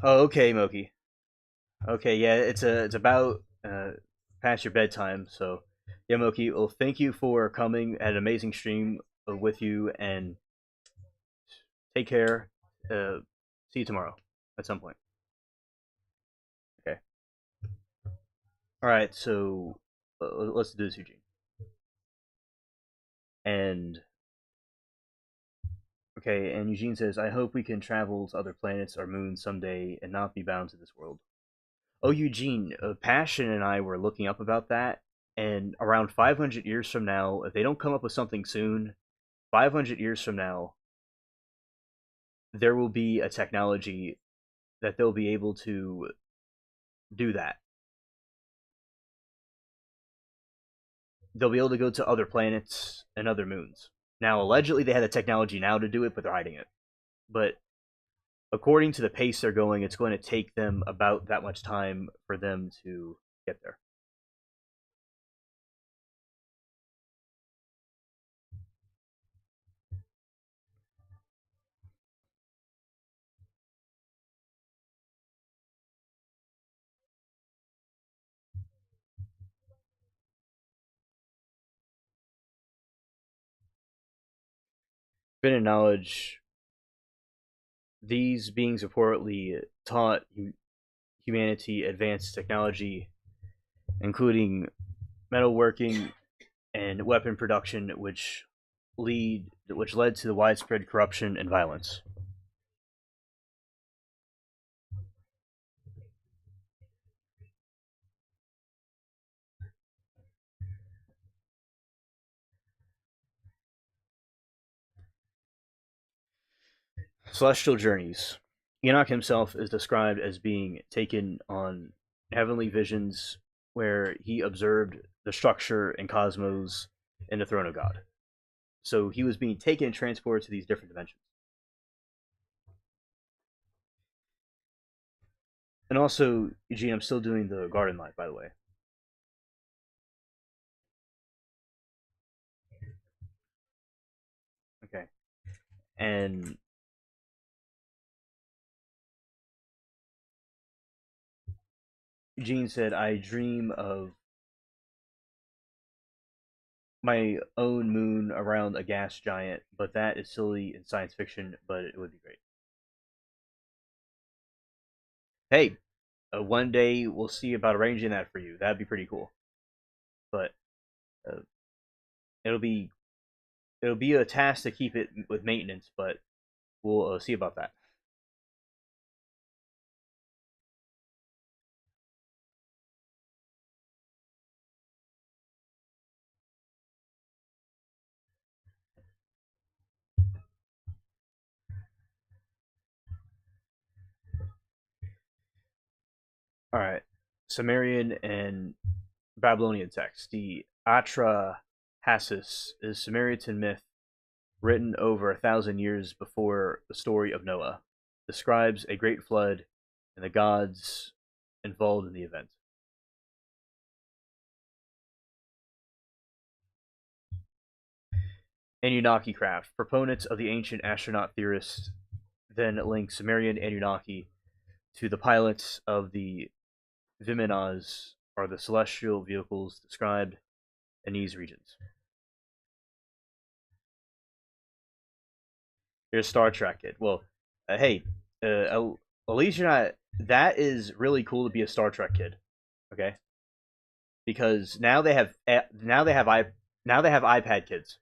Oh, okay, Moki. Okay, yeah, it's about past your bedtime. So, yeah, Moki. Well, thank you for coming. Had an amazing stream with you, and take care. See you tomorrow at some point. Okay. All right. So let's do this, Eugene. And okay. And Eugene says, "I hope we can travel to other planets or moons someday and not be bound to this world." Oh, Eugene, Passion and I were looking up about that, and around 500 years from now, if they don't come up with something soon, 500 years from now, there will be a technology that they'll be able to do that. They'll be able to go to other planets and other moons. Now, allegedly, they had the technology now to do it, but they're hiding it. But according to the pace they're going, it's going to take them about that much time for them to get there. Infinite knowledge. These beings reportedly taught humanity advanced technology, including metalworking and weapon production, which led to the widespread corruption and violence. Celestial journeys. Enoch himself is described as being taken on heavenly visions where he observed the structure and cosmos and the throne of God. So he was being taken and transported to these different dimensions. And also, Eugene, I'm still doing the garden life, by the way. Okay. And Eugene said, I dream of my own moon around a gas giant, but that is silly in science fiction, but it would be great. Hey, one day we'll see about arranging that for you. That'd be pretty cool. But uh, it'll be it'll be a task to keep it with maintenance, but we'll see about that. All right. Sumerian and Babylonian text. The Atrahasis is Sumerian myth written over 1,000 years before the story of Noah. Describes a great flood and the gods involved in the event. Anunnaki craft. Proponents of the ancient astronaut theorists then link Sumerian Anunnaki to the pilots of the Vimanas, are the celestial vehicles described in these regions. Here's Star Trek kid. Well, hey, at least you're not. That is really cool to be a Star Trek kid. Okay, because now they have iPad kids,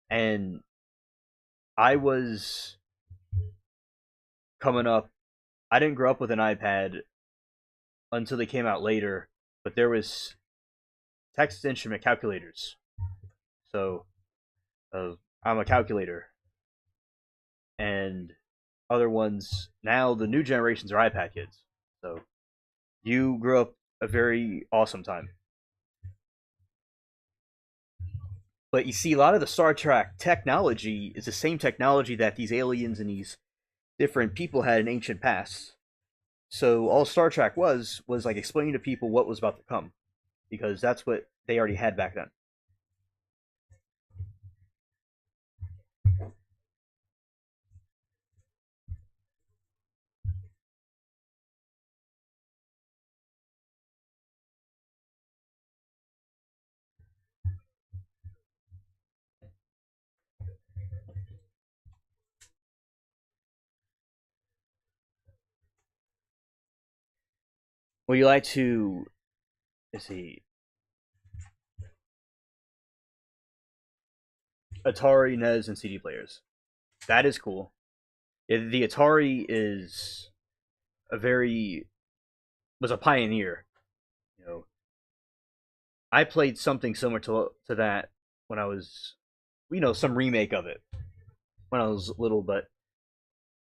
and I was coming up. I didn't grow up with an iPad until they came out later, but there was text instrument calculators. So I'm a calculator, and other ones now the new generations are iPad kids. So you grew up a very awesome time. But you see, a lot of the Star Trek technology is the same technology that these aliens and these different people had in ancient past. So all Star Trek was like explaining to people what was about to come, because that's what they already had back then. Would you like to, let's see, Atari, NES, and CD players? That is cool. The Atari is a very was a pioneer. You know, I played something similar to that when I was, some remake of it when I was little, but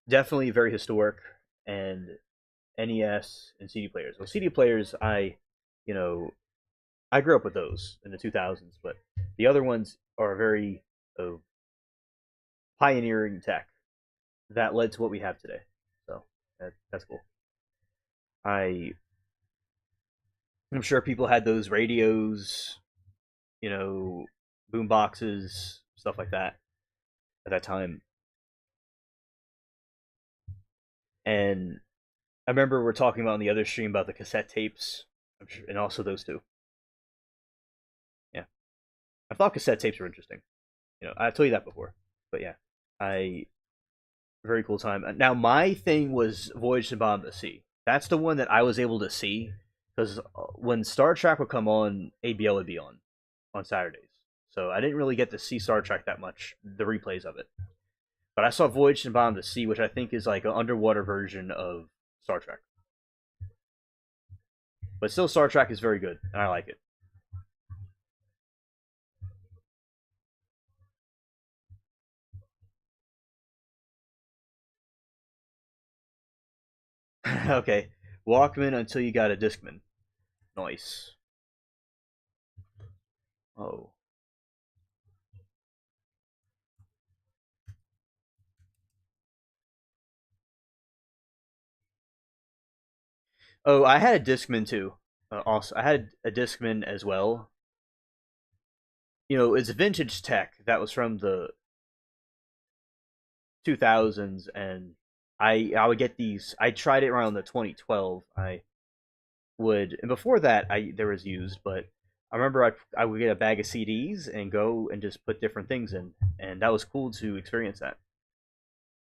definitely very historic. And NES and CD players. Well, CD players, you know, I grew up with those in the 2000s, but the other ones are very uh, pioneering tech that led to what we have today. So that's cool. I I'm sure people had those radios, you know, boom boxes, stuff like that at that time. And I remember we're talking about on the other stream about the cassette tapes, I'm sure, and also those two. Yeah, I thought cassette tapes were interesting. I told you that before, but yeah, I very cool time. Now my thing was Voyage to the Bottom of the Sea. That's the one that I was able to see because when Star Trek would come on, ABL would be on Saturdays. So I didn't really get to see Star Trek that much, the replays of it. But I saw Voyage to the Bottom of the Sea, which I think is like an underwater version of Star Trek. But still, Star Trek is very good, and I like it. Okay, Walkman until you got a Discman. Nice. Oh. Oh, I had a Discman too. Also, I had a Discman as well. It's vintage tech that was from the 2000s, and I would get these. I tried it around the 2012. I would, and before that, I there was used, but I remember I would get a bag of CDs and go and just put different things in, and that was cool to experience that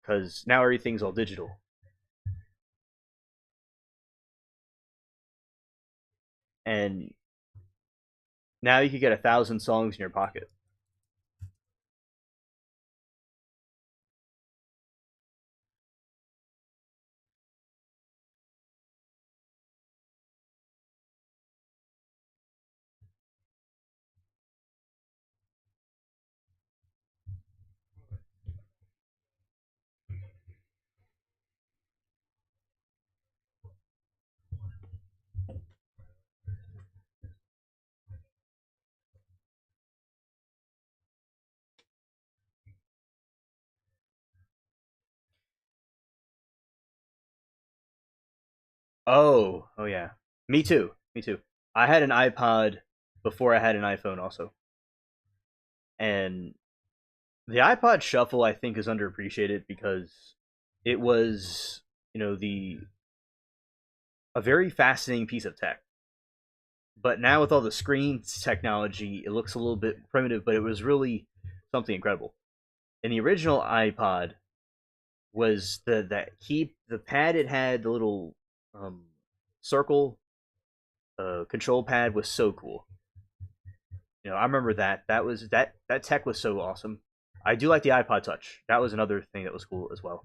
because now everything's all digital, and now you could get 1,000 songs in your pocket. Oh yeah. Me too. Me too. I had an iPod before I had an iPhone also, and the iPod Shuffle I think is underappreciated because it was the a very fascinating piece of tech. But now with all the screen technology, it looks a little bit primitive, but it was really something incredible. In the original iPod was the pad it had the little um, circle control pad was so cool. I remember that tech was so awesome. I do like the iPod Touch. That was another thing that was cool as well.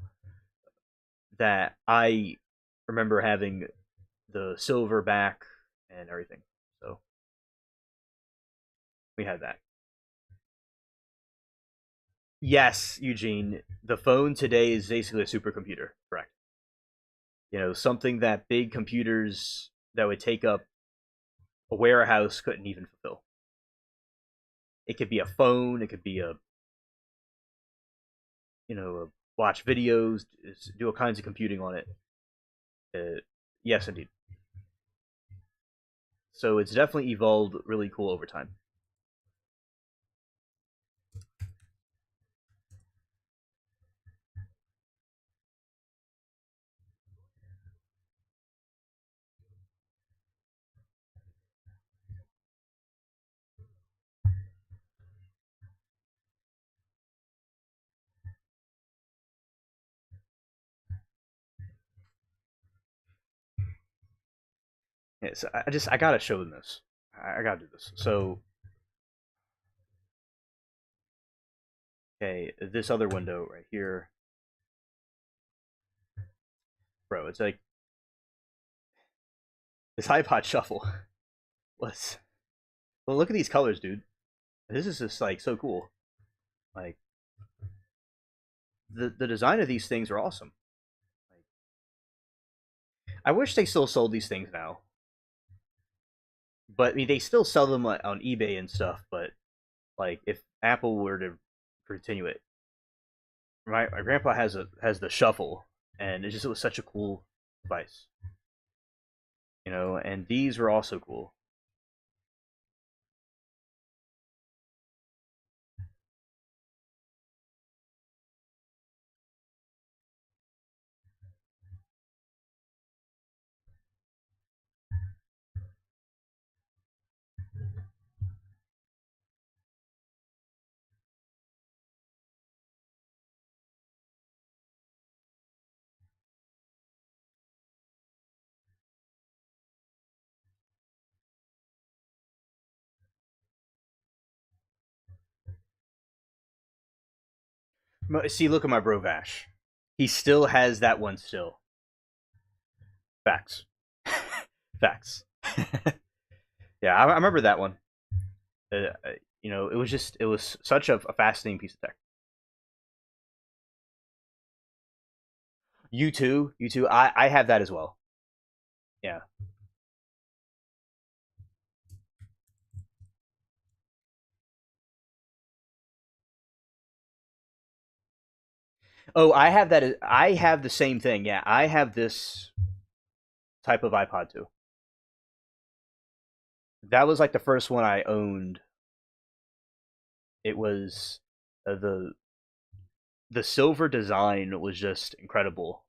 That I remember having the silver back and everything. So we had that. Yes, Eugene. The phone today is basically a supercomputer. Correct. Something that big computers that would take up a warehouse couldn't even fulfill. It could be a phone. It could be watch videos, do all kinds of computing on it. Yes, indeed. So it's definitely evolved really cool over time. Yeah, so I gotta show them this. I gotta do this. So okay, this other window right here, bro. It's like this iPod Shuffle was. Well, look at these colors, dude. This is just like so cool. Like the design of these things are awesome. Like, I wish they still sold these things now, but I mean they still sell them on eBay and stuff. But like if Apple were to continue it, my grandpa has the Shuffle, and it was such a cool device. And these were also cool. See, look at my bro Vash. He still has that one still. Facts. Facts. Yeah, I remember that one. It was such a fascinating piece of tech. You too. I have that as well. Yeah. Oh, I have that. I have the same thing. Yeah, I have this type of iPod too. That was like the first one I owned. It was the silver design was just incredible,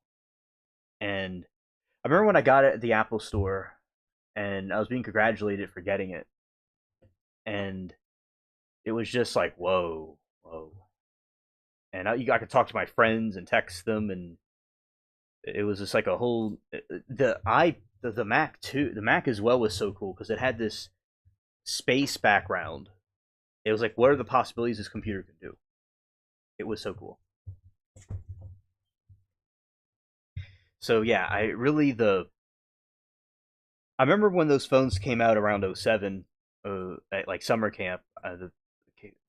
and I remember when I got it at the Apple Store, and I was being congratulated for getting it, and it was just like whoa, whoa, and I could talk to my friends and text them, and it was just like a whole the Mac too. The Mac as well was so cool because it had this space background. It was like, what are the possibilities this computer can do? It was so cool. So yeah, I remember when those phones came out around '07, at like summer camp.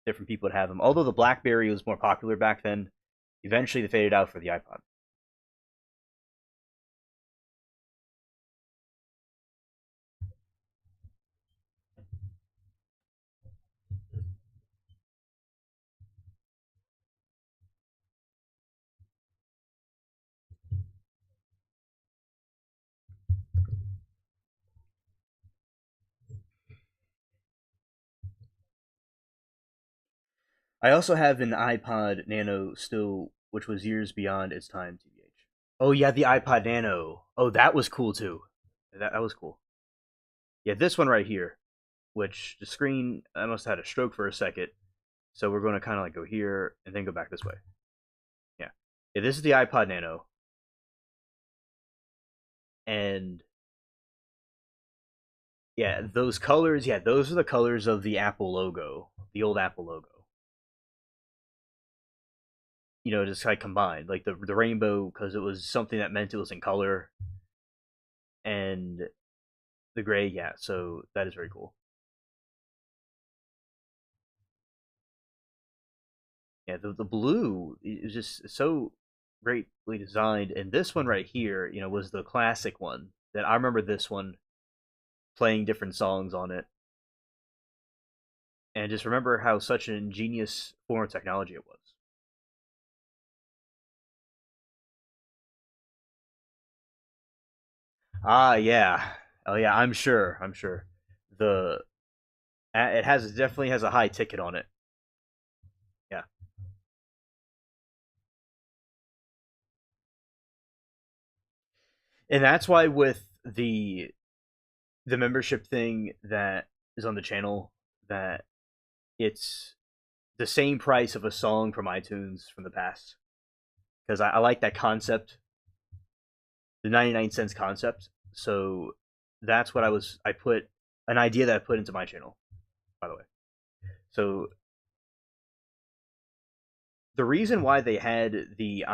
Different people would have them. Although the BlackBerry was more popular back then, eventually they faded out for the iPod. I also have an iPod Nano still, which was years beyond its time. TBH. Oh yeah, the iPod Nano. Oh, that was cool too. That was cool. Yeah, this one right here, which the screen I must have had a stroke for a second. So we're going to kind of like go here and then go back this way. Yeah. Yeah, this is the iPod Nano. And yeah, those colors, yeah, those are the colors of the Apple logo, the old Apple logo. You know, just like combined, like the rainbow, because it was something that meant it was in color, and the gray, yeah. So that is very cool. Yeah, the blue is just so greatly designed, and this one right here, you know, was the classic one that I remember. This one playing different songs on it, and just remember how such an ingenious form of technology it was. Ah, yeah. Oh, yeah. I'm sure. I'm sure. The it has definitely has a high ticket on it. Yeah, and that's why with the membership thing that is on the channel, that it's the same price of a song from iTunes from the past, because I like that concept, the 99 cents concept. So that's what I put an idea that I put into my channel, by the way. So the reason why they had the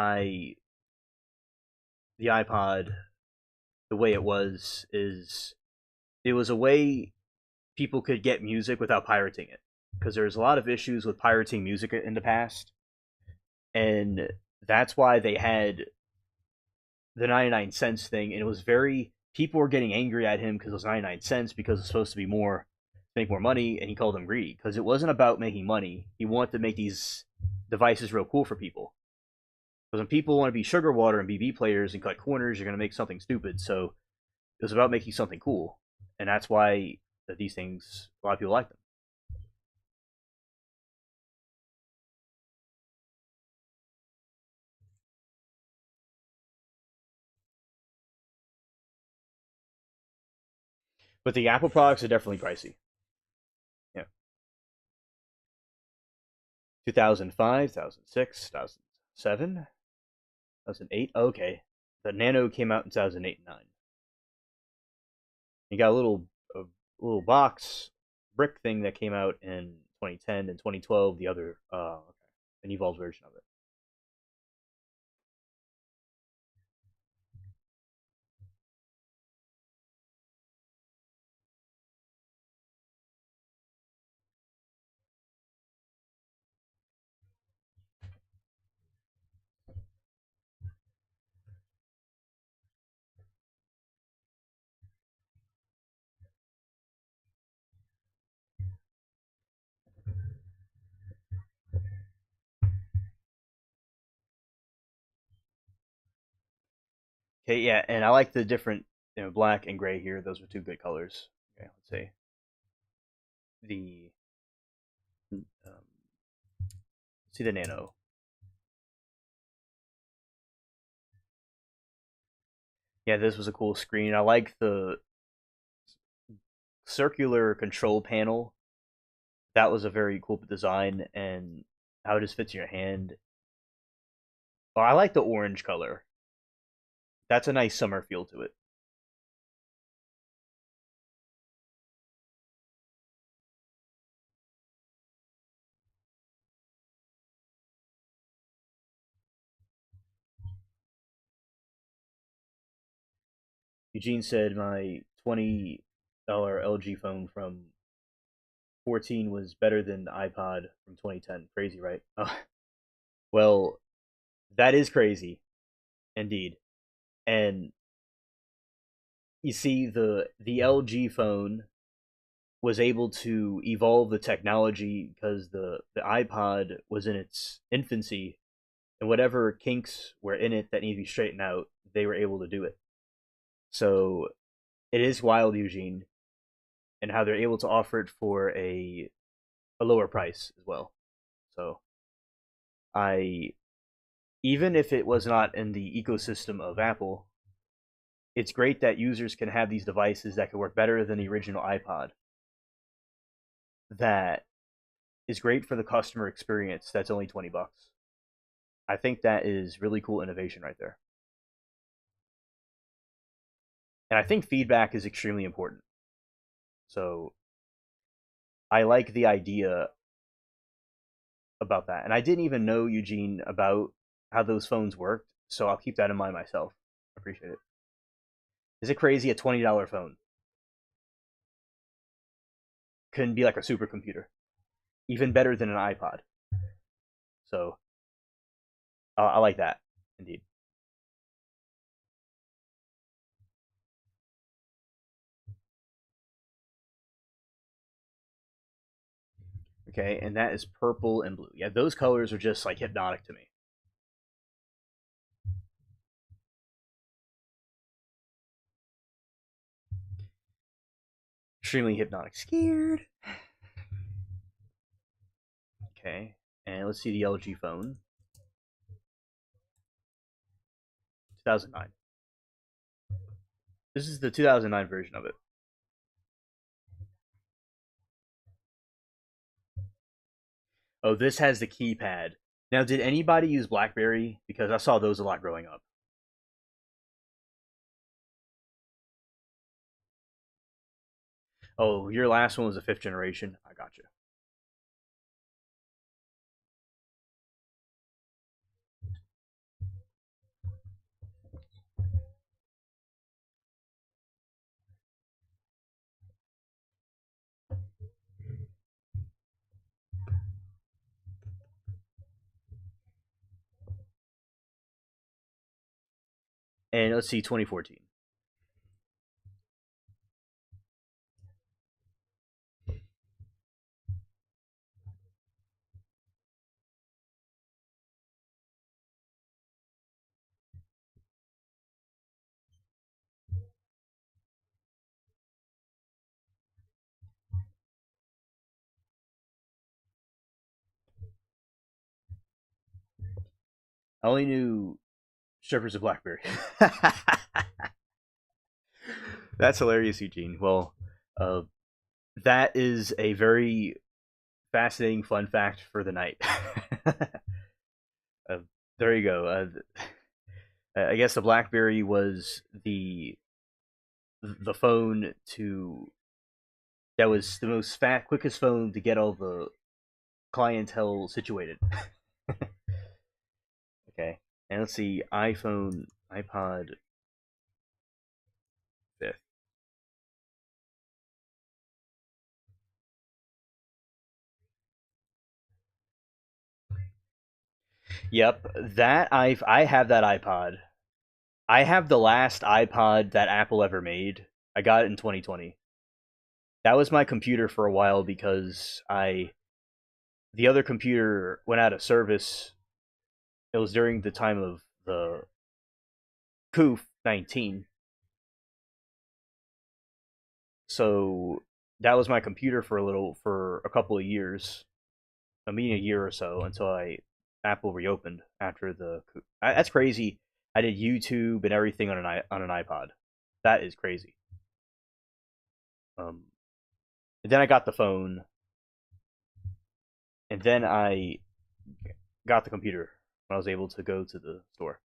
iPod the way it was is it was a way people could get music without pirating it, because there's a lot of issues with pirating music in the past, and that's why they had the 99 cents thing. And it was very, people were getting angry at him because it was 99 cents, because it's supposed to be more, make more money, and he called them greedy because it wasn't about making money. He wanted to make these devices real cool for people. Because when people want to be sugar water and BB players and cut corners, you're going to make something stupid. So it was about making something cool, and that's why these things, a lot of people like them. But the Apple products are definitely pricey. Yeah, 2005, 2006, 2007, 2008. Okay, the Nano came out in 2008 and 9. You got a little box brick thing that came out in 2010 and 2012. The other, okay, an evolved version of it. Okay, yeah, and I like the different, you know, black and gray here. Those are two good colors. Okay, let's say the see the Nano. Yeah, this was a cool screen. I like the circular control panel. That was a very cool design, and how it just fits in your hand. Oh, I like the orange color. That's a nice summer feel to it. Eugene said my $20 LG phone from 14 was better than the iPod from 2010. Crazy, right? Well, that is crazy, indeed. And you see, the LG phone was able to evolve the technology because the iPod was in its infancy, and whatever kinks were in it that need to be straightened out, they were able to do it. So it is wild, Eugene, and how they're able to offer it for a lower price as well. So I, even if it was not in the ecosystem of Apple, it's great that users can have these devices that can work better than the original iPod. That is great for the customer experience. That's only $20. I think that is really cool innovation right there. And I think feedback is extremely important. So I like the idea about that. And I didn't even know, Eugene, about how those phones worked. So I'll keep that in mind myself. Appreciate it. Is it crazy? A $20 phone can be like a supercomputer, even better than an iPod. So I like that, indeed. Okay, and that is purple and blue. Yeah, those colors are just like hypnotic to me. Extremely hypnotic. Scared. Okay, and let's see the LG phone. 2009. This is the 2009 version of it. Oh, this has the keypad. Now, did anybody use BlackBerry? Because I saw those a lot growing up. Oh, your last one was a fifth generation. I got you. And let's see, 2014. I only knew strippers of BlackBerry. That's hilarious, Eugene. Well, uh, that is a very fascinating fun fact for the night. uh, there you go. I guess the BlackBerry was the phone to that was the most quickest phone to get all the clientele situated. Okay, and let's see, iPhone, iPod, fifth. Yep, that I have that iPod. I have the last iPod that Apple ever made. I got it in 2020. That was my computer for a while because I the other computer went out of service. It was during the time of the COOF 19. So that was my computer for a couple of years. I mean a year or so until I Apple reopened after the that's crazy. I did YouTube and everything on an iPod. That is crazy. Um and then I got the phone and then I got the computer when I was able to go to the store.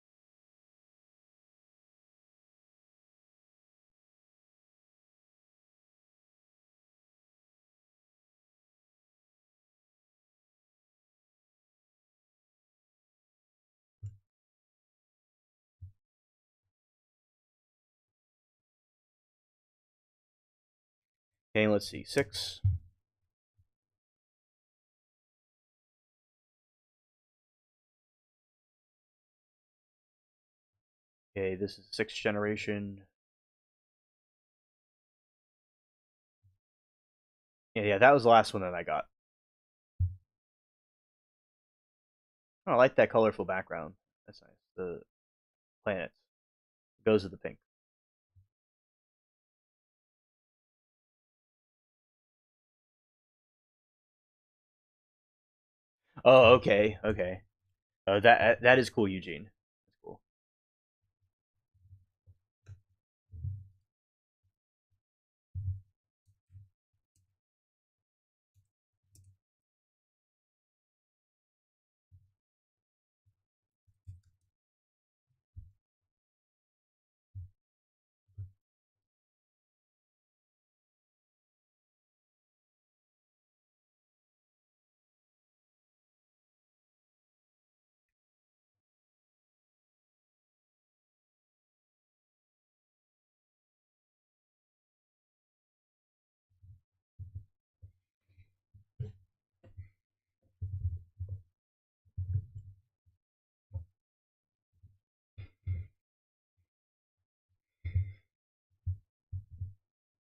Okay, let's see. 6. Okay, this is 6th generation. Yeah, that was the last one that I got. Oh, I like that colorful background. That's nice. The planets goes with the pink. Oh, okay, okay. That is cool, Eugene. That's cool.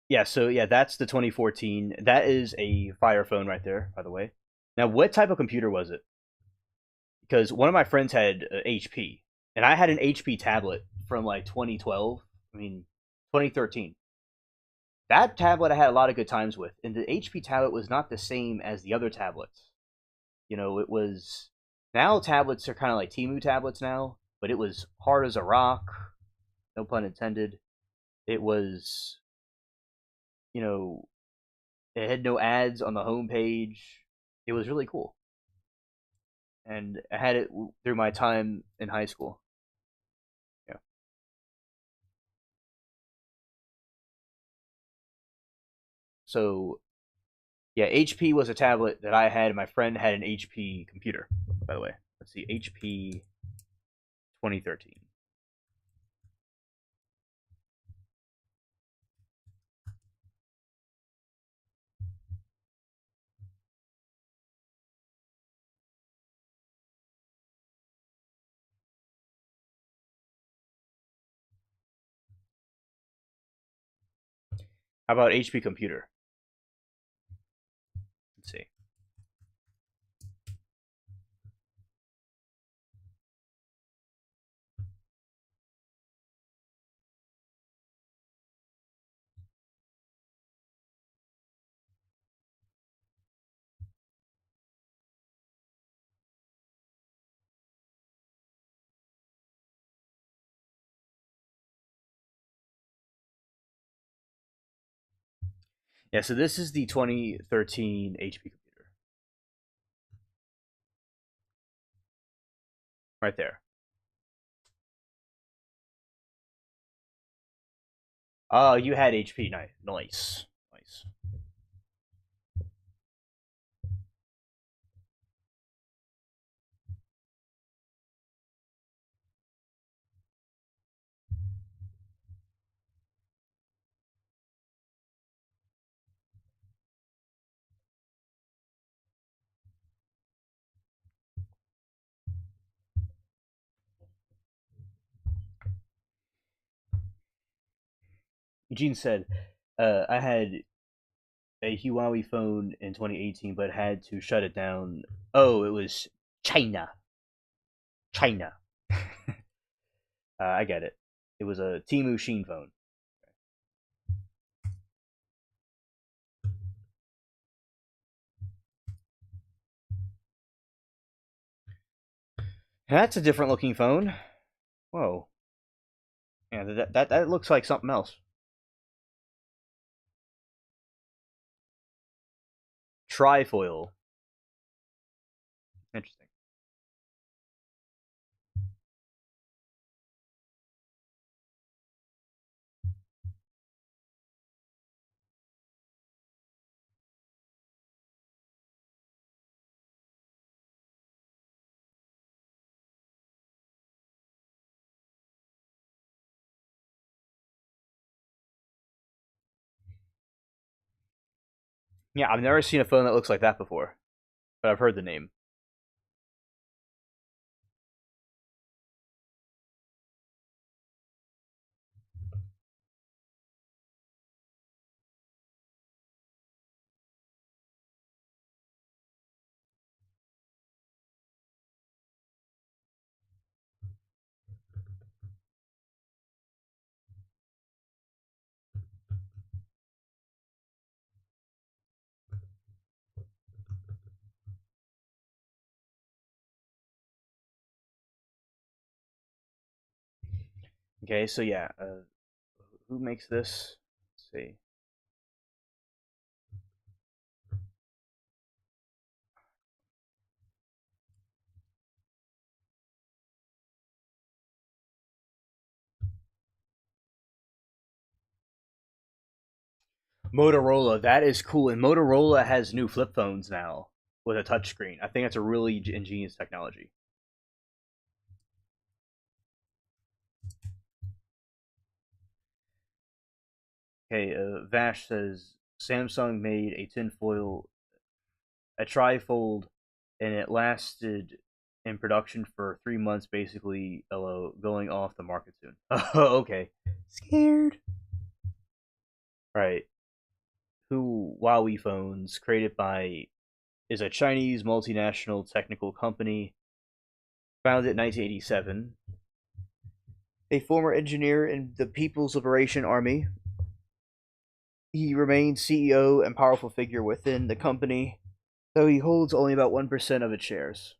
Yeah, so yeah, that's the 2014. That is a Fire phone right there, by the way. Now, what type of computer was it? Because one of my friends had HP, and I had an HP tablet from like 2012. I mean, 2013. That tablet I had a lot of good times with, and the HP tablet was not the same as the other tablets. It was now tablets are kind of like Timu tablets now, but it was hard as a rock. No pun intended. It was, you know, it had no ads on the homepage. It was really cool, and I had it through my time in high school. Yeah. So yeah, HP was a tablet that I had. My friend had an HP computer. By the way, let's see, HP 2013. How about HP computer? Let's see. Yeah, so this is the 2013 HP computer right there. Oh, you had HP. Nice, nice, nice. Eugene said, "I had a Huawei phone in 2018, but had to shut it down. Oh, it was China, China. I get it. It was a Timu Sheen phone. That's a different looking phone. Whoa, yeah, that looks like something else. Trifoil. Interesting. Yeah, I've never seen a phone that looks like that before, but I've heard the name. Okay, so yeah, who makes this? Let's see. Motorola, that is cool. And Motorola has new flip phones now with a touchscreen. I think that's a really ingenious technology. Okay, Vash says Samsung made a tinfoil, a trifold, and it lasted in production for 3 months, basically. Hello, going off the market soon. Oh, okay. Scared. Right. Who Huawei phones, created by, is a Chinese multinational technical company founded in 1987. A former engineer in the People's Liberation Army, he remains CEO and powerful figure within the company, though he holds only about 1% of its shares.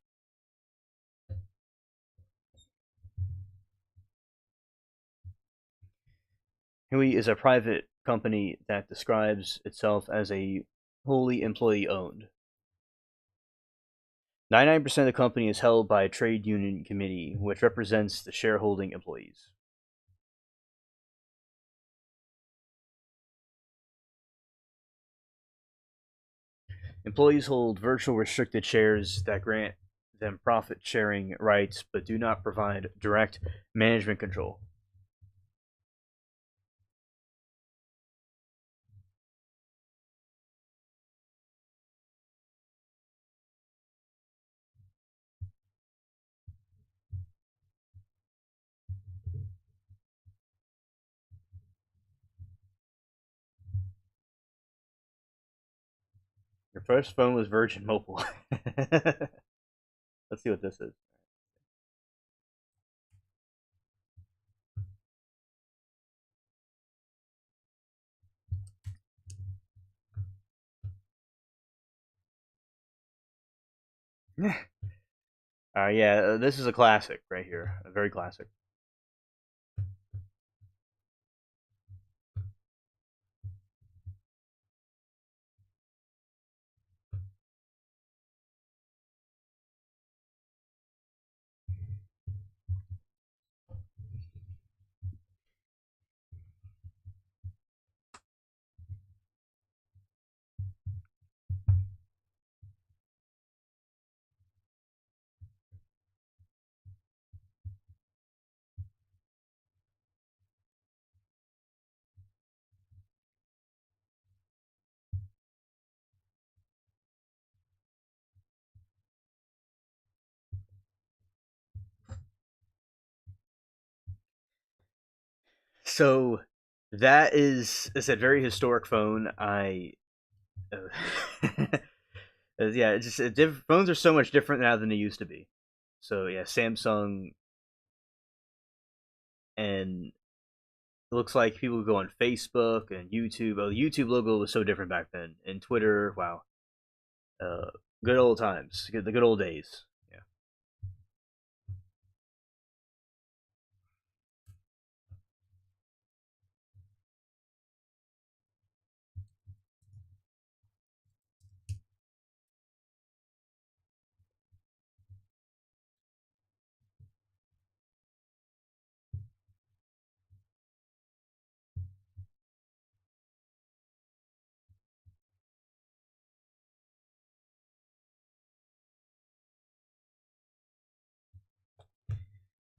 Hui is a private company that describes itself as a wholly employee owned. 99% of the company is held by a trade union committee, which represents the shareholding employees. Employees hold virtual restricted shares that grant them profit sharing rights but do not provide direct management control. Your first phone was Virgin Mobile. Let's see what this is. Yeah, this is a classic right here. A very classic. So that is, it's a very historic phone. Yeah, it's just phones are so much different now than they used to be. So yeah, Samsung, and it looks like people go on Facebook and YouTube. Oh, the YouTube logo was so different back then. And Twitter, wow, uh, good old times, the good old days. Yeah.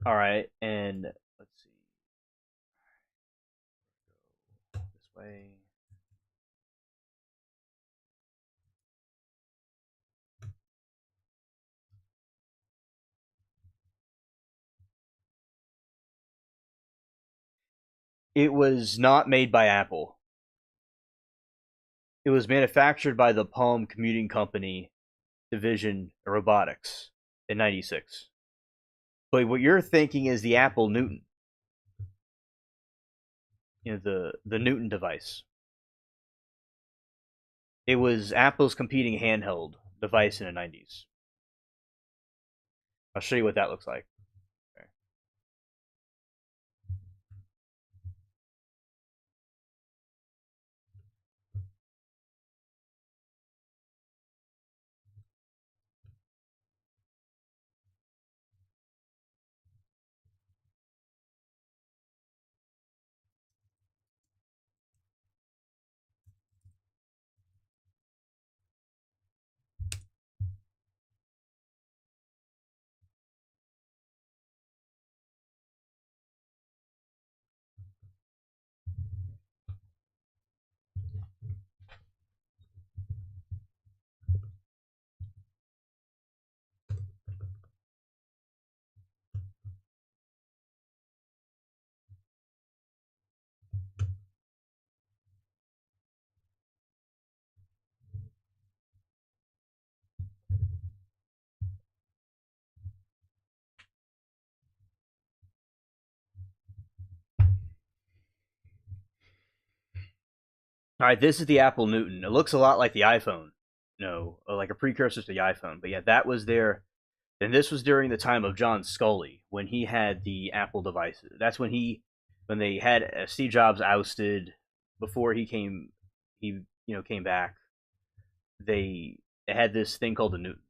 All right, and let's see this way. It was not made by Apple. It was manufactured by the Palm Commuting Company division of robotics in '96. But what you're thinking is the Apple Newton, the Newton device. It was Apple's competing handheld device in the '90s. I'll show you what that looks like. Okay. All right, this is the Apple Newton. It looks a lot like the iPhone, no, like a precursor to the iPhone. But yeah, that was there. And this was during the time of John Scully when he had the Apple devices. That's when they had Steve Jobs ousted before came back. They had this thing called the Newton.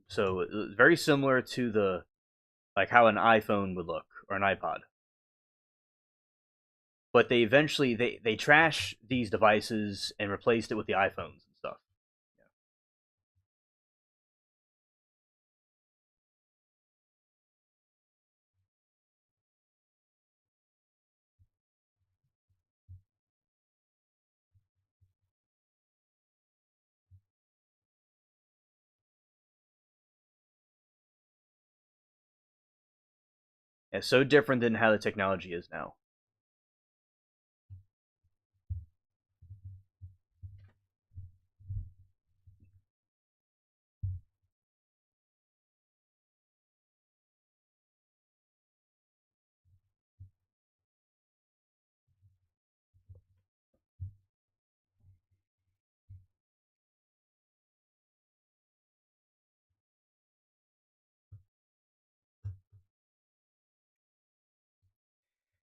So it was very similar to the like how an iPhone would look or an iPod. But they eventually they trashed these devices and replaced it with the iPhones and stuff. Yeah, so different than how the technology is now.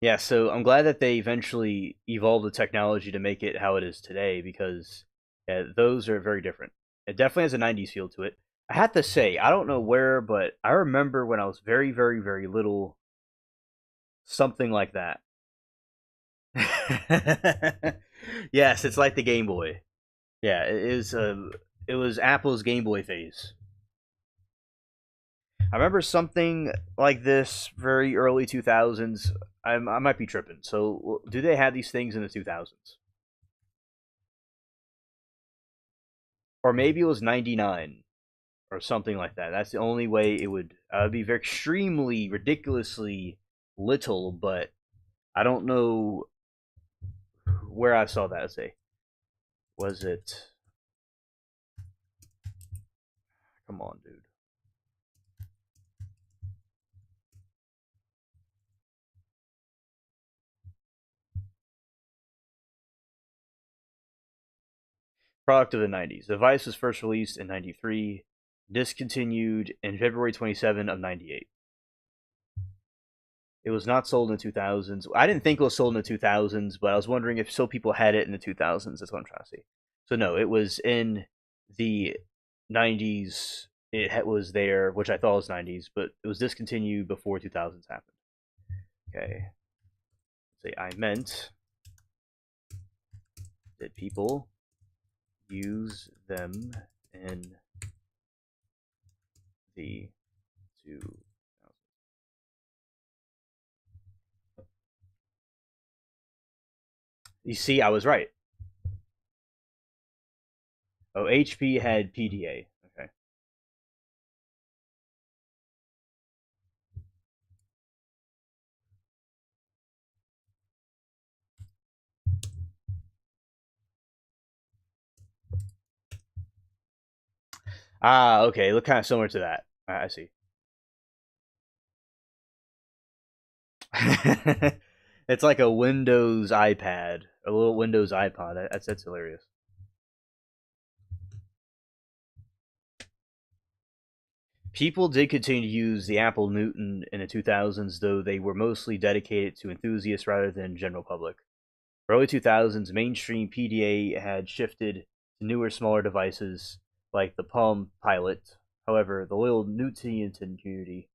Yeah, so I'm glad that they eventually evolved the technology to make it how it is today because yeah, those are very different. It definitely has a 90s feel to it. I have to say, I don't know where, but I remember when I was very, very, very little, something like that. Yes, it's like the Game Boy. Yeah, it was Apple's Game Boy phase. I remember something like this very early 2000s. I might be tripping. So, do they have these things in the 2000s? Or maybe it was 99 or something like that. That's the only way it would be very extremely ridiculously little, but I don't know where I saw that. Say, was it? Come on, dude. Product of the 90s. The device was first released in 93, discontinued in February 27 of 98. It was not sold in the 2000s. I didn't think it was sold in the 2000s, but I was wondering if still people had it in the 2000s. That's what I'm trying to see. So no, it was in the 90s. It was there, which I thought was 90s, but it was discontinued before 2000s happened. Okay. Say I meant that people use them in the two. You see, I was right. Oh, HP had PDA. Okay. Ah, okay. Look kind of similar to that. I see. It's like a Windows iPad, a little Windows iPod. That's hilarious. People did continue to use the Apple Newton in the 2000s, though they were mostly dedicated to enthusiasts rather than general public. Early 2000s, mainstream PDA had shifted to newer, smaller devices like the Palm Pilot. However, the loyal Newtonian community,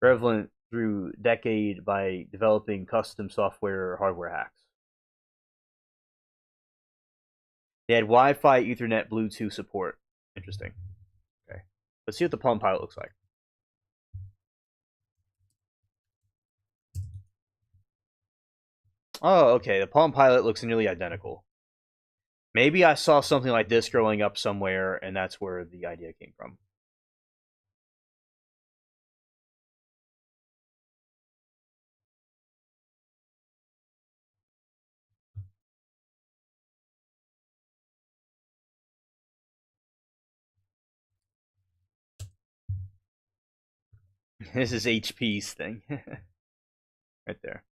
prevalent through decade by developing custom software or hardware hacks. They had Wi-Fi, Ethernet, Bluetooth support. Interesting. Okay, let's see what the Palm Pilot looks like. Oh, okay. The Palm Pilot looks nearly identical. Maybe I saw something like this growing up somewhere, and that's where the idea came from. This is HP's thing, right there.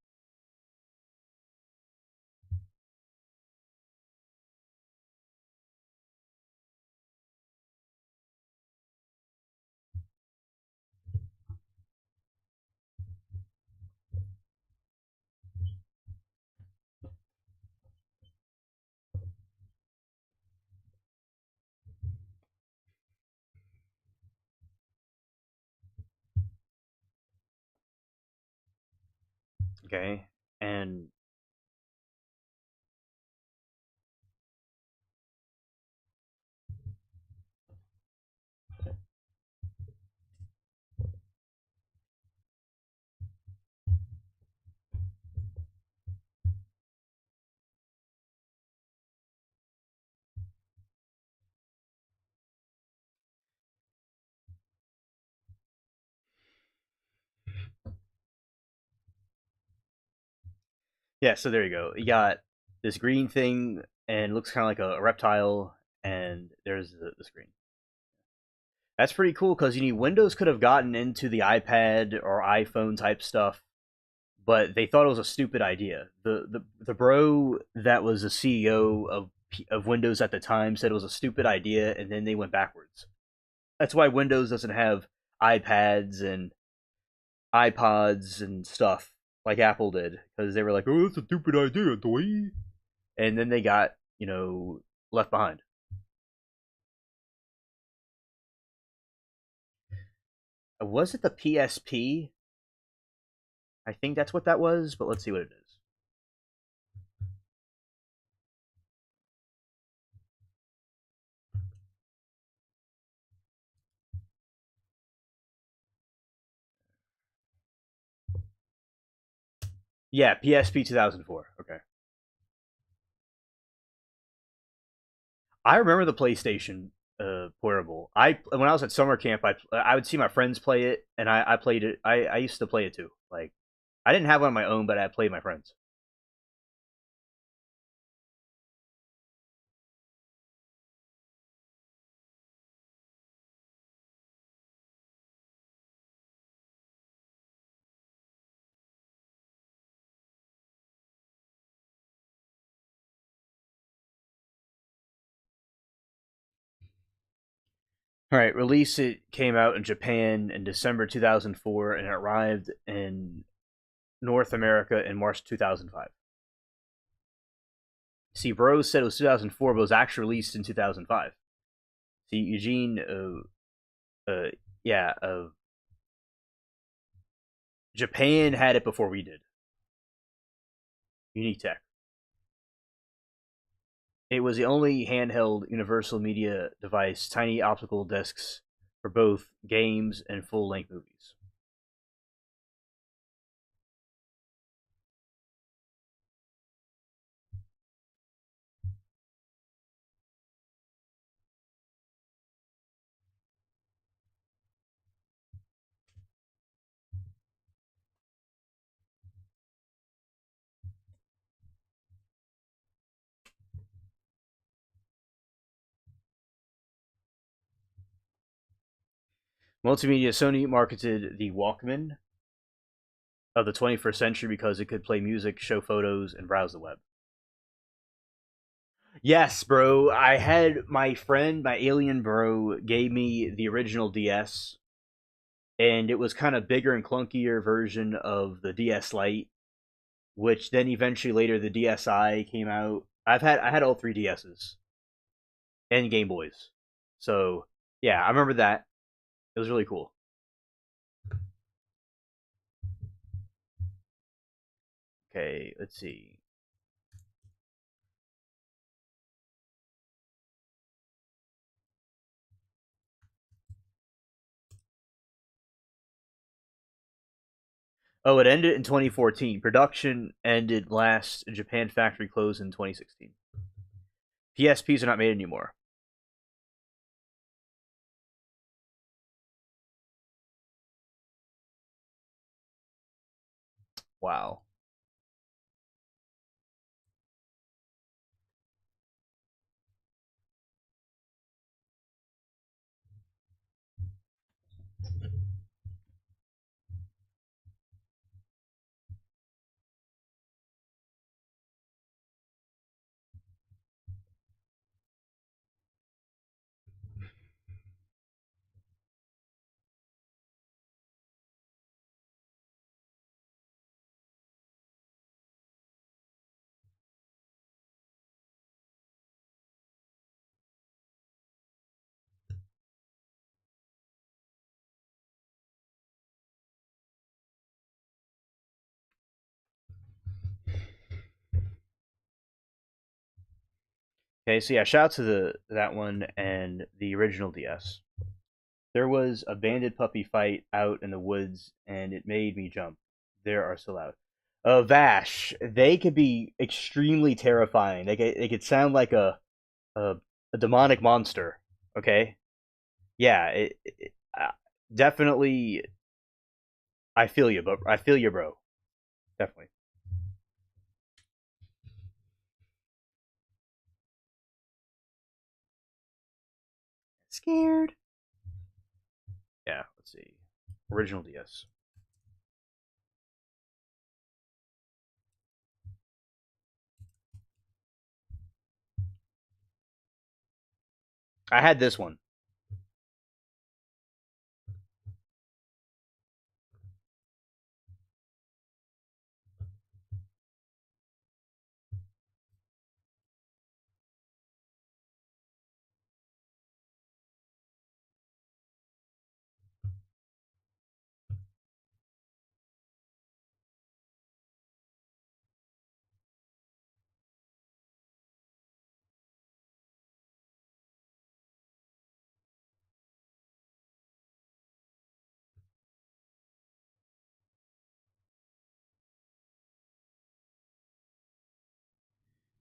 Okay, and yeah, so there you go. You got this green thing, and it looks kind of like a reptile, and there's the screen. That's pretty cool because Windows could have gotten into the iPad or iPhone type stuff, but they thought it was a stupid idea. The bro that was the CEO of Windows at the time said it was a stupid idea, and then they went backwards. That's why Windows doesn't have iPads and iPods and stuff like Apple did, because they were like, "Oh, that's a stupid idea, doy," and then they got left behind. Was it the PSP? I think that's what that was, but let's see what it is. Yeah, PSP 2004. Okay. I remember the PlayStation portable. I When I was at summer camp, I would see my friends play it, and I played it. I used to play it too. Like, I didn't have one on my own, but I played my friends. All right, release it came out in Japan in December 2004, and it arrived in North America in March 2005. See, Bros said it was 2004, but it was actually released in 2005. See, Eugene, yeah, Japan had it before we did. Unique tech. It was the only handheld universal media device, tiny optical discs for both games and full length movies. Multimedia. Sony marketed the Walkman of the 21st century because it could play music, show photos, and browse the web. Yes, bro. I had my friend, my alien bro, gave me the original DS, and it was kind of bigger and clunkier version of the DS Lite, which then eventually later the DSi came out. I had all three DSs and Game Boys, so yeah, I remember that. It was really cool. Okay, let's see. Oh, it ended in 2014. Production ended last. Japan factory closed in 2016. PSPs are not made anymore. Wow. Okay, so yeah, shout out to that one and the original DS. There was a banded puppy fight out in the woods, and it made me jump. They are so loud. Vash, they could be extremely terrifying. They could sound like a, a demonic monster. Okay, yeah, definitely. I feel you, but I feel you, bro. Definitely. Scared. Yeah, let's see. Original DS. I had this one.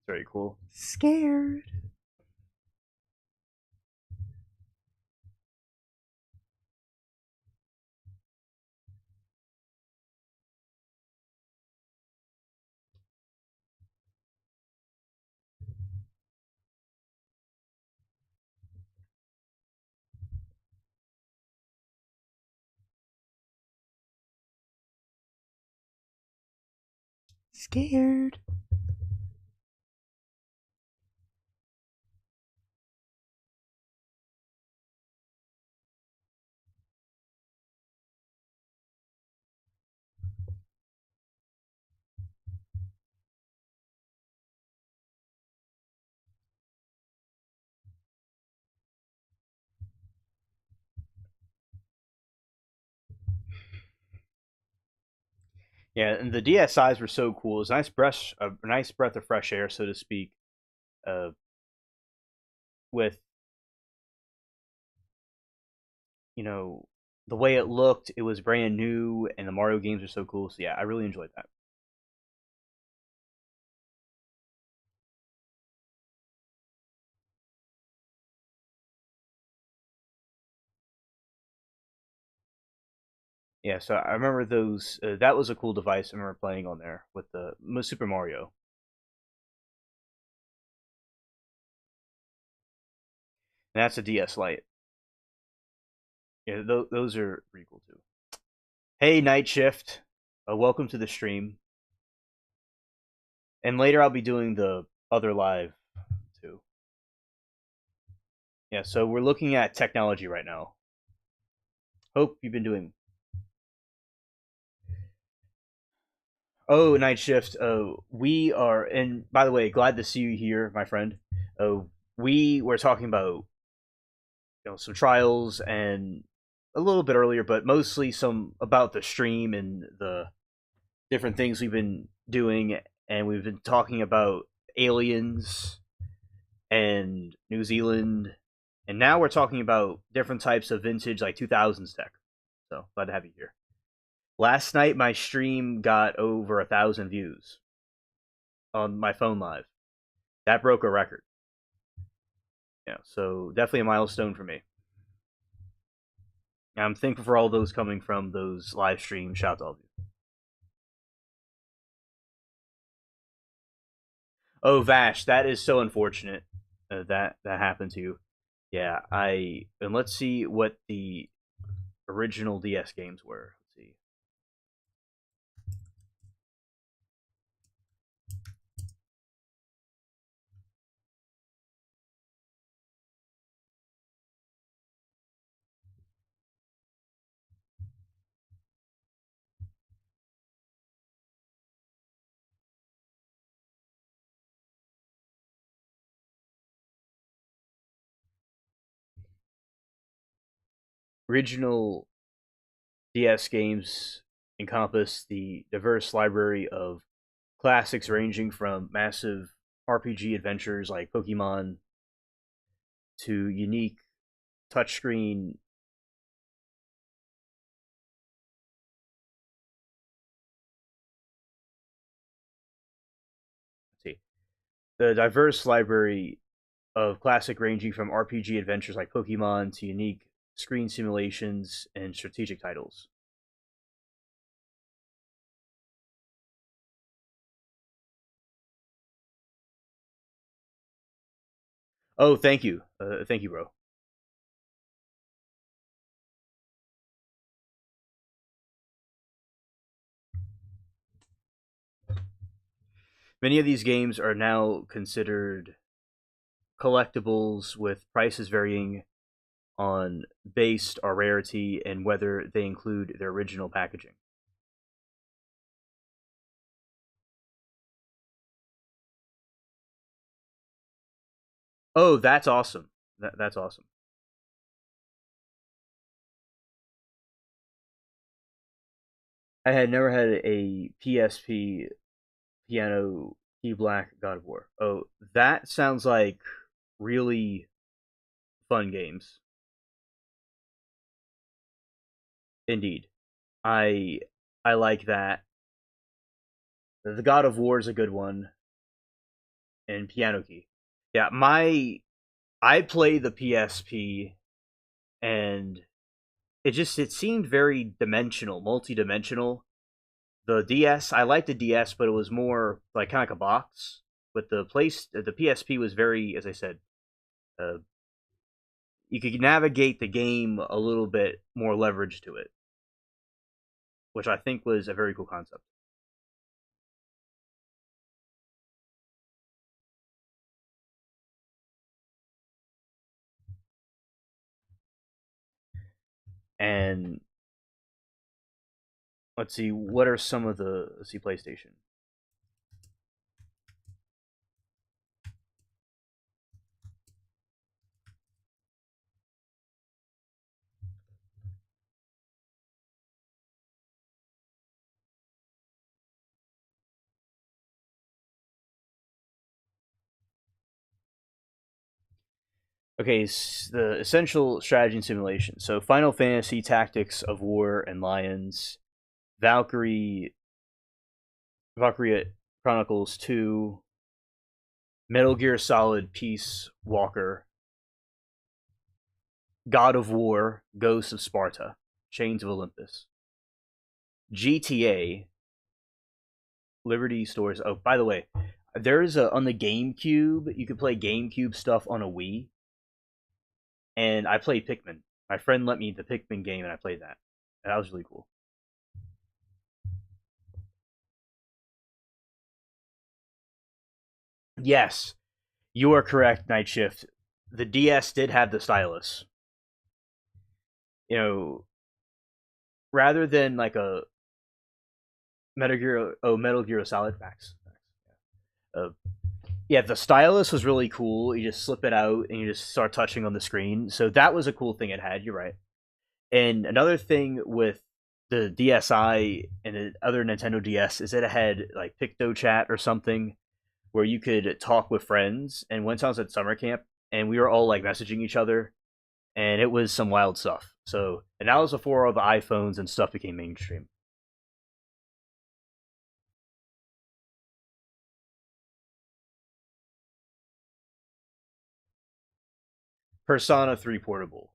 Very cool. Scared. Scared. Yeah, and the DSIs were so cool. It was a nice breath of fresh air, so to speak. Uh, with you know the way it looked, it was brand new, and the Mario games are so cool. So yeah, I really enjoyed that. Yeah, so I remember those. That was a cool device. I remember playing on there with the Super Mario. And that's a DS Lite. Yeah, those are pretty cool too. Hey, Night Shift, welcome to the stream. And later I'll be doing the other live too. Yeah, so we're looking at technology right now. Hope you've been doing. Oh, Night Shift. We are, and by the way, glad to see you here, my friend. We were talking about some trials and a little bit earlier, but mostly some about the stream and the different things we've been doing, and we've been talking about aliens and New Zealand, and now we're talking about different types of vintage like 2000s tech. So glad to have you here. Last night my stream got over 1,000 views on my phone live. That broke a record. Yeah, so definitely a milestone for me. I'm thankful for all those coming from those live streams. Shout out to all of you. Oh, Vash, that is so unfortunate that happened to you. Yeah, I and let's see what the original DS games were. Let's see. Original DS games encompass the diverse library of classics ranging from massive RPG adventures like Pokemon to unique touchscreen. Let's see, the diverse library of classic ranging from RPG adventures like Pokemon to unique screen simulations and strategic titles. Oh, thank you, bro. Many of these games are now considered collectibles, with prices varying on based or rarity and whether they include their original packaging. Oh, that's awesome. That's awesome. I had never had a PSP piano key black God of War. Oh, that sounds like really fun games. Indeed. I I like that. The God of War is a good one, and Piano Key. Yeah, my I play the PSP, and it seemed very dimensional, multi-dimensional. The DS, I liked the DS, but it was more like kind of like a box. But the PSP was very, as I said, uh, you could navigate the game a little bit more leverage to it, which I think was a very cool concept. And let's see, what are some of the let's see PlayStation? Okay, the essential strategy and simulation. So Final Fantasy Tactics of War and Lions, Valkyrie, Valkyria Chronicles 2, Metal Gear Solid Peace Walker, God of War, Ghosts of Sparta, Chains of Olympus, GTA, Liberty Stores. Oh, by the way, there's a on the GameCube. You could play GameCube stuff on a Wii, and I played Pikmin. My friend let me the Pikmin game, and I played that. That was really cool. Yes, you are correct, Night Shift. The DS did have the stylus. You know, rather than like a Metal Gear Solid Facts. Uh, yeah, the stylus was really cool. You just slip it out and you just start touching on the screen. So that was a cool thing it had. You're right. And another thing with the DSi and the other Nintendo DS is that it had like Picto Chat or something where you could talk with friends. And once I was at summer camp, and we were all like messaging each other, and it was some wild stuff. So, and that was before all the iPhones and stuff became mainstream. Persona 3 Portable,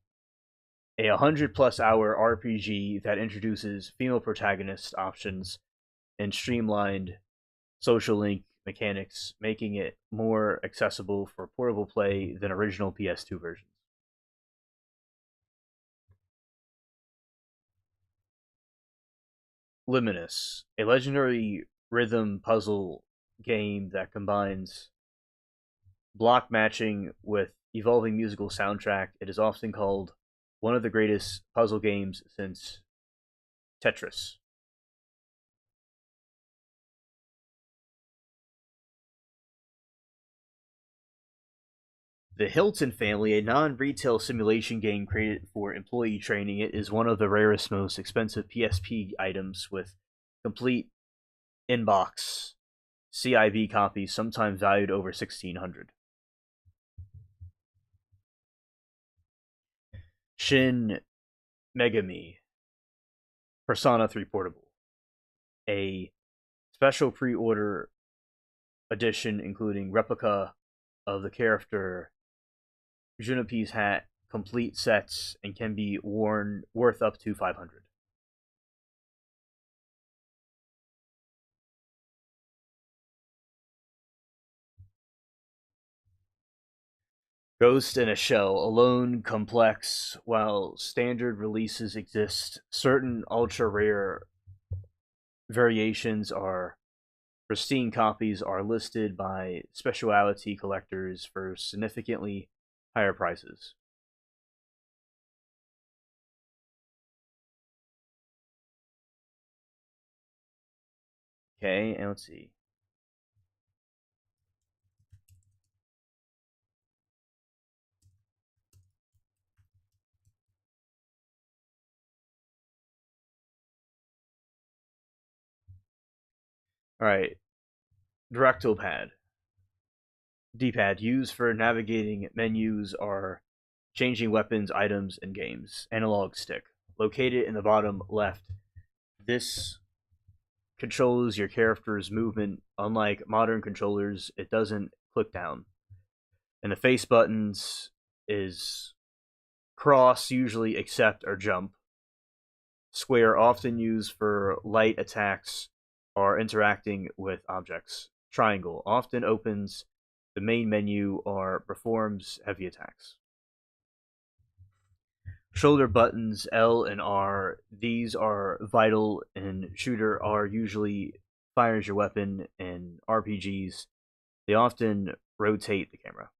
a 100+ hour RPG that introduces female protagonist options and streamlined social link mechanics, making it more accessible for portable play than original PS2 versions. Luminous, a legendary rhythm puzzle game that combines block matching with evolving musical soundtrack. It is often called one of the greatest puzzle games since Tetris. The Hilton Family, a non-retail simulation game created for employee training, it is one of the rarest, most expensive PSP items with complete inbox CIB copies, sometimes valued over 1,600. Shin Megami Persona 3 Portable, a special pre-order edition including replica of the character Junpei's hat, complete sets, and can be worn worth up to 500. Ghost in a Shell, alone complex, while standard releases exist, certain ultra rare variations are pristine copies are listed by specialty collectors for significantly higher prices. Okay, and let's see. All right, Directal Pad. D-pad used for navigating menus are changing weapons, items, and games. Analog stick. Located in the bottom left. This controls your character's movement. Unlike modern controllers, it doesn't click down. And the face buttons is cross, usually accept or jump. Square, often used for light attacks or interacting with objects. Triangle, often opens the main menu or performs heavy attacks. Shoulder buttons L and R, these are vital in shooter. R usually fires your weapon. In RPGs, they often rotate the camera.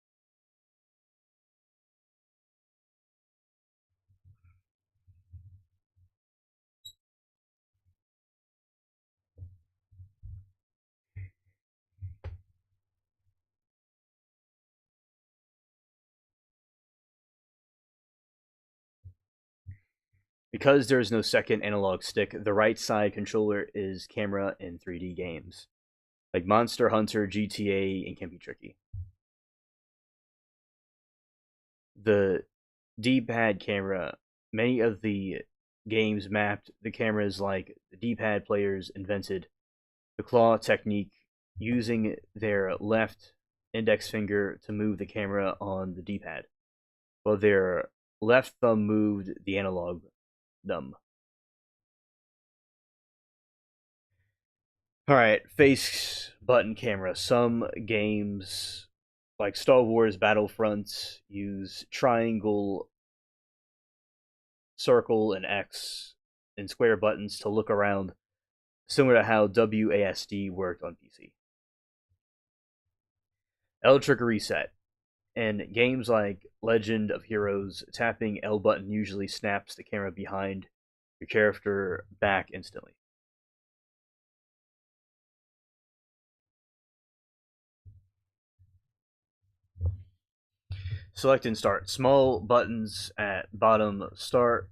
Because there is no second analog stick, the right side controller is camera in 3D games, like Monster Hunter, GTA, and can be tricky. The D-pad camera, many of the games mapped the cameras like the D-pad players invented the claw technique, using their left index finger to move the camera on the D-pad, while their left thumb moved the analog thumb. Alright, face button camera. Some games, like Star Wars Battlefront, use triangle, circle, and X and square buttons to look around, similar to how WASD worked on PC. L trigger reset. In games like Legend of Heroes, tapping L button usually snaps the camera behind your character back instantly. Select and start. Small buttons at bottom start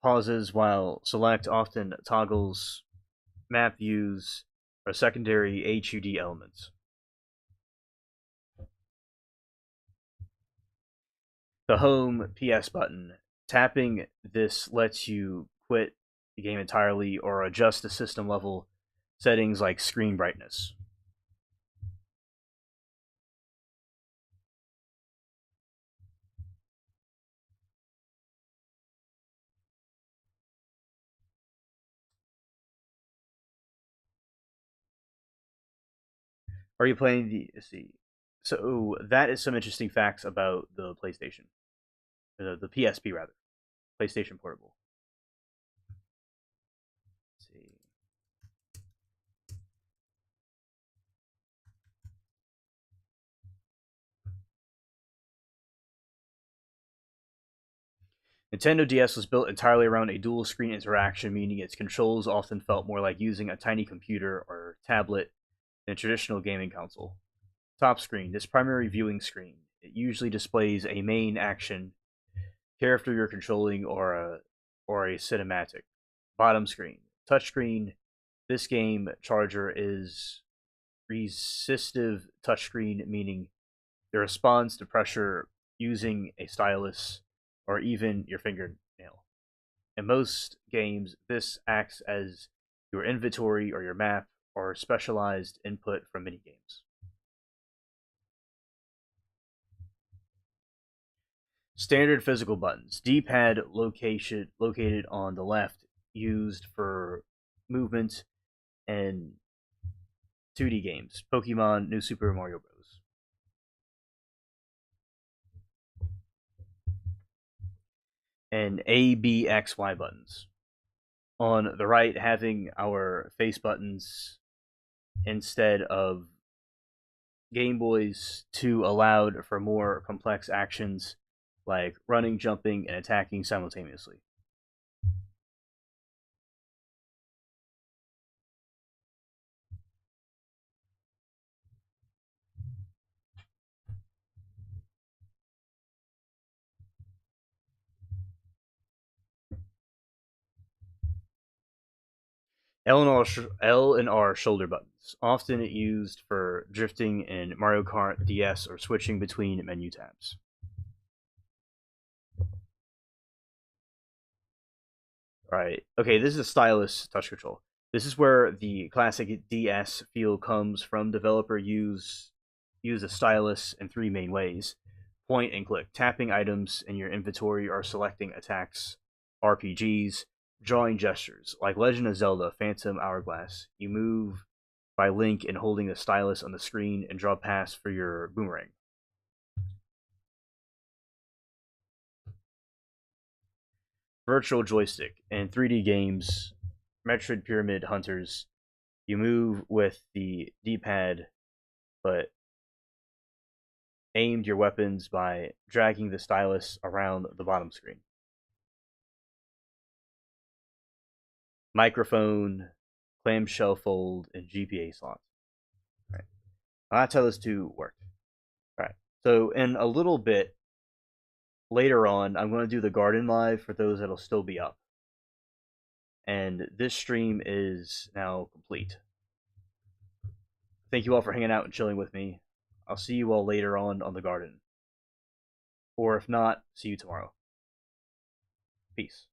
pauses while select often toggles map views or secondary HUD elements. The home PS button. Tapping this lets you quit the game entirely or adjust the system level settings like screen brightness. Are you playing the? Let's see. So that is some interesting facts about the PlayStation, the PSP rather, PlayStation Portable. Let's see. Nintendo DS was built entirely around a dual screen interaction, meaning its controls often felt more like using a tiny computer or tablet than a traditional gaming console. Top screen, this primary viewing screen. It usually displays a main action character you're controlling or a cinematic. Bottom screen, touchscreen. This game charger is resistive touchscreen, meaning it responds to pressure using a stylus or even your fingernail. In most games, this acts as your inventory or your map or specialized input from minigames. Standard physical buttons. D-pad located on the left, used for movement and 2D games. Pokemon, New Super Mario Bros. And A, B, X, Y buttons. On the right, having our face buttons instead of Game Boys 2 allowed for more complex actions like running, jumping, and attacking simultaneously. L and R shoulder buttons, often used for drifting in Mario Kart DS or switching between menu tabs. Right. Okay, this is a stylus touch control. This is where the classic DS feel comes from. Developer use a stylus in three main ways: point and click, tapping items in your inventory or selecting attacks, RPGs, drawing gestures like Legend of Zelda: Phantom Hourglass. You move by Link and holding the stylus on the screen and draw paths for your boomerang. Virtual joystick in 3D games, Metroid Pyramid Hunters. You move with the D-pad, but aimed your weapons by dragging the stylus around the bottom screen. Microphone, clamshell fold, and GPA slot. Right. That's how those two work. All right. So in a little bit later on, I'm going to do the garden live for those that'll still be up. And this stream is now complete. Thank you all for hanging out and chilling with me. I'll see you all later on the garden. Or if not, see you tomorrow. Peace.